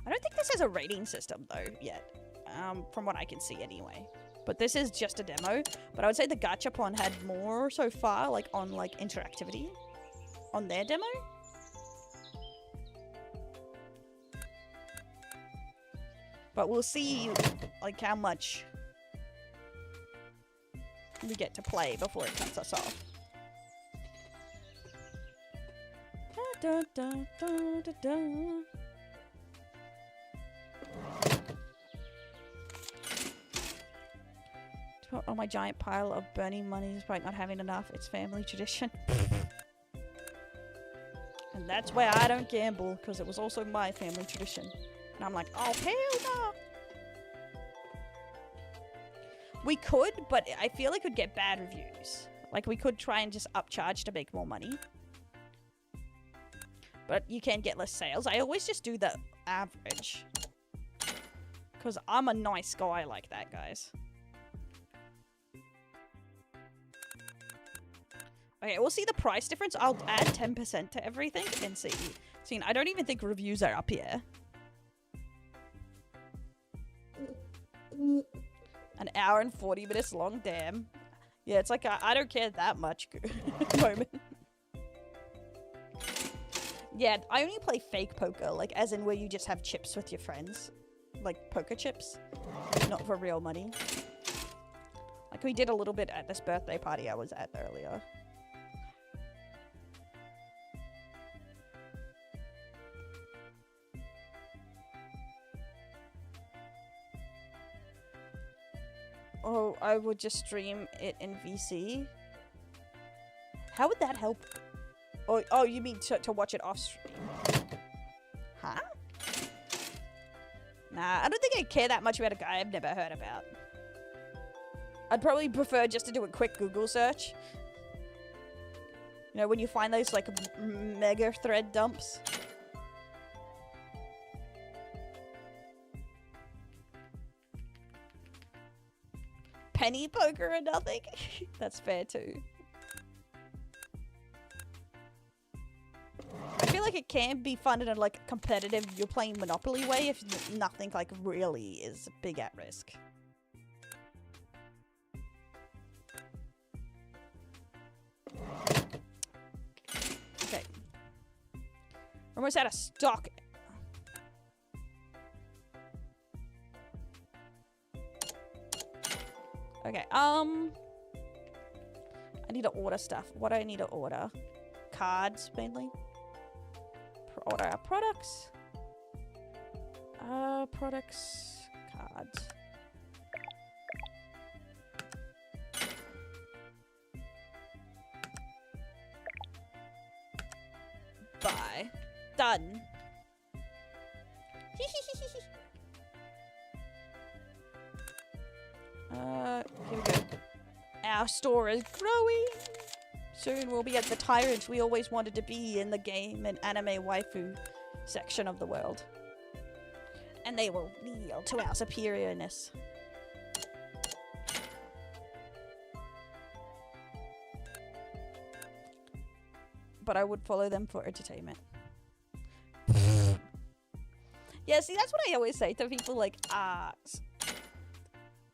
[SPEAKER 2] I don't think this has a rating system though yet, from what I can see anyway. But this is just a demo. But I would say the Gachapon had more so far, like on like interactivity, on their demo. But we'll see like how much we get to play before it cuts us off. Da, da, da, da, da, da. Put on my giant pile of burning money despite not having enough. It's family tradition. And that's why I don't gamble, because it was also my family tradition. And I'm like, oh, hell no! We could, but I feel like we'd get bad reviews. Like, we could try and just upcharge to make more money. But you can get less sales. I always just do the average. Because I'm a nice guy like that, guys. Okay, we'll see the price difference. I'll add 10% to everything and see. See, I don't even think reviews are up here. An hour and 40 minutes long, damn. Yeah, it's like I don't care that much moment. Yeah, I only play fake poker, like as in where you just have chips with your friends. Like poker chips. Not for real money. Like we did a little bit at this birthday party I was at earlier. Oh, I would just stream it in VC. How would that help? Oh, you mean to watch it off stream? Huh? Nah, I don't think I care that much about a guy I've never heard about. I'd probably prefer just to do a quick Google search. You know, when you find those, like, mega thread dumps. Penny poker or nothing? That's fair too. I feel like it can be fun in a like competitive, you're playing Monopoly way if nothing like really is big at risk. Okay. We're almost out of stock. Okay, I need to order stuff. What do I need to order? Cards, mainly. Order our products. Products. Cards. Buy. Done. Here we go. Our store is growing. Soon we'll be at the tyrant we always wanted to be in the game and anime waifu section of the world. And they will kneel to our superiorness. But I would follow them for entertainment. Yeah, see, that's what I always say to people, like,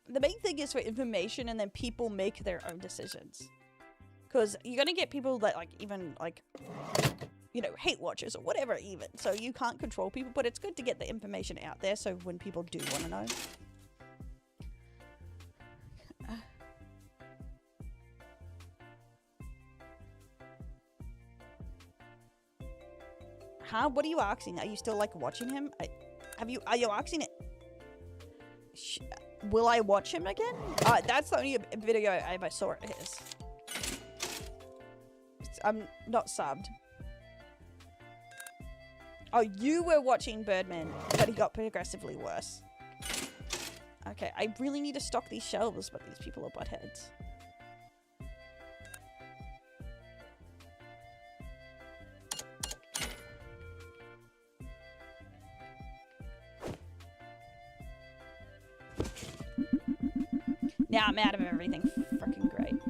[SPEAKER 2] the main thing is for information, and then people make their own decisions. Because you're gonna get people that, like, even, like, you know, hate watchers or whatever even. So you can't control people, but it's good to get the information out there so when people do want to know. Huh? What are you asking? Are you still, like, watching him? Are you asking it? Will I watch him again? That's the only video I ever saw of his. I'm not subbed. Oh, you were watching Birdman, but he got progressively worse. Okay, I really need to stock these shelves, but these people are buttheads. Now I'm out of everything. Freaking great.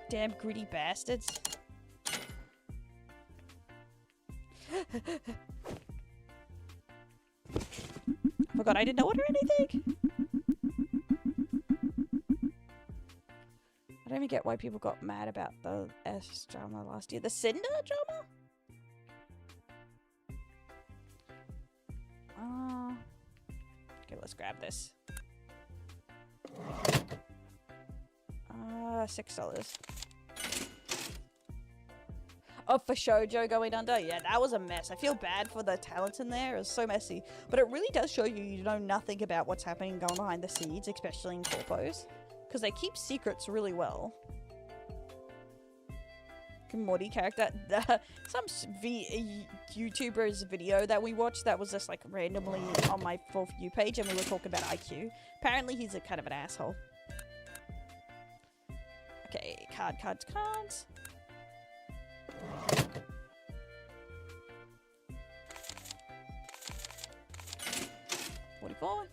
[SPEAKER 2] Damn gritty bastards. I forgot I didn't order anything. I don't even get why people got mad about the S drama last year. The Cinder drama? Okay, let's grab this. $6. Oh, for shoujo going under? Yeah, that was a mess. I feel bad for the talent in there. It was so messy. But it really does show you know nothing about what's happening going behind the scenes, especially in Coppas. Because they keep secrets really well. Morty character. Some YouTuber's video that we watched that was just like randomly on my For You page and we were talking about IQ. Apparently he's a kind of an asshole. Okay, cards. 44.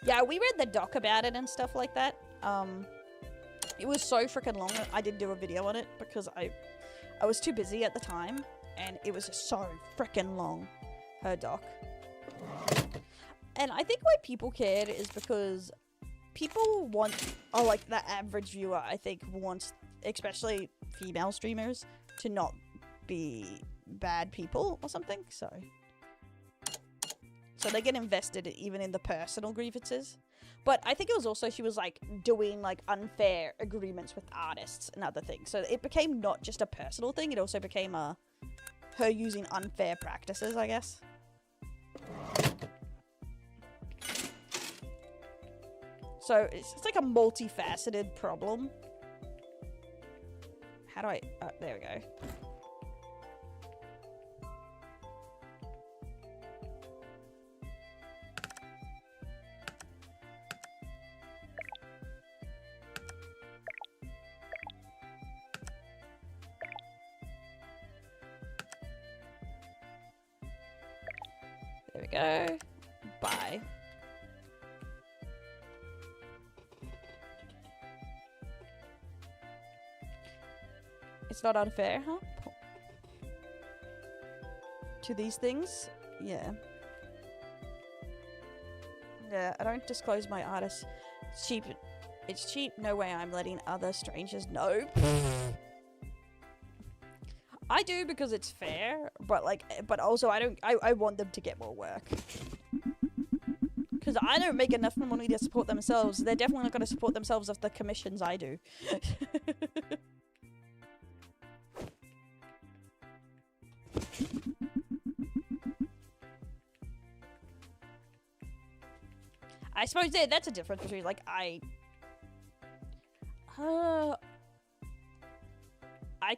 [SPEAKER 2] Yeah, we read the doc about it and stuff like that. It was so freaking long. I didn't do a video on it because I was too busy at the time, and it was just so freaking long. Her doc. And I think why people cared is because people want, or like the average viewer, I think wants, especially female streamers, to not be bad people or something. So they get invested even in the personal grievances. But I think it was also she was like doing like unfair agreements with artists and other things. So it became not just a personal thing, it also became her using unfair practices, I guess. So it's like a multifaceted problem. How do I... there we go. There we go. Bye. It's not unfair, huh? To these things? Yeah. Yeah, I don't disclose my artists. It's cheap. It's cheap. No way I'm letting other strangers know. I do because it's fair, but like, but also I want them to get more work. Because I don't make enough money to support themselves. They're definitely not going to support themselves of the commissions I do. I suppose that's a difference between like I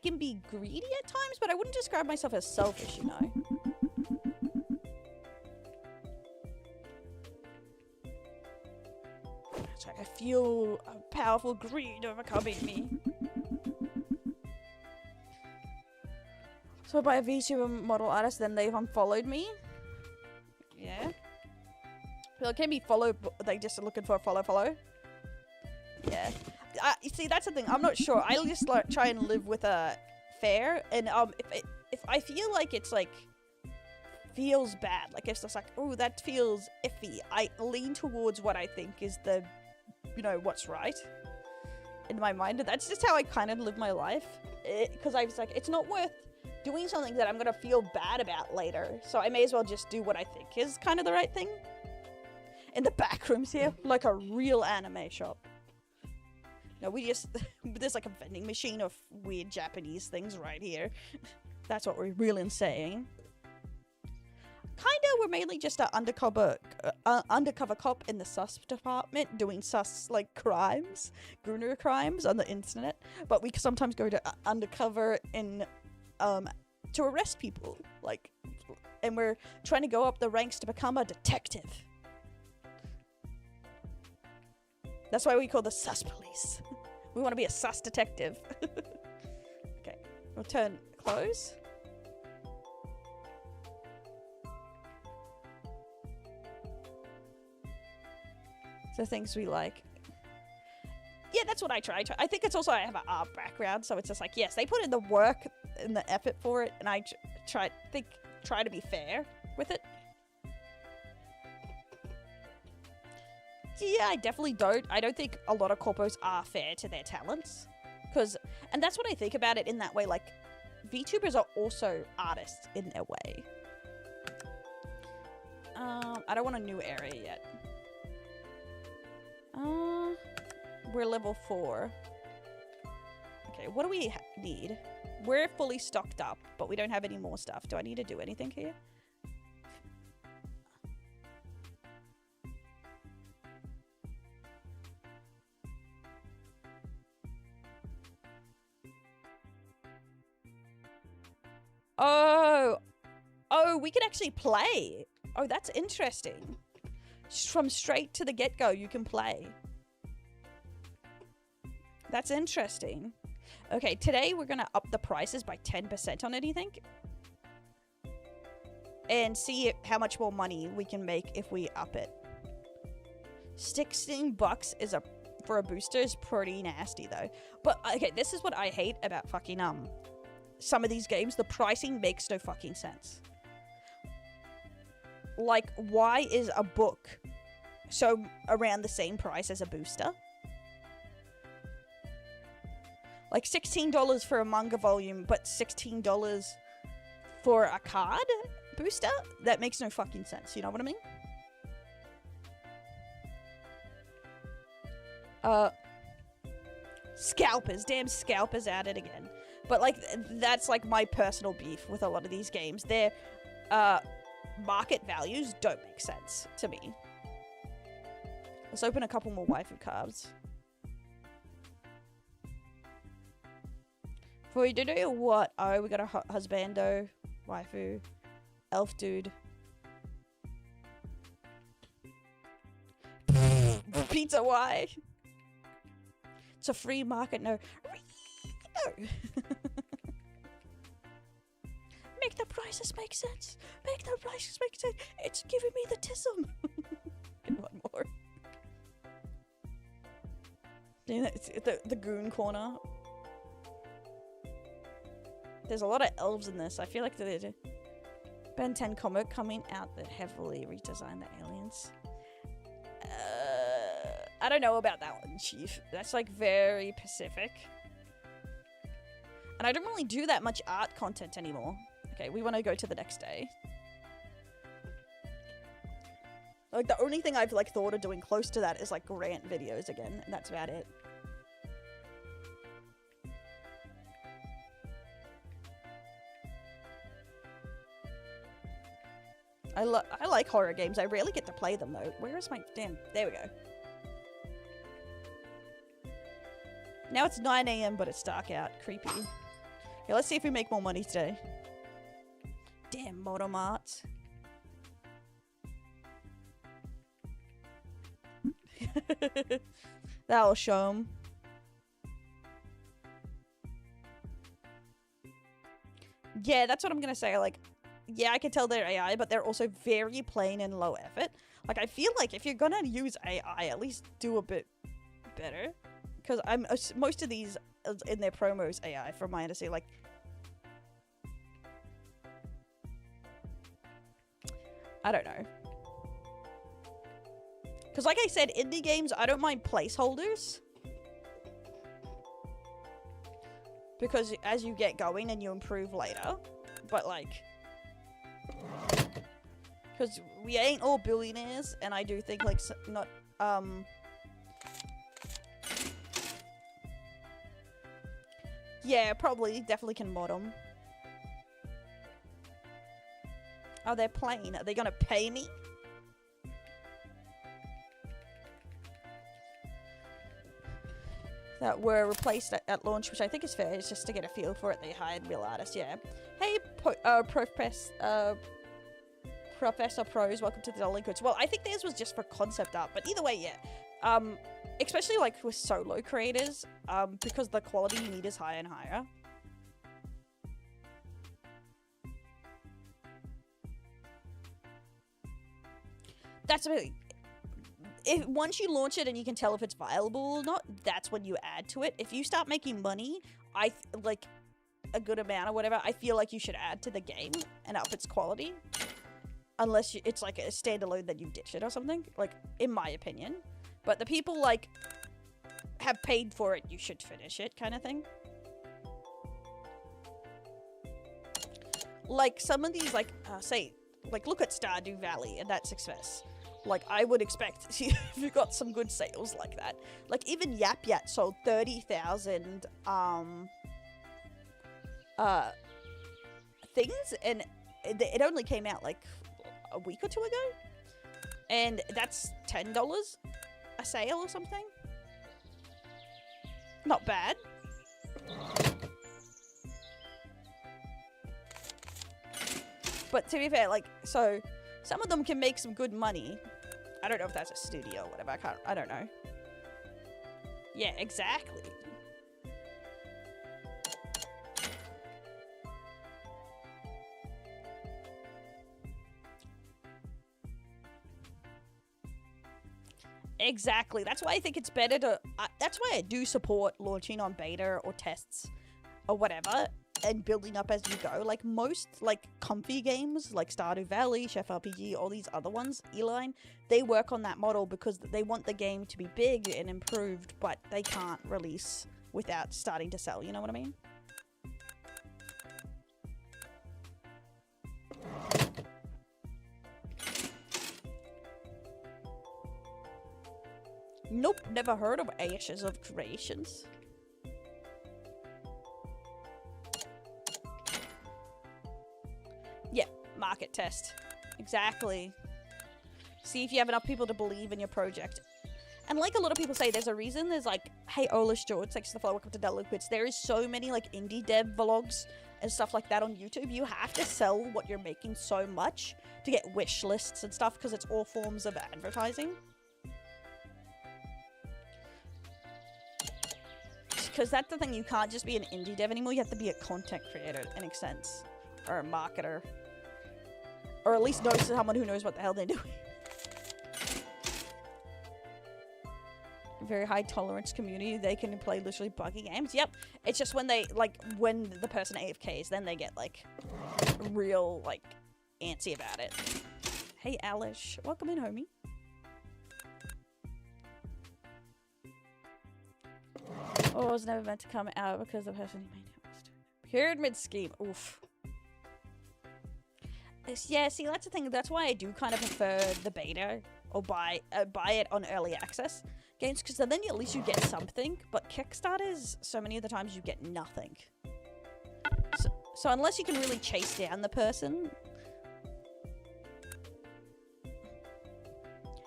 [SPEAKER 2] can be greedy at times, but I wouldn't describe myself as selfish, you know. It's like I feel a powerful greed overcoming me. So by a VTuber model artist, then they've unfollowed me. Yeah. Well, it can be followed, they just are looking for a follow. Yeah. You see, that's the thing. I'm not sure. I just like try and live with a fair, and if I feel like it's like feels bad, like it's just like, oh, that feels iffy, I lean towards what I think is the, you know, what's right in my mind. That's just how I kind of live my life, because I was like, it's not worth doing something that I'm gonna feel bad about later, so I may as well just do what I think is kind of the right thing. In the back rooms here, like a real anime shop. No, we just... there's like a vending machine of weird Japanese things right here. That's what we're really saying. Kinda, we're mainly just an undercover cop in the sus department doing sus, like, crimes. Gruner crimes on the internet. But we sometimes go to undercover in... to arrest people. Like... And we're trying to go up the ranks to become a detective. That's why we call the sus police. We want to be a sus detective. Okay. Return close. So things we like. Yeah, that's what I try to. I think it's also I have an art background, so it's just like, yes, they put in the work and the effort for it, and I try to be fair with it. Yeah, I definitely don't. I don't think a lot of corpos are fair to their talents. And that's what I think about it in that way, like, VTubers are also artists in their way. I don't want a new area yet. We're level 4. Okay, what do we need? We're fully stocked up, but we don't have any more stuff. Do I need to do anything here? Oh, we can actually play. Oh, that's interesting. From straight to the get-go, you can play. That's interesting. Okay, today we're gonna up the prices by 10% on anything. And see how much more money we can make if we up it. $16 is for a booster is pretty nasty though. But okay, this is what I hate about fucking some of these games. The pricing makes no fucking sense. Like, why is a book so around the same price as a booster? Like $16 for a manga volume, but $16 for a card booster? That makes no fucking sense, you know what I mean? Scalpers. Damn, Scalpers at it again. But, like, that's, like, my personal beef with a lot of these games. Their, market values don't make sense to me. Let's open a couple more waifu cards. For you to do what? Oh, we got a husbando, waifu, elf dude. Pizza, why? It's a free market, no. No. Make the prices make sense. Make the prices make sense. It's giving me the tism. Get one more. Yeah, it's the goon corner. There's a lot of elves in this. I feel like the Ben 10 comic coming out that heavily redesigned the aliens. I don't know about that one, Chief. That's like very Pacific. And I don't really do that much art content anymore. Okay, we want to go to the next day. Like, the only thing I've, like, thought of doing close to that is, like, rant videos again, and that's about it. I like horror games. I rarely get to play them, though. Where is my... Damn. There we go. Now it's 9 AM, but it's dark out. Creepy. Okay, let's see if we make more money today. Damn, Modem Arts. That'll show them. Yeah, that's what I'm gonna say. Like, yeah, I can tell they're AI, but they're also very plain and low effort. Like, I feel like if you're gonna use AI, at least do a bit better. Because most of these in their promos AI, from my understanding, like... I don't know. Because like I said, indie games, I don't mind placeholders. Because as you get going and you improve later. But like... Because we ain't all billionaires, and I do think like, not, yeah, probably, definitely can mod them. Oh, they're plain. Are they gonna pay me? That were replaced at launch, which I think is fair. It's just to get a feel for it. They hired real artists, yeah. Hey, Professor Pros, welcome to the Delinquents. Well, I think theirs was just for concept art, but either way, yeah. Especially like with solo creators, because the quality you need is higher and higher. that's really... If once you launch it and you can tell if it's viable or not, that's when you add to it. If you start making money, like a good amount or whatever, I feel like you should add to the game and up its quality. Unless it's like a standalone that you ditch it or something, like in my opinion. But the people like have paid for it, you should finish it, kind of thing. Like some of these, like say, like look at Stardew Valley and that success. Like, I would expect if you got some good sales like that. Like, even Yap Yap sold 30,000, things, and it only came out, like, a week or two ago. And that's $10 a sale or something. Not bad. But to be fair, like, so... Some of them can make some good money. I don't know if that's a studio or whatever. I don't know. Yeah, exactly. Exactly. That's why I think it's better to... that's why I do support launching on beta or tests or whatever. And building up as you go. Like most like comfy games like Stardew Valley, Chef RPG, all these other ones, Eline, they work on that model because they want the game to be big and improved, but they can't release without starting to sell, you know what I mean? Nope, never heard of Ashes of Creations. Yeah, market test. Exactly. See if you have enough people to believe in your project. And like a lot of people say, there's a reason there's like, hey, Olish George, thanks for the follow, welcome to Deluquits. There is so many like indie dev vlogs and stuff like that on YouTube. You have to sell what you're making so much to get wish lists and stuff because it's all forms of advertising. Because that's the thing, you can't just be an indie dev anymore, you have to be a content creator in a sense. Or a marketer. Or at least know someone who knows what the hell they're doing. Very high tolerance community, they can play literally buggy games. Yep, it's just when they, like, when the person AFKs, then they get, like, real, like, antsy about it. Hey, Alish. Welcome in, homie. Oh, it was never meant to come out because the person who made it was pyramid scheme. Oof. Yeah, see, that's the thing. That's why I do kind of prefer the beta or buy it on early access games, because then at least you get something. But Kickstarters, so many of the times you get nothing. So unless you can really chase down the person.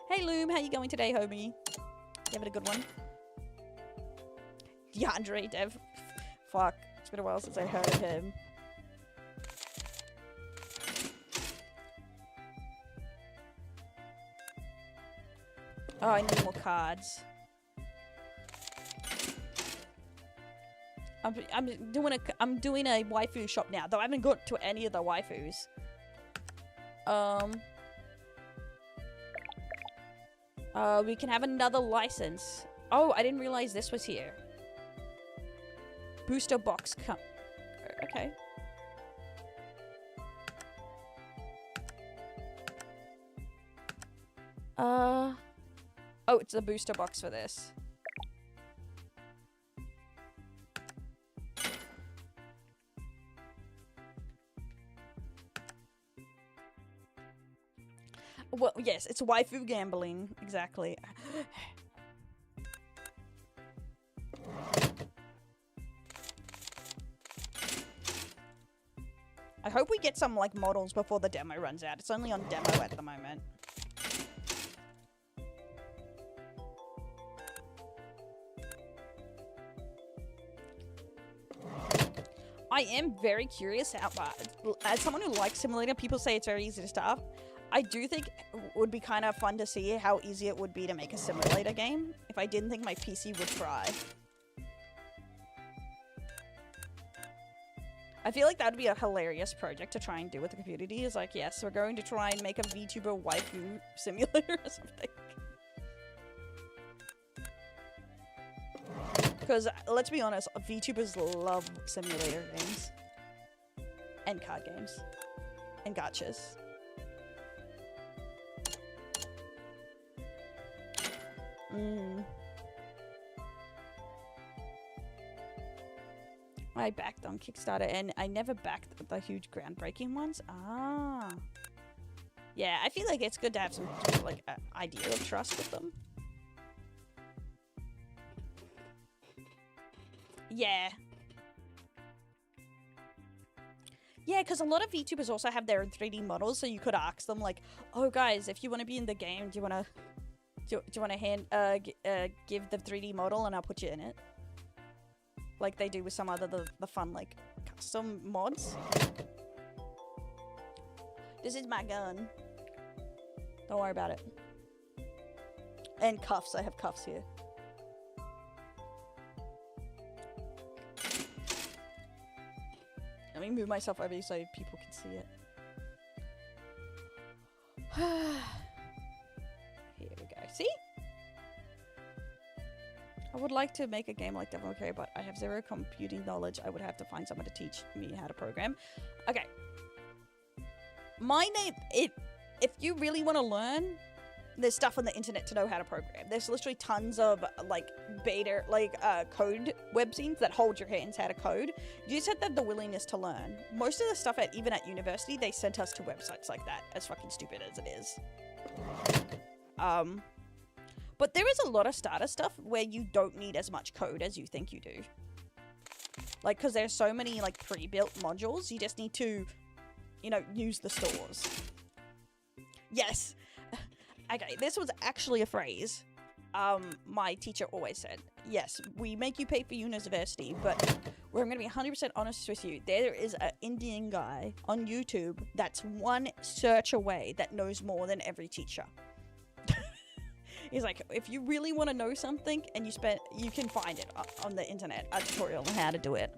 [SPEAKER 2] Hey, Loom, how you going today, homie? You having a good one? DeAndre Dev. Fuck, it's been a while since I heard of him. Oh, I need more cards. I'm doing a waifu shop now, though I haven't got to any of the waifus. We can have another license. Oh, I didn't realize this was here. Booster box okay. Oh, it's a booster box for this. Well, yes, it's waifu gambling. Exactly. I hope we get some, like, models before the demo runs out. It's only on demo at the moment. I am very curious how, as someone who likes Simulator, people say it's very easy to start. I do think it would be kind of fun to see how easy it would be to make a Simulator game if I didn't think my PC would fry. I feel like that would be a hilarious project to try and do with the community. Is like, yes, we're going to try and make a VTuber waifu simulator or something. Because, let's be honest, VTubers love simulator games. And card games. And gachas. I backed on Kickstarter, and I never backed the huge groundbreaking ones. Ah. Yeah, I feel like it's good to have some, like, idea of trust with them. Yeah. Yeah, because a lot of VTubers also have their own 3D models, so you could ask them, like, oh, guys, if you want to be in the game, do you want to... Do you want to give the 3D model and I'll put you in it? Like they do with some other the fun like custom mods. This is my gun. Don't worry about it. And cuffs. I have cuffs here. Let me move myself over so people can see it. Here we go. See? I would like to make a game like Devil May Cry, but I have zero computing knowledge. I would have to find someone to teach me how to program. Okay. My name... If you really want to learn, there's stuff on the internet to know how to program. There's literally tons of, like, beta... Like, code webzines that hold your hands how to code. You just have to have the willingness to learn. Most of the stuff, even at university, they sent us to websites like that. As fucking stupid as it is. But there is a lot of starter stuff where you don't need as much code as you think you do. Like, because there's so many, like, pre-built modules, you just need to, you know, use the stores. Yes! Okay, this was actually a phrase my teacher always said. Yes, we make you pay for university, but I'm going to be 100% honest with you. There is an Indian guy on YouTube that's one search away that knows more than every teacher. He's like, if you really want to know something and you can find it on the internet, a tutorial on how to do it.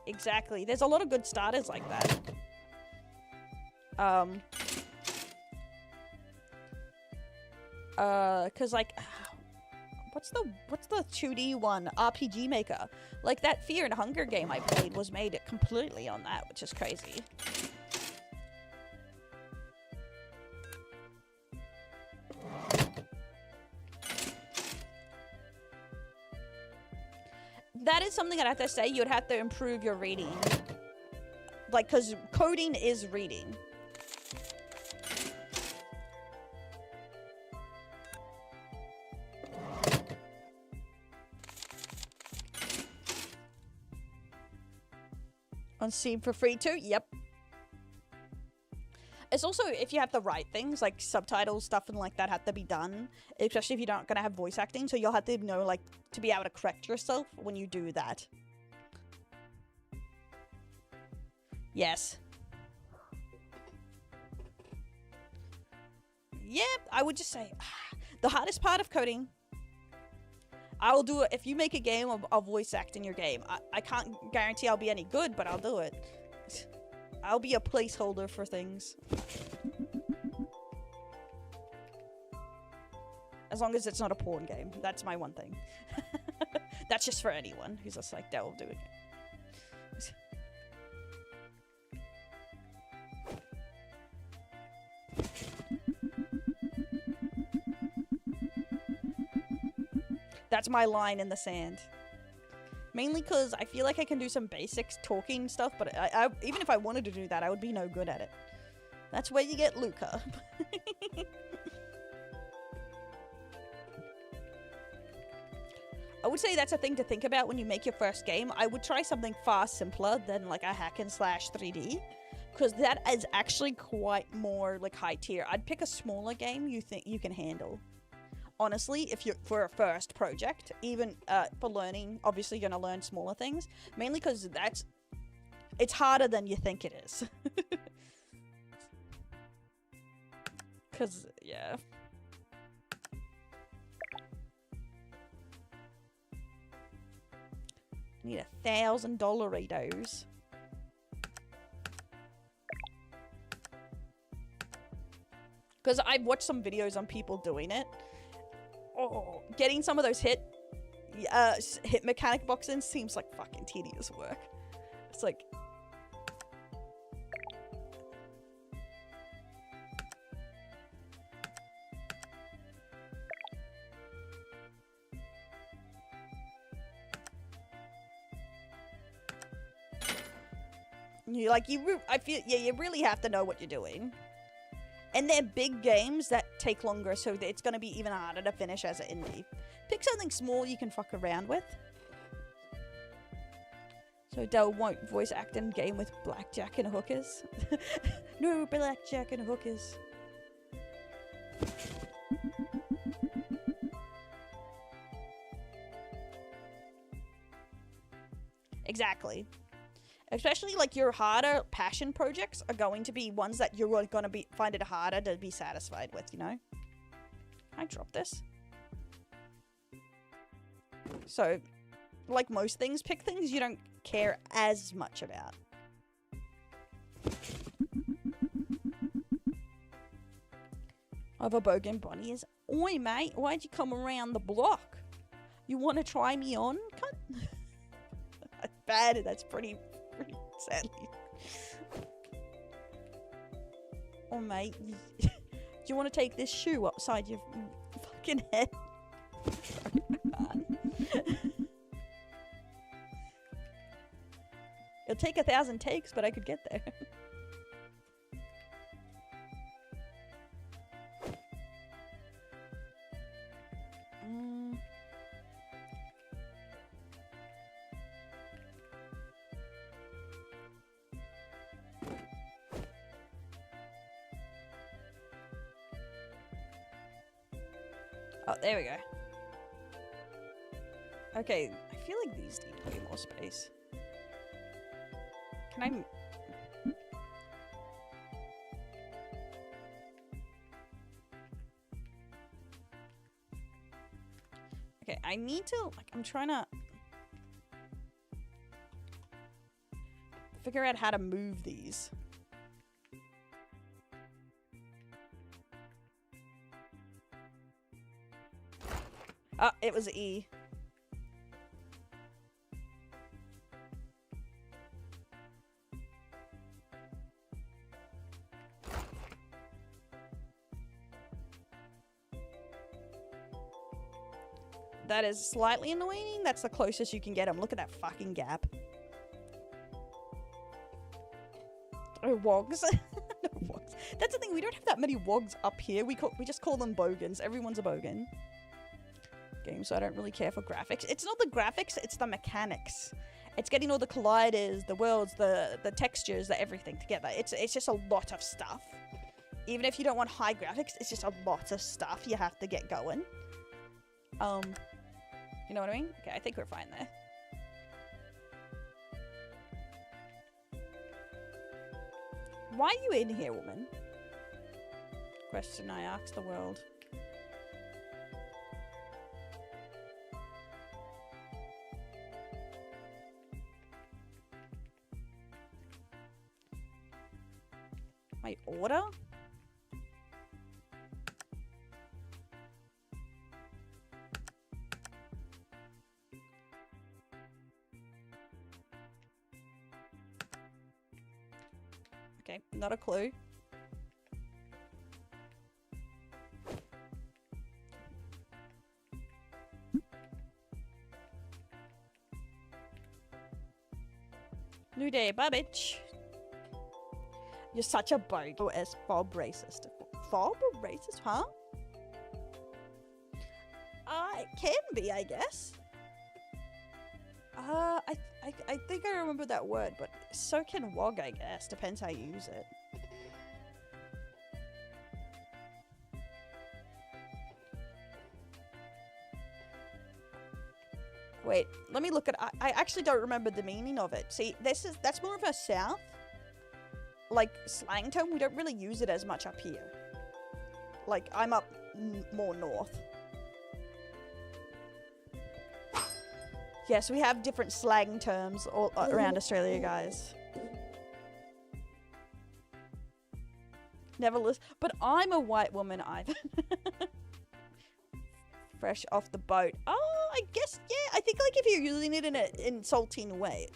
[SPEAKER 2] Exactly. There's a lot of good starters like that. Cause like, what's the 2D one? RPG Maker. Like that Fear and Hunger game I played was made completely on that, which is crazy. That is something I'd have to say. You'd have to improve your reading. Like, because coding is reading. On Steam for free too? Yep. It's also, if you have the right things, like subtitles, stuff and like that have to be done. Especially if you're not going to have voice acting, so you'll have to know, like, to be able to correct yourself when you do that. Yes. Yeah, I would just say, the hardest part of coding, I will do it. If you make a game, I'll voice act in your game. I can't guarantee I'll be any good, but I'll do it. I'll be a placeholder for things. As long as it's not a porn game. That's my one thing. That's just for anyone who's just like, that will do it. That's my line in the sand. Mainly because I feel like I can do some basics talking stuff, but even if I wanted to do that, I would be no good at it. That's where you get Luca. I would say that's a thing to think about when you make your first game. I would try something far simpler than like a hack and slash 3D, because that is actually quite more like high tier. I'd pick a smaller game you think you can handle. Honestly, if you're for a first project, even for learning, obviously you're gonna learn smaller things, mainly because it's harder than you think it is. Cause yeah. Need $1,000 Doritos. Because I've watched some videos on people doing it. Oh, getting some of those hit mechanic boxes seems like fucking tedious work. It's like... I feel, yeah, you really have to know what you're doing. And they're big games that take longer, so it's going to be even harder to finish as an indie. Pick something small you can fuck around with. So Dell won't voice act in game with blackjack and hookers. No blackjack and hookers. Exactly. Especially like your harder passion projects are going to be ones that you're going to find it harder to be satisfied with, you know? Can I drop this? So, like most things, pick things you don't care as much about. Other bogan bunnies. Oi, mate, why'd you come around the block? You want to try me on? That's bad. That's pretty sadly. Oh, mate. Do you want to take this shoe upside your fucking head? Sorry, man. It'll take 1,000 takes, but I could get there. Oh, there we go. Okay, I feel like these need way more space. Can I... Okay, I need to... Like, I'm trying to... figure out how to move these. Oh, it was E. That is slightly annoying. That's the closest you can get him. Look at that fucking gap. Oh, wogs. No wogs. That's the thing. We don't have that many wogs up here. We just call them bogans. Everyone's a bogan. Game, so I don't really care for graphics. It's not the graphics, it's the mechanics. It's getting all the colliders, the worlds, the textures, the everything together. It's just a lot of stuff. Even if you don't want high graphics, it's just a lot of stuff you have to get going. You know what I mean? Okay, I think we're fine there. Why are you in here, woman? Question I asked the world. My order? Okay, not a clue. New day, bye bitch. You're such a boat. OS Fob racist. Fob racist, huh? It can be, I guess. I think I remember that word, but so can wog, I guess. Depends how you use it. Wait, let me look at... I actually don't remember the meaning of it. See, that's more of a South, like, slang term. We don't really use it as much up here. Like, I'm up more north. Yes, we have different slang terms all around Australia, guys. Never listen. But I'm a white woman, Ivan. Fresh off the boat. Oh, I guess, yeah. I think, like, if you're using it in an insulting way.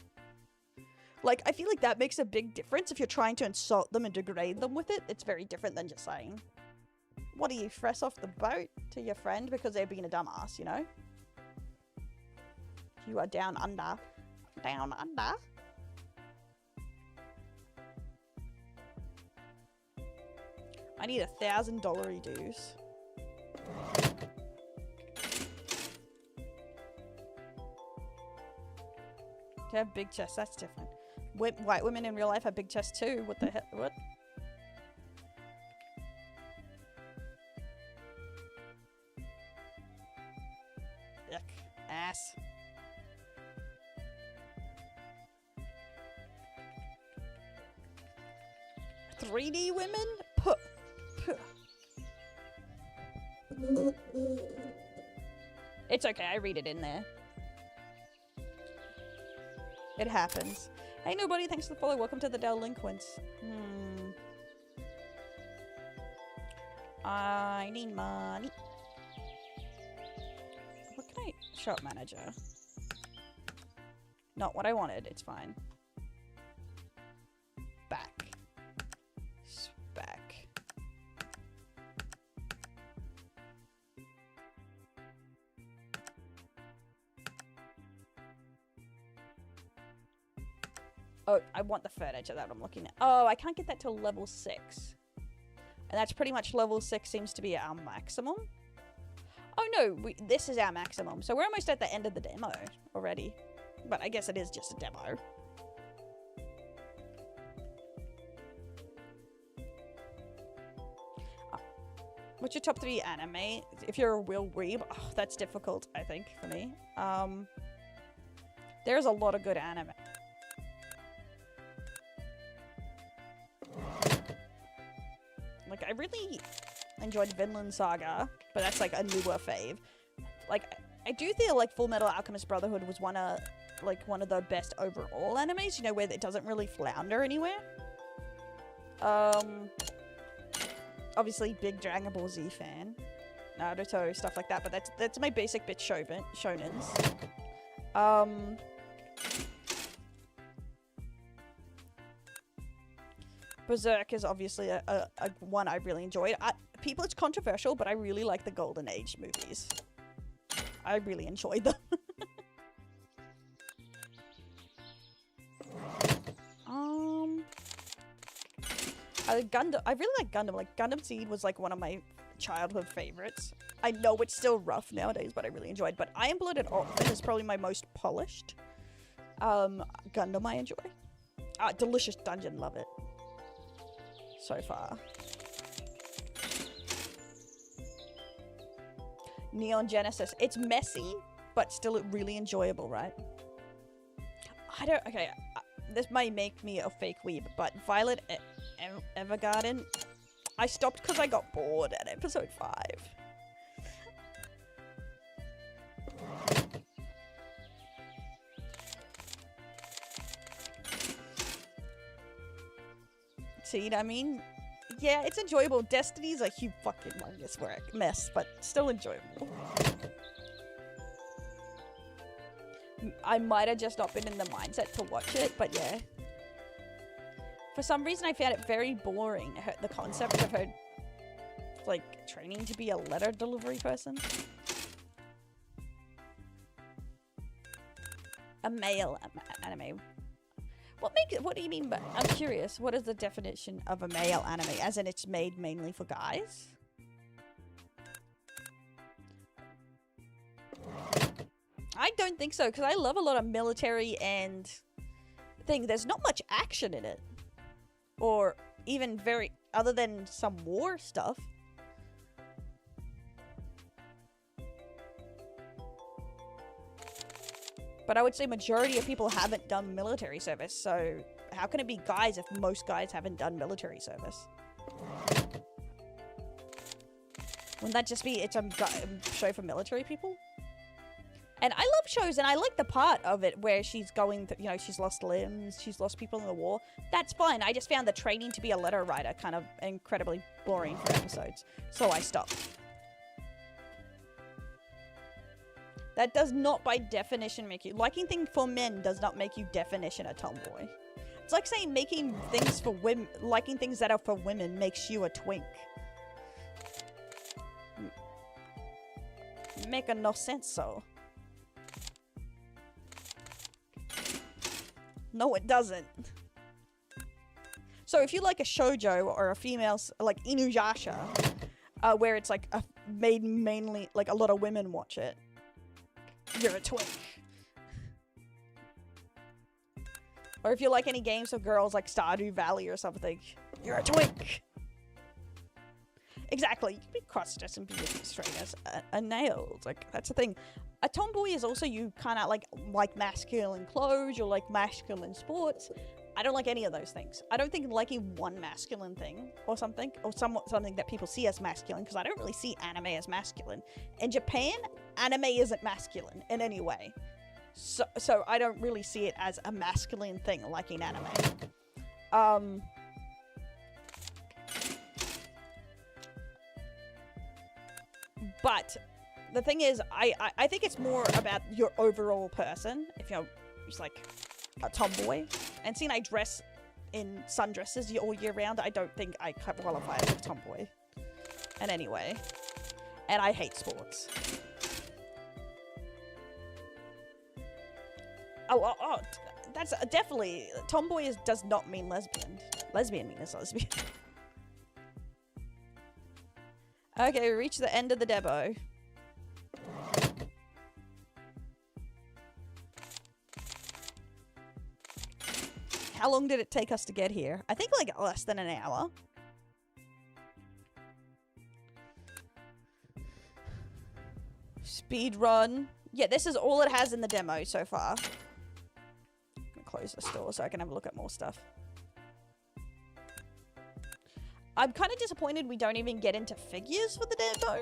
[SPEAKER 2] Like, I feel like that makes a big difference. If you're trying to insult them and degrade them with it, it's very different than just saying, what are you, fresh off the boat to your friend because they're being a dumbass, you know? You are down under. Down under. I need $1,000 dues. To have big chests, that's different. White women in real life have big chests too. What the heck? What? Yuck. Ass. $3D women? Puh. Puh. It's okay, I read it in there. It happens. Hey, nobody, thanks for the follow. Welcome to the Delinquents. I need money. What can I... Shop manager. Not what I wanted. It's fine. Back. Back. Oh, I want the furniture that I'm looking at. Oh, I can't get that till level 6. And that's pretty much level 6 seems to be our maximum. Oh no, this is our maximum. So we're almost at the end of the demo already. But I guess it is just a demo. What's your top 3 anime? If you're a real weeb, oh, that's difficult, I think, for me. There's a lot of good anime. Like, I really enjoyed Vinland Saga, but that's like a newer fave. Like, I do feel like Full Metal Alchemist Brotherhood was one of the best overall animes, you know, where it doesn't really flounder anywhere. Obviously, big Dragon Ball Z fan. Naruto, stuff like that, but that's my basic bitch shonens. Berserk is obviously a one I really enjoyed. People, it's controversial, but I really like the Golden Age movies. I really enjoyed them. Gundam. I really like Gundam. Like, Gundam Seed was like one of my childhood favorites. I know it's still rough nowadays, but I really enjoyed. But Iron Blooded Orphan is probably my most polished Gundam I enjoy. Delicious Dungeon, love it. So far. Neon Genesis. It's messy, but still really enjoyable, right? Okay, this might make me a fake weeb, but Violet Evergarden, I stopped because I got bored at episode 5. See what I mean? Yeah, it's enjoyable. Destiny's a huge fucking mess, but still enjoyable. I might have just not been in the mindset to watch it, but yeah. For some reason, I found it very boring, the concept of her, like, training to be a letter delivery person. A male anime. What do you mean by, I'm curious, what is the definition of a male anime? As in it's made mainly for guys? I don't think so, because I love a lot of military and things. There's not much action in it. Or even other than some war stuff. But I would say majority of people haven't done military service, so how can it be guys if most guys haven't done military service? Wouldn't that just be, it's a show for military people? And I love shows, and I like the part of it where she's going, you know, she's lost limbs, she's lost people in the war. That's fine. I just found the training to be a letter writer kind of incredibly boring for episodes. So I stopped. That does not by definition make you... Liking things for men does not make you definition a tomboy. It's like saying making things for women... Liking things that are for women makes you a twink. Make no sense, so. No, it doesn't. So if you like a shoujo or a female, like Inuyasha, where it's like made mainly, like a lot of women watch it, you're a twink. Or if you like any games of girls like Stardew Valley or something, you're a twink. Exactly. You can be cross-dressed and be straight as a nail. Like, that's the thing. A tomboy is also you kind of like masculine clothes or like masculine sports. I don't like any of those things. I don't think liking one masculine thing or something, or something that people see as masculine, because I don't really see anime as masculine. In Japan, anime isn't masculine in any way. So I don't really see it as a masculine thing, liking anime. But the thing is, I think it's more about your overall person. If you're just like a tomboy, and seeing I dress in sundresses all year round, I don't think I qualify as a tomboy. And anyway, and I hate sports. Oh, that's definitely tomboy does not mean lesbian. Lesbian means lesbian. Okay, we reached the end of the demo. How long did it take us to get here? I think like less than an hour. Speed run. Yeah, this is all it has in the demo so far. I'm gonna close the store so I can have a look at more stuff. I'm kind of disappointed we don't even get into figures for the demo.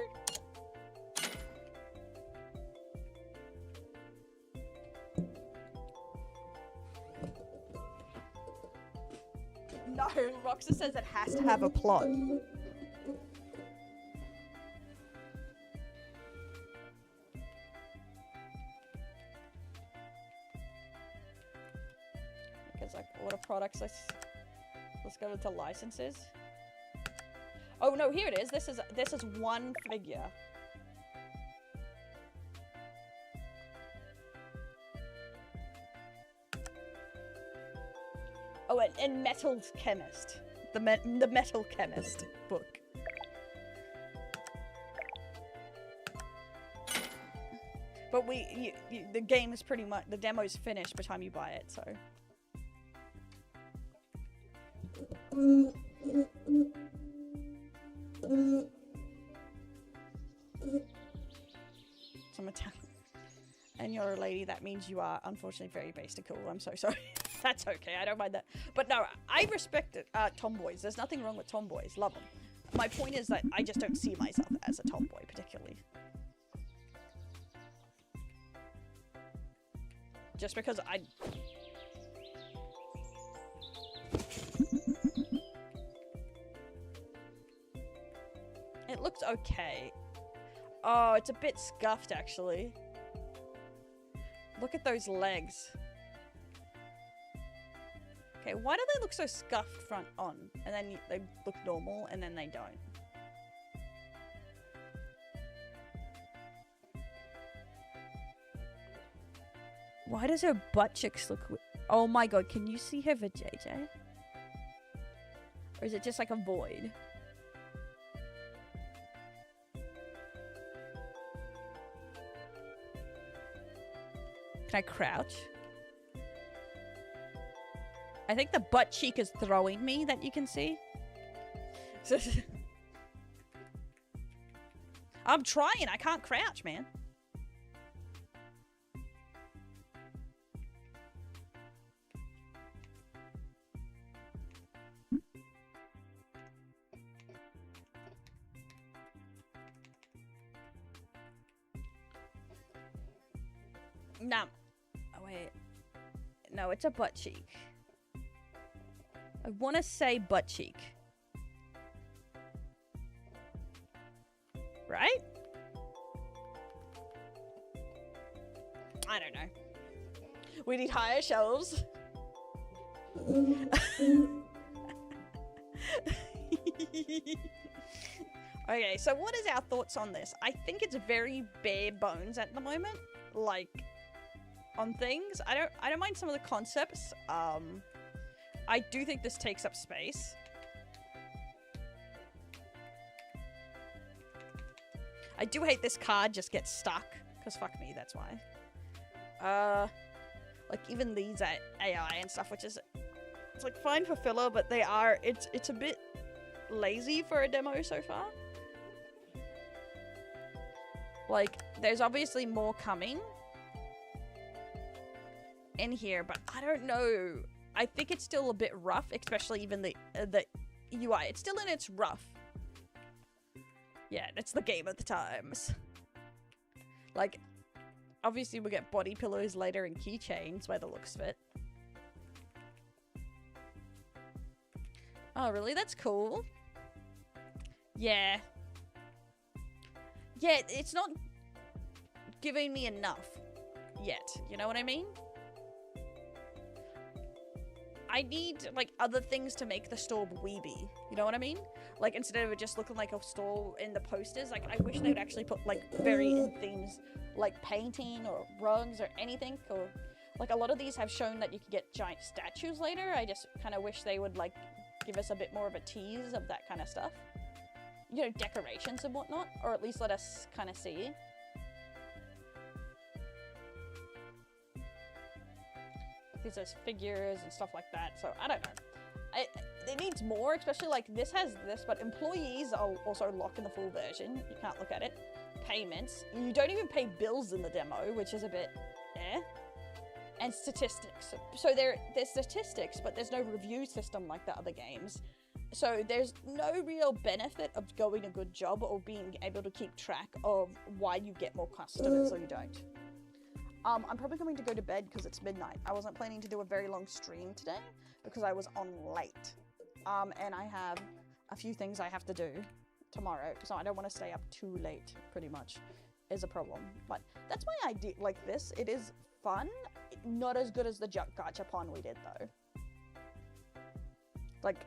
[SPEAKER 2] No, Roxa says it has to have a plot. Because like order products, let's go into licenses. Oh no, here it is. This is one figure. Oh, and Metal Chemist. The Metal Chemist book. But the game is pretty much, the demo's finished by the time you buy it, so. Some Italian. And you're a lady, that means you are unfortunately very basic. I'm so sorry. That's okay, I don't mind that. But no, I respect tomboys. There's nothing wrong with tomboys. Love them. My point is that I just don't see myself as a tomboy, particularly. Just because It looks okay. Oh, it's a bit scuffed, actually. Look at those legs. Okay, why do they look so scuffed front on? And then they look normal, and then they don't. Why does her butt cheeks look... Oh my god, can you see her vajayjay? Or is it just like a void? Can I crouch? I think the butt cheek is throwing me that you can see. I'm trying. I can't crouch, man. No. Oh, wait. No, it's a butt cheek. I want to say butt cheek. Right? I don't know. We need higher shelves. Okay, so what is our thoughts on this? I think it's very bare bones at the moment, like on things. I don't mind some of the concepts. I do think this takes up space. I do hate this card just gets stuck, because fuck me, that's why. Like even these AI and stuff, which is, it's like fine for filler, but they are, it's a bit lazy for a demo so far. Like, there's obviously more coming in here, but I don't know. I think it's still a bit rough, especially even the UI. It's still in its rough. Yeah, it's the game of the times. Like, obviously we'll get body pillows later and keychains by the looks of it. Oh, really? That's cool. Yeah. Yeah, it's not giving me enough yet. You know what I mean? I need, like, other things to make the store weeby. You know what I mean? Like, instead of it just looking like a store in the posters, like, I wish they would actually put, like, very in themes, like painting or rugs or anything. Or, like, a lot of these have shown that you can get giant statues later. I just kind of wish they would, like, give us a bit more of a tease of that kind of stuff. You know, decorations and whatnot. Or at least let us kind of see. These are figures and stuff like that, so I don't know. It needs more, especially like this has this, but employees are also locked in the full version. You can't look at it. Payments. You don't even pay bills in the demo, which is a bit And statistics. So there's statistics, but there's no review system like the other games. So there's no real benefit of doing a good job or being able to keep track of why you get more customers or you don't. I'm probably going to go to bed because it's midnight. I wasn't planning to do a very long stream today because I was on late. And I have a few things I have to do tomorrow, so I don't want to stay up too late, pretty much, is a problem. But that's why I do like this. It is fun. Not as good as the gachapon we did, though. Like,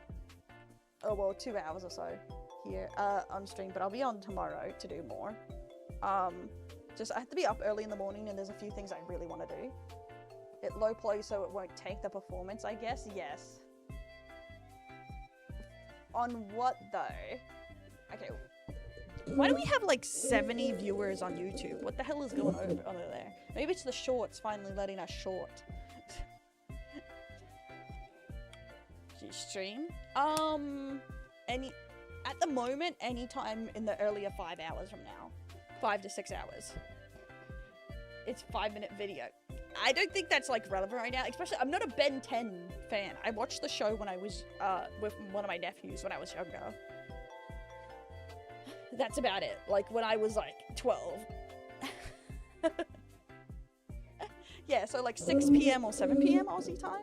[SPEAKER 2] oh, well, 2 hours or so here on stream, but I'll be on tomorrow to do more. Just, I have to be up early in the morning, and there's a few things I really want to do. It low play so it won't take the performance, I guess. Yes. On what, though? Okay. Why do we have, like, 70 viewers on YouTube? What the hell is going on over there? Maybe it's the shorts finally letting us short. Stream? At the moment, anytime in the earlier 5 hours from now. 5 to 6 hours. It's 5-minute video. I don't think that's like relevant right now, especially I'm not a Ben 10 fan. I watched the show when I was with one of my nephews when I was younger. That's about it. Like when I was like 12. Yeah, so like 6 p.m. or 7 p.m. Aussie time.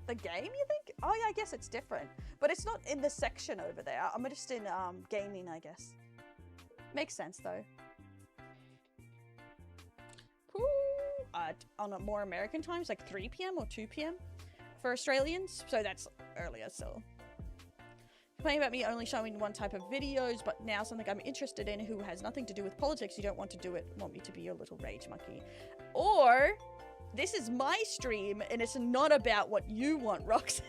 [SPEAKER 2] The game, you think? Oh yeah, I guess it's different. But it's not in the section over there. I'm just in gaming, I guess. Makes sense though. On a more American times, like 3 p.m. or 2 p.m. for Australians. So that's earlier still. Complaining about me only showing one type of videos, but now something I'm interested in who has nothing to do with politics. You don't want to do it, want me to be your little rage monkey. Or this is my stream and it's not about what you want, Roxas.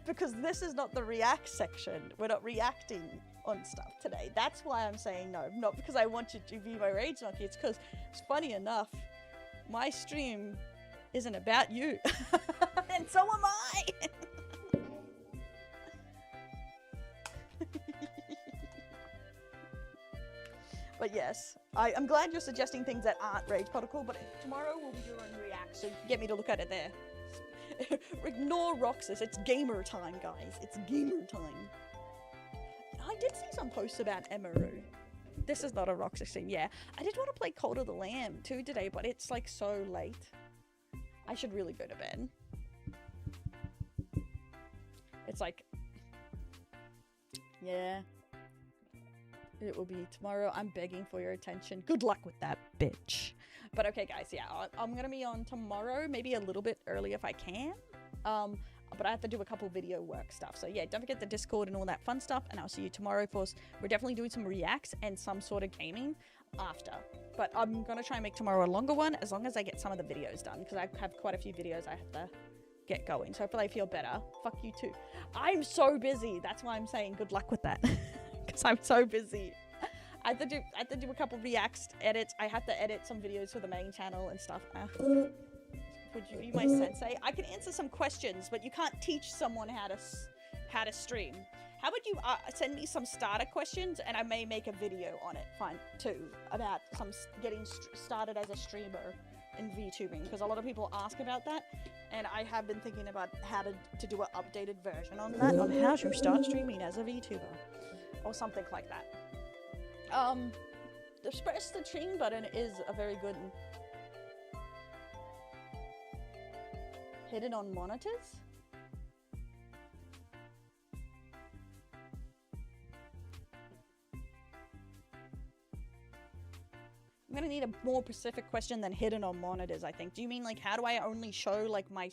[SPEAKER 2] Because this is not the react section. We're not reacting on stuff today. That's why I'm saying no. Not because I want you to be my rage monkey. It's because, it's funny enough, my stream isn't about you. And so am I! But yes, I'm glad you're suggesting things that aren't Rage Protocol, but tomorrow we'll be doing React, so you can get me to look at it there. Ignore Roxas, it's gamer time, guys. It's gamer time. I did see some posts about Emaru. This is not a Roxy scene, yeah. I did want to play Cult of the Lamb too today, but it's like so late. I should really go to bed. It's like... Yeah. It will be tomorrow. I'm begging for your attention. Good luck with that, bitch. But okay, guys, yeah. I'm gonna be on tomorrow, maybe a little bit early if I can. But I have to do a couple video work stuff. So yeah, don't forget the Discord and all that fun stuff. And I'll see you tomorrow, of course. We're definitely doing some reacts and some sort of gaming after. But I'm gonna try and make tomorrow a longer one as long as I get some of the videos done. Because I have quite a few videos I have to get going. So hopefully I feel better. Fuck you too. I'm so busy. That's why I'm saying good luck with that. Because I'm so busy. I have to do a couple reacts, edits. I have to edit some videos for the main channel and stuff. Would you be my sensei? I can answer some questions, but you can't teach someone how to stream. How about you send me some starter questions, and I may make a video on it, fine, too, about getting started as a streamer in VTubing, because a lot of people ask about that, and I have been thinking about how to do an updated version on that, on how to start streaming as a VTuber, or something like that. The press the stream button is a very good hidden on monitors. I'm gonna need a more specific question than hidden on monitors, I think. Do you mean like how do I only show like my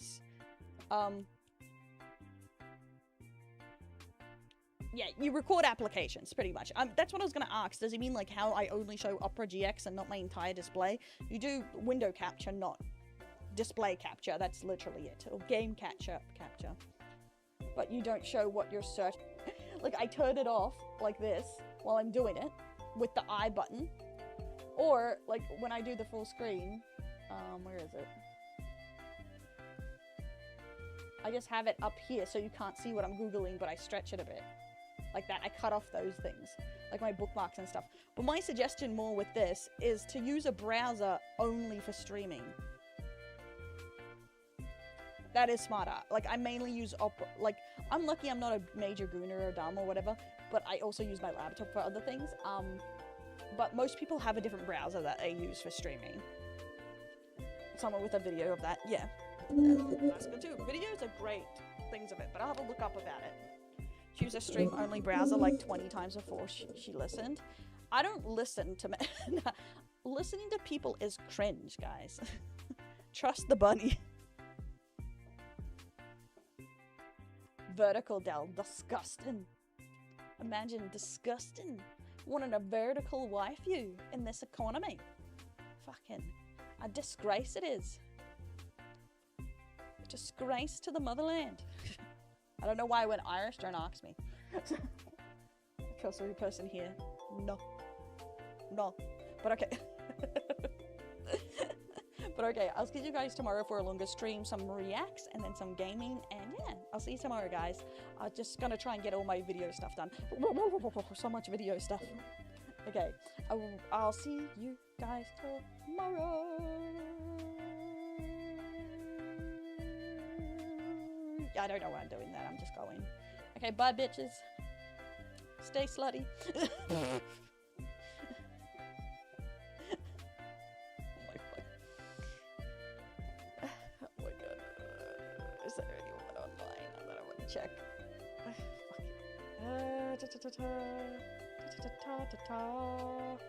[SPEAKER 2] yeah, you record applications, pretty much. That's what I was going to ask. Does it mean like how I only show Opera GX and not my entire display? You do window capture, not display capture. That's literally it. Or game capture. But you don't show what you're searching. Like, I turn it off like this while I'm doing it with the I button. Or, like, when I do the full screen, where is it? I just have it up here so you can't see what I'm Googling, but I stretch it a bit. Like that, I cut off those things, like my bookmarks and stuff. But my suggestion more with this is to use a browser only for streaming. That is smarter. Like, I mainly use Opera. Like, I'm lucky I'm not a major gooner or dumb or whatever, but I also use my laptop for other things. But most people have a different browser that they use for streaming. Someone with a video of that, yeah. That's good too. Videos are great things of it, but I'll have a look up about it. Choose a stream-only browser like 20 times before she listened. I don't listen to... Listening to people is cringe, guys. Trust the bunny. Vertical Dell. Disgusting. Imagine disgusting. Wanting a vertical waifu in this economy. Fucking... a disgrace it is. A disgrace to the motherland. I don't know why I went Irish, don't ask me. Cursory person here. No. No. But okay. But okay, I'll see you guys tomorrow for a longer stream, some reacts, and then some gaming, and yeah, I'll see you tomorrow, guys. I'm just gonna try and get all my video stuff done. So much video stuff. Okay, I'll see you guys tomorrow. Yeah, I don't know why I'm doing that. I'm just going. Okay, bye, bitches. Stay slutty. Oh my god. Is there anyone online that I want to check? Fuck it.